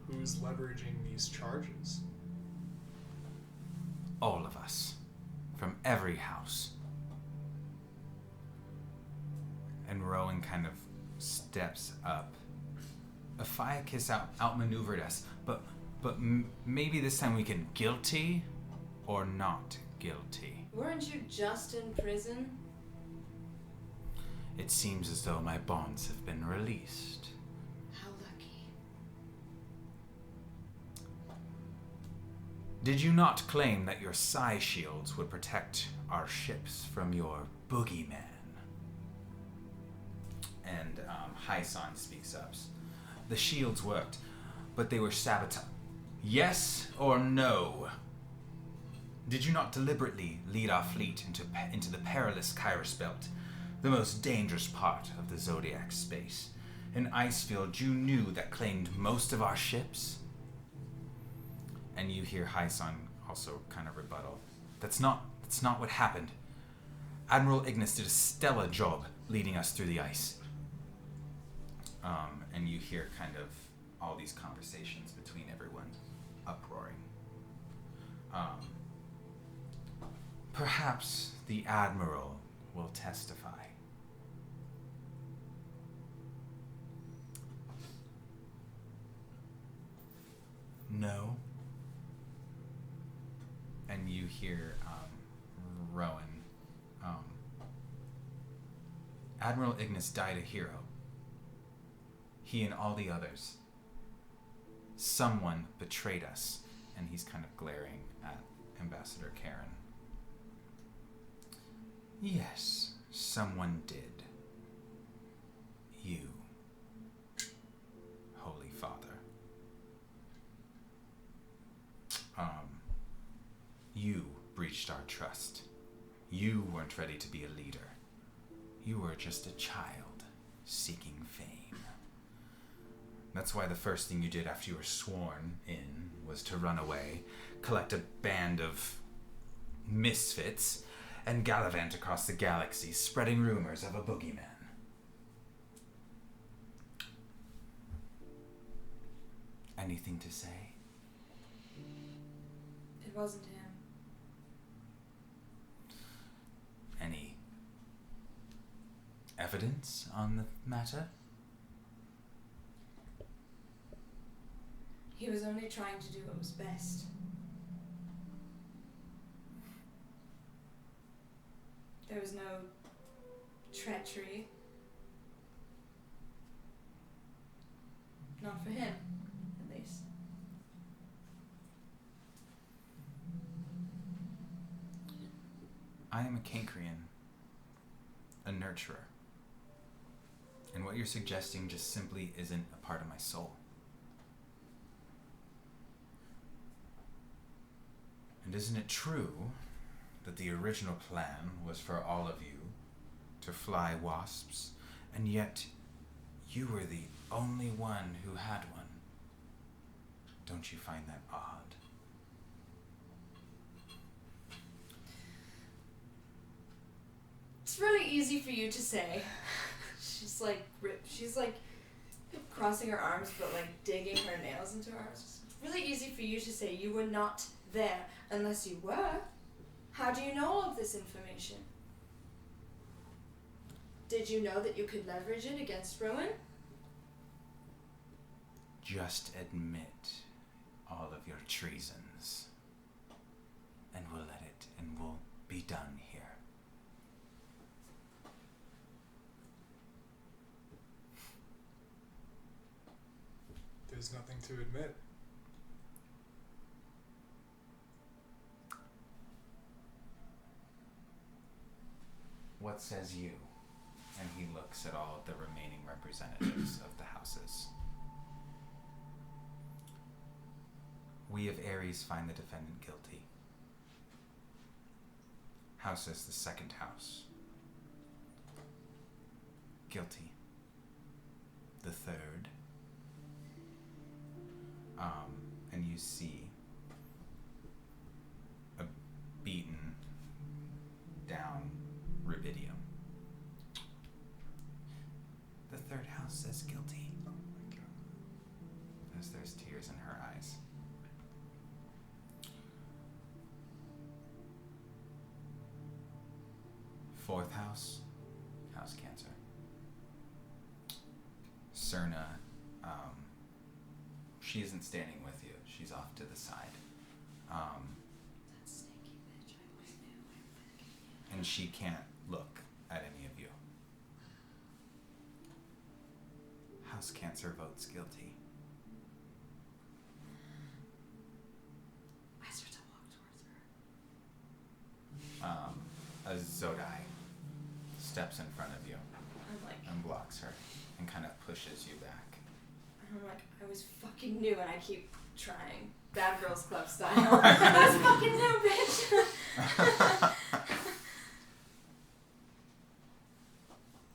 Who's leveraging these charges? All of us, from every house. And Rowan kind of steps up. Aphiakis outmaneuvered us, but maybe this time we can guilty or not guilty. Weren't you just in prison? It seems as though my bonds have been released. How lucky. Did you not claim that your psi shields would protect our ships from your boogeyman? And Hyson speaks up. The shields worked, but they were sabotaged. Yes or no? Did you not deliberately lead our fleet into the perilous Kairos Belt, the most dangerous part of the Zodiac space? An ice field you knew that claimed most of our ships? And you hear Hyson also kind of rebuttal. That's not what happened. Admiral Ignis did a stellar job leading us through the ice. And you hear kind of all these conversations between everyone uproaring. Perhaps the Admiral will testify. No. And you hear Rowan. Admiral Ignis died a hero. He and all the others. Someone betrayed us. And he's kind of glaring at Ambassador Karen. Yes, someone did. You, Holy Father. You breached our trust. You weren't ready to be a leader. You were just a child seeking fame. That's why the first thing you did after you were sworn in was to run away, collect a band of misfits, and gallivant across the galaxy, spreading rumors of a boogeyman. Anything to say? It wasn't him. Any evidence on the matter? He was only trying to do what was best. There was no treachery. Not for him, at least. I am a Cancrean, a nurturer. And what you're suggesting just simply isn't a part of my soul. And isn't it true that the original plan was for all of you to fly wasps, and yet you were the only one who had one? Don't you find that odd? It's really easy for you to say. She's like crossing her arms but like digging her nails into her arms. It's really easy for you to say you were not there unless you were. How do you know all of this information? Did you know that you could leverage it against Rowan? Just admit all of your treasons, and we'll be done here. There's nothing to admit. What says you? And he looks at all of the remaining representatives of the houses. We of Ares find the defendant guilty. How says the second house? Guilty. the third. And you see a beaten down rubidium. The third house says guilty. Oh my god. As there's tears in her eyes. Fourth house, house Cancer. Cerna, she isn't standing with you. She's off to the side. That sneaky bitch, I always knew. And she can't look at any of you. House Cancer votes guilty. I start to walk towards her. A Zodiac steps in front of you I'm like, and blocks her and kind of pushes you back. I'm like, I was fucking new and I keep trying. Bad Girls Club style. I was fucking new, bitch.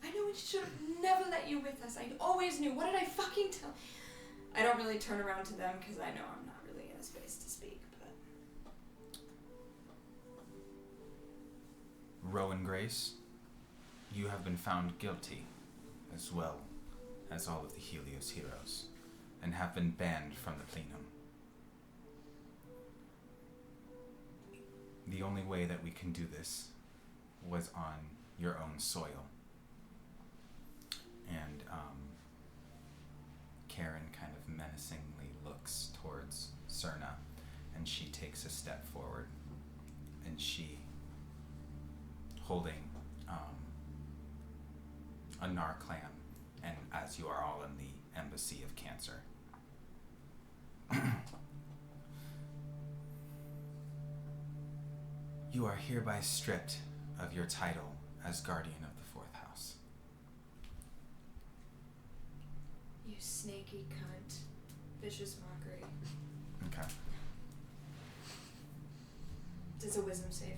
I knew we should have never let you with us. I always knew. What did I fucking tell? I don't really turn around to them because I know I'm not really in a space to speak, but Rowan Grace, you have been found guilty, as well as all of the Helios heroes, and have been banned from the plenum. The only way that we can do this was on your own soil. And Karen kind of menacingly looks towards Cerna, and she takes a step forward, and she, holding a narclan, and as you are all in the Embassy of Cancer. You are hereby stripped of your title as Guardian of the Fourth House. you snaky cunt. Vicious mockery. Okay. Does a wisdom save?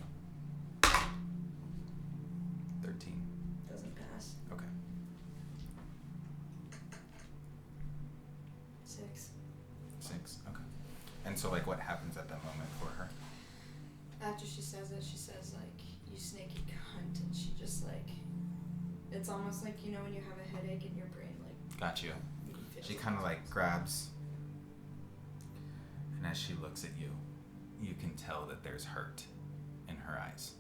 13. Doesn't pass. Okay. 6. 6. Okay. And so, like, what happens at that moment for her? After she says it, she says, like, you snaky cunt, and she just, like, it's almost like, you know, when you have a headache and your brain, like, Got you. feels She kind of, like, grabs, and as she looks at you, you can tell that there's hurt in her eyes.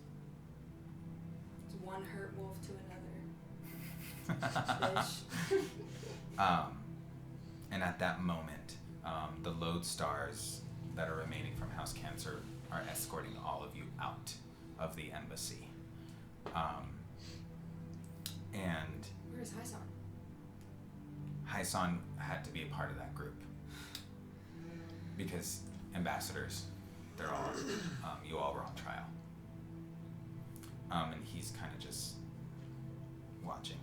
It's one hurt wolf to another. Bitch. And at that moment, the lodestars that are remaining from House Cancer are escorting all of you out of the embassy. And Where's Hyson? Hyson had to be a part of that group because ambassadors, they're all, you all were on trial. And he's kind of just watching.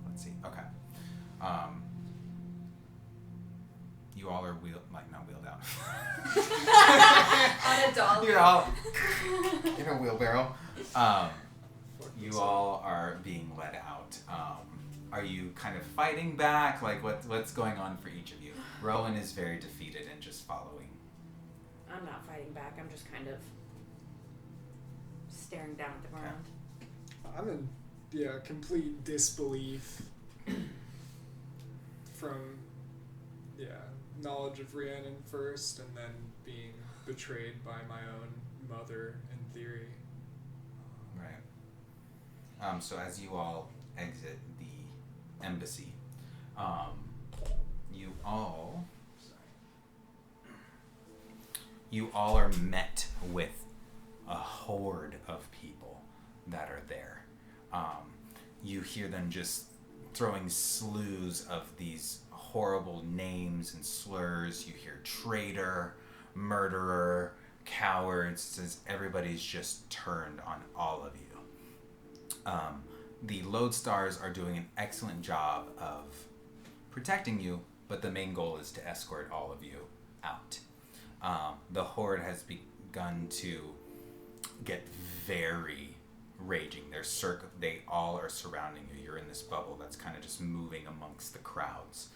Let's see. Okay. You all are not wheeled out. On a dolly. You're all in a wheelbarrow. You all are being led out. Are you kind of fighting back? Like, what's going on for each of you? Rowan is very defeated and just following. I'm not fighting back. I'm just kind of staring down at the ground. I'm in complete disbelief from knowledge of Rhiannon first, and then being betrayed by my own mother in theory. Right. So as you all exit the embassy, you all are met with a horde of people that are there. You hear them just throwing slews of these horrible names and slurs. You hear traitor, murderer, cowards, as everybody's just turned on all of you. The lodestars are doing an excellent job of protecting you, but the main goal is to escort all of you out. The horde has begun to get very raging. They all are surrounding you. You're in this bubble that's kind of just moving amongst the crowds.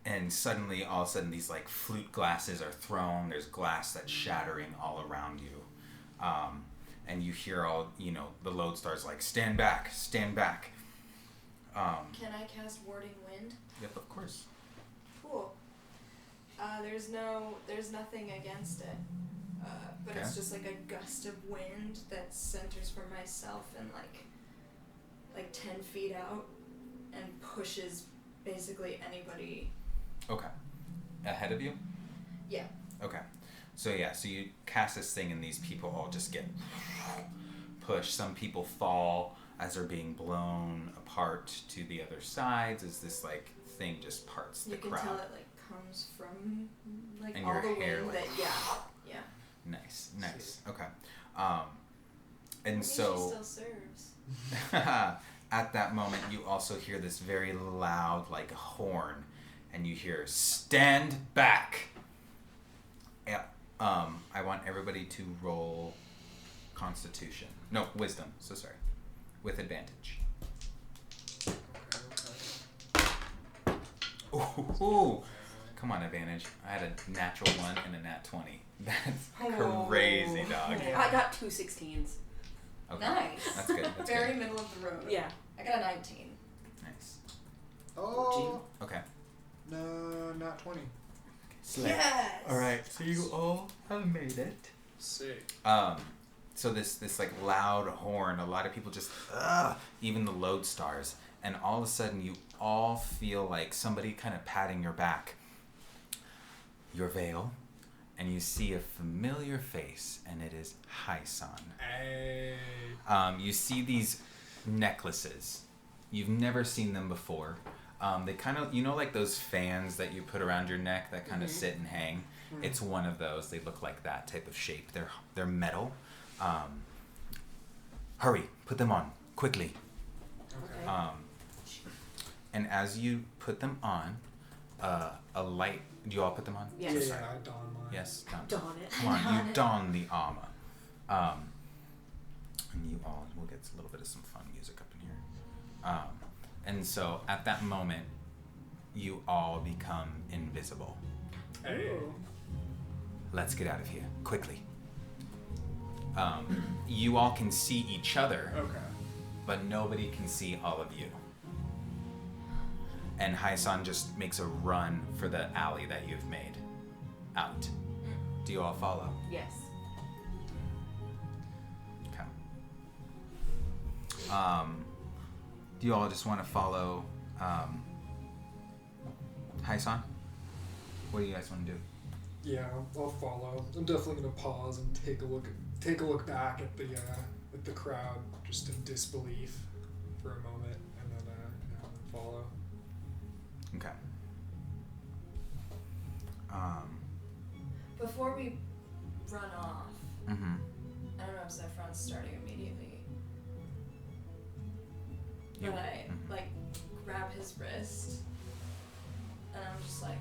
And suddenly, all of a sudden, these like flute glasses are thrown. There's glass that's shattering all around you. And you hear all, the Lodestar's like, stand back, stand back. Can I cast Warding Wind? Yep, of course. Cool. There's nothing against it. But it's Okay. just like a gust of wind that centers for myself and like 10 feet out and pushes basically anybody. Okay. Ahead of you? Yeah. Okay. So you cast this thing and these people all just get pushed. Some people fall as they're being blown apart to the other sides as this like thing just parts the You can crowd. tell it like comes from like And all your the hair, wind like- that yeah. Nice. Okay. And Maybe so she still serves. at that moment you also hear this very loud like horn, and you hear stand back. Yeah. I want everybody to roll Constitution. No, Wisdom. So sorry. With advantage. Ooh. Come on, advantage. I had a natural 1 and a nat 20. That's crazy, dog. I got 2 16s. Okay. Nice. That's good. That's Very good. middle of the road. Yeah. I got a 19. Nice. Oh, Okay. no, not 20. Yes. All right. So you all have made it. Sick. So this like loud horn, a lot of people just even the Lodestars, and all of a sudden you all feel like somebody kind of patting your back, your veil, and you see a familiar face, and it is Hyson. Hey. You see these necklaces. You've never seen them before. They kind of, like those fans that you put around your neck that kind of sit and hang. It's one of those. They look like that type of shape. They're metal. Hurry, put them on quickly. Okay. And as you put them on, a light. Do you all put them on? Yes. Yeah, Sorry. I don mine. Yes. Don. Dawn it. Come on, you don the armor. And you all, we'll get a little bit of some fun music up in here. And so at that moment, you all become invisible. Hey. Let's get out of here, quickly. You all can see each other, Okay. but nobody can see all of you. And Hyson just makes a run for the alley that you've made out. Do you all follow? Yes. Okay. Do you all just want to follow Hyson? What do you guys want to do? Yeah, I'll follow. I'm definitely gonna pause and take a look back at the crowd, just in disbelief for a moment, and then follow. Okay. Before we run off, Mm-hmm. I don't know if Zephron's starting immediately, You- but I mhm. like grab his wrist, and I'm just like,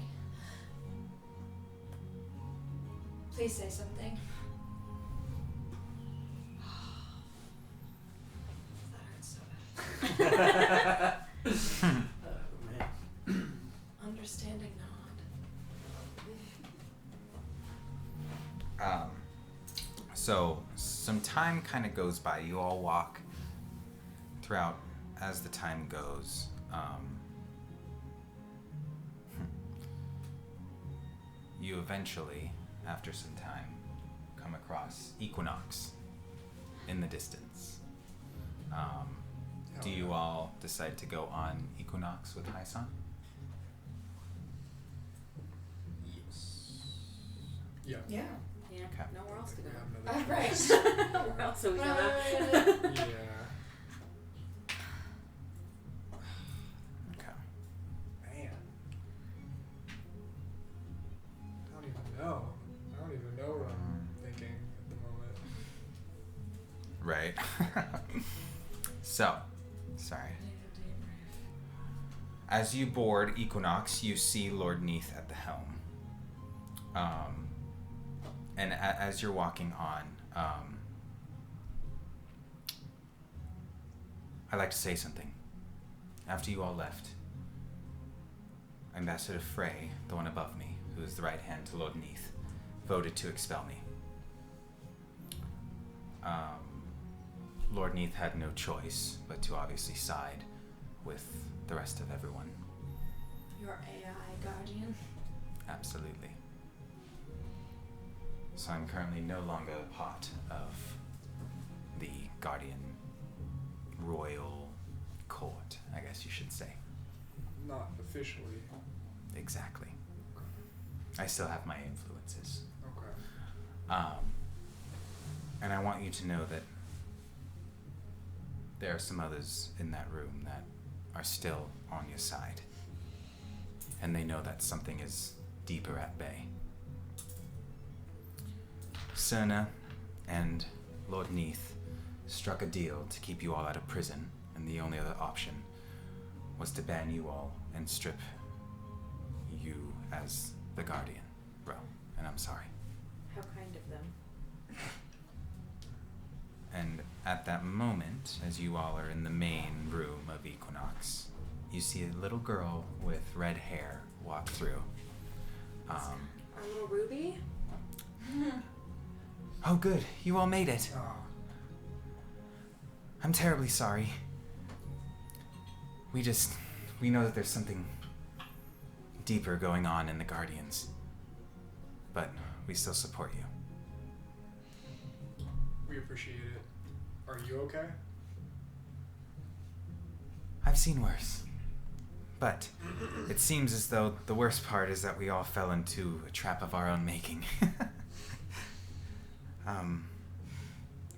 please say something. That hurts so bad. Man. Understanding nod. So some time kind of goes by. You all walk throughout as the time goes. You eventually, after some time, come across Equinox in the distance. Do you all decide to go on Equinox with Hyson? Yes. Yeah. Yeah. Yeah. Okay. Nowhere else to We go. have another Right. choice. Where else are we What gonna? am I gonna do? Yeah. Okay. Man. I don't even know. What I'm thinking at the moment. Right. So, sorry. As you board Equinox, you see Lord Neath at the helm. And as you're walking on, I'd like to say something. After you all left, Ambassador Frey, the one above me, who is the right hand to Lord Neath, voted to expel me. Lord Neath had no choice but to obviously side with the rest of everyone. Your AI guardian. Absolutely. So I'm currently no longer a part of the Guardian Royal Court, I guess you should say. Not officially. Exactly. I still have my influences. Okay. And I want you to know that there are some others in that room that are still on your side. And they know that something is deeper at bay. Cerna and Lord Neath struck a deal to keep you all out of prison, and the only other option was to ban you all and strip you as the Guardian, bro. And I'm sorry. How kind of them. And at that moment, as you all are in the main room of Equinox, you see a little girl with red hair walk through. Our little Ruby? Oh good, you all made it. I'm terribly sorry. We know that there's something deeper going on in the Guardians. But we still support you. We appreciate it. Are you okay? I've seen worse. But it seems as though the worst part is that we all fell into a trap of our own making.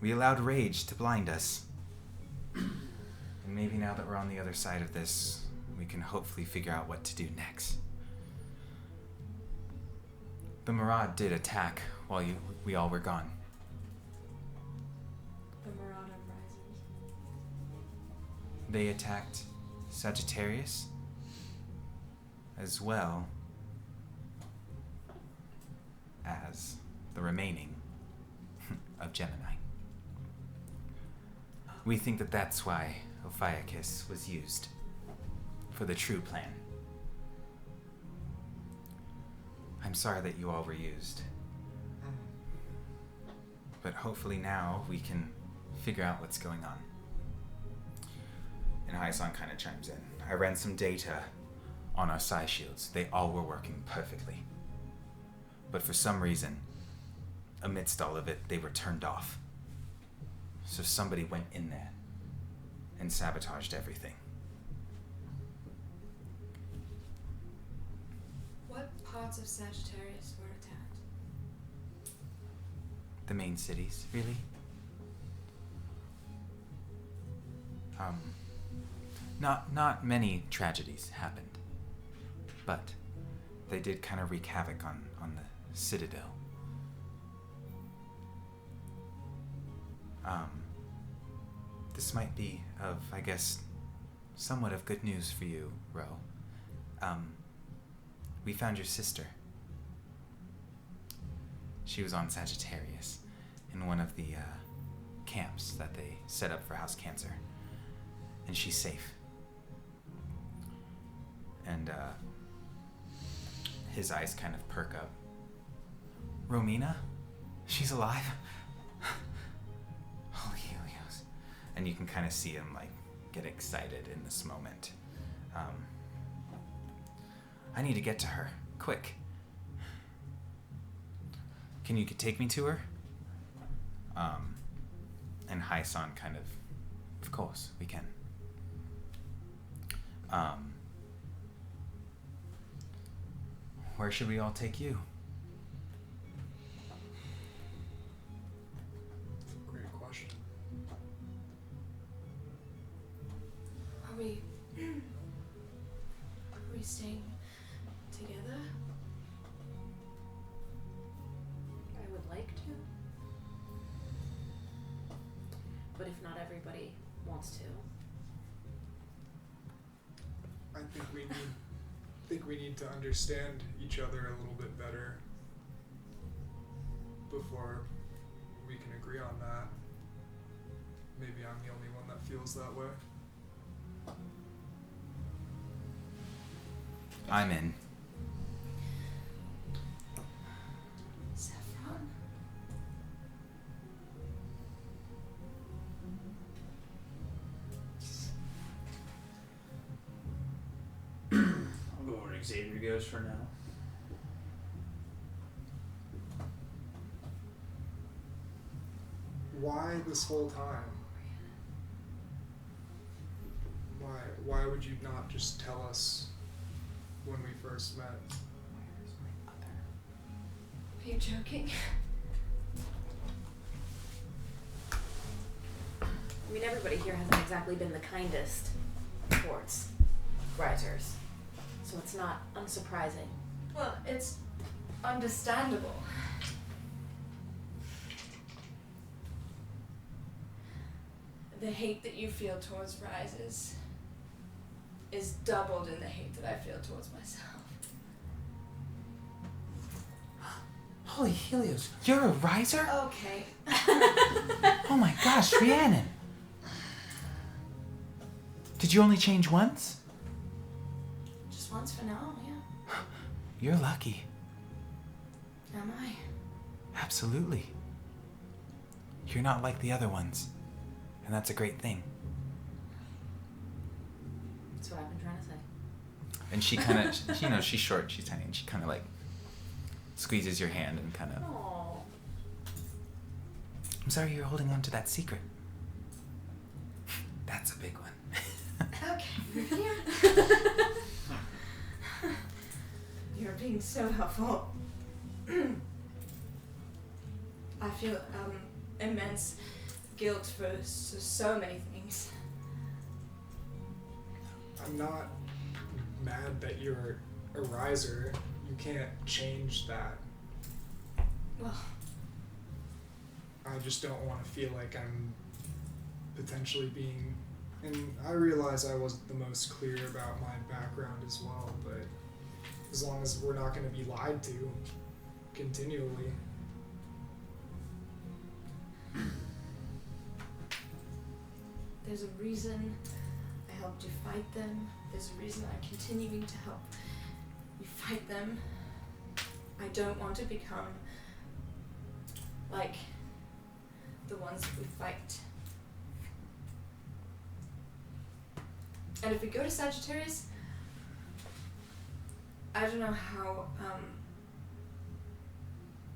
We allowed rage to blind us. And maybe now that we're on the other side of this, we can hopefully figure out what to do next. The Maraud did attack while we all were gone. The Marauder rises. They attacked Sagittarius as well as the remaining of Gemini. We think that that's why Ophiuchus was used for the true plan. I'm sorry that you all were used. But hopefully now we can figure out what's going on. And Hyson kind of chimes in. I ran some data on our psi shields. They all were working perfectly. But for some reason, amidst all of it, they were turned off. So somebody went in there and sabotaged everything. What parts of Sagittarius were attacked? The main cities, really? Not many tragedies happened, but they did kind of wreak havoc on the Citadel. This might be of, I guess, somewhat of good news for you, Ro. We found your sister. She was on Sagittarius in one of the camps that they set up for House Cancer. And she's safe. And his eyes kind of perk up. Romina? She's alive? Holy Helios. And you can kind of see him like get excited in this moment. I need to get to her. Quick. Can you take me to her? And Hyson kind of course, we can. Where should we all take you? Great question. Are we staying together? I would like to. But if not everybody wants to. I think we need to understand each other a little bit better before we can agree on that. Maybe I'm the only one that feels that way. I'm in. Saffron? I'll go where Xavier goes for now. Why this whole time? Why would you not just tell us when we first met? Are you joking? I mean, everybody here hasn't exactly been the kindest towards risers, so it's not unsurprising. Well, it's understandable. The hate that you feel towards risers is doubled in the hate that I feel towards myself. Holy Helios, you're a riser? Okay. Oh my gosh, Rhiannon. Did you only change once? Just once for now, yeah. You're lucky. Am I? Absolutely. You're not like the other ones. And that's a great thing. That's what I've been trying to say. And she kind of, you know, she's short, she's tiny, and she kind of like squeezes your hand and kind of, Aww. I'm sorry you're holding on to that secret. That's a big one. Okay, we're here. You're being so helpful. I feel immense guilt for so many things. I'm not mad that you're a riser. You can't change that. Well, I just don't want to feel like I'm potentially being... And I realize I wasn't the most clear about my background as well, but as long as we're not going to be lied to continually. there's a reason I helped you fight them. There's a reason I'm continuing to help you fight them. I don't want to become like the ones that we fight. And if we go to Sagittarius, I don't know how,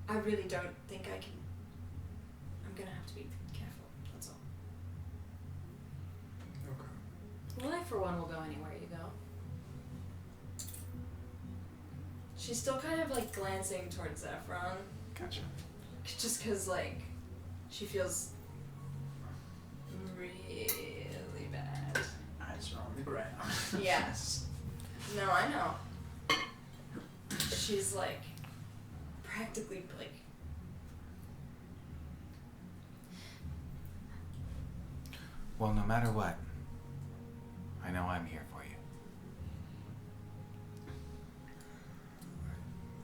I really don't think I can. I'm gonna have to be careful, that's all. Okay. Well, I, for one, will go anywhere you go. She's still kind of like glancing towards Zephron, Gotcha. just cause like, she feels really bad. Eyes are on the ground. Yes. No, I know. She's like, practically like, Well, no matter what, I know I'm here for you.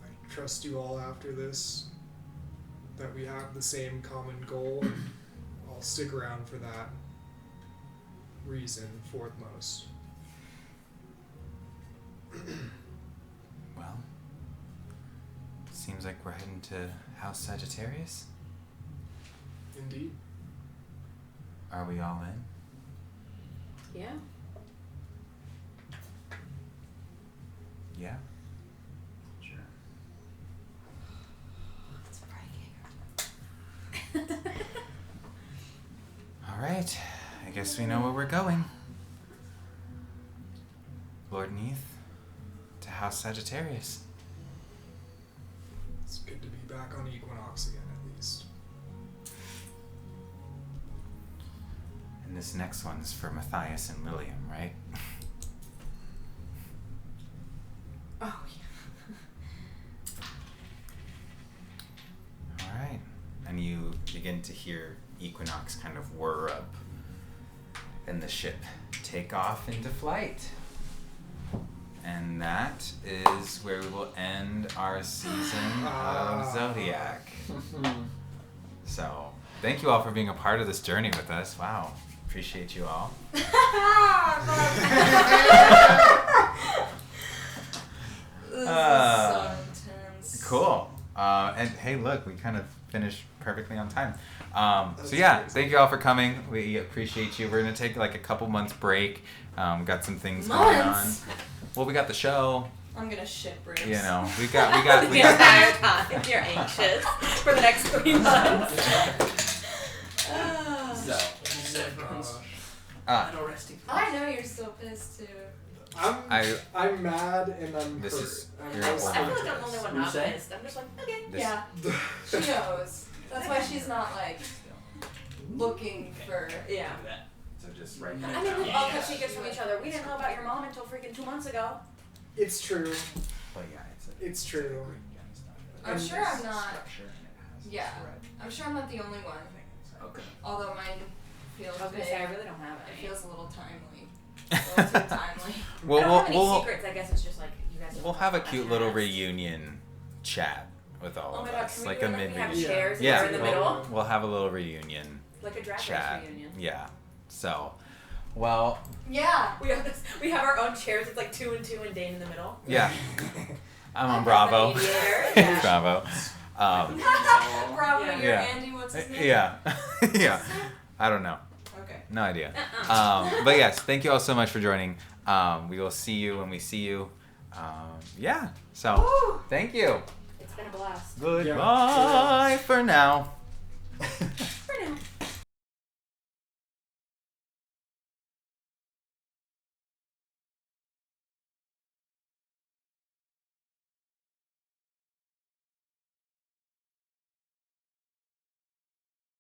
I trust you all after this, that we have the same common goal, and I'll stick around for that reason foremost. Well, seems like we're heading to House Sagittarius. Indeed. Are we all in? Yeah. Yeah? Sure. It's breaking. All right. I guess we know where we're going. Lord Neath, to House Sagittarius. It's good to be back on Equinox again, at least. And this next one's for Matthias and Lilium, right? oh yeah. All right. And you begin to hear Equinox kind of whir up and the ship take off into flight. And that is where we will end our season of Zodiac. So, thank you all for being a part of this journey with us. Wow. appreciate you all. This is so intense. Cool. And hey, look, we kind of finished perfectly on time. So That's yeah, crazy. thank you all for coming. We appreciate you. We're gonna take like a couple months break. Got some things going on. Months? Well, we got the show. I'm gonna shit bricks. You know, we got The entire time you're anxious for the next 3 months. So, seconds. Final resting. I know you're still pissed too. I'm mad and I'm This hurt. is- I'm you're also I feel like pissed. I'm the only one What not you say? pissed. I'm just like, okay. This- Yeah, she knows. That's why she's not like looking for. Yeah. So just right I mean, we've all kept secrets from each other. We didn't know about your mom until freaking 2 months ago. It's true. But yeah, It's true. I'm sure I'm not. Yeah, I'm sure I'm not the only one. Okay. Although mine feels I was big. gonna say, I really don't have It any. feels a little timely. A little too timely. I Well, don't we'll have any we'll secrets. I guess it's just like you guys. we'll have a cute little reunion chat with all Oh of my god, us, can we like do a it like we have mid. Yeah. chairs and Yeah, we're in the we'll, middle? we'll have a little reunion Like a drag chat. race reunion. Yeah. So, well, Yeah. We have our own chairs. It's like 2 and 2 and Dane in the middle. yeah. I'm on I'm Bravo. the mediator, yeah. Bravo. Bravo, Yeah. you're Yeah. Andy. What's his name? Yeah. Yeah. I don't know. Okay. No idea. Uh-uh. But yes, thank you all so much for joining. We will see you when we see you. Yeah. So, Woo! thank you. It's been a blast. Goodbye for now.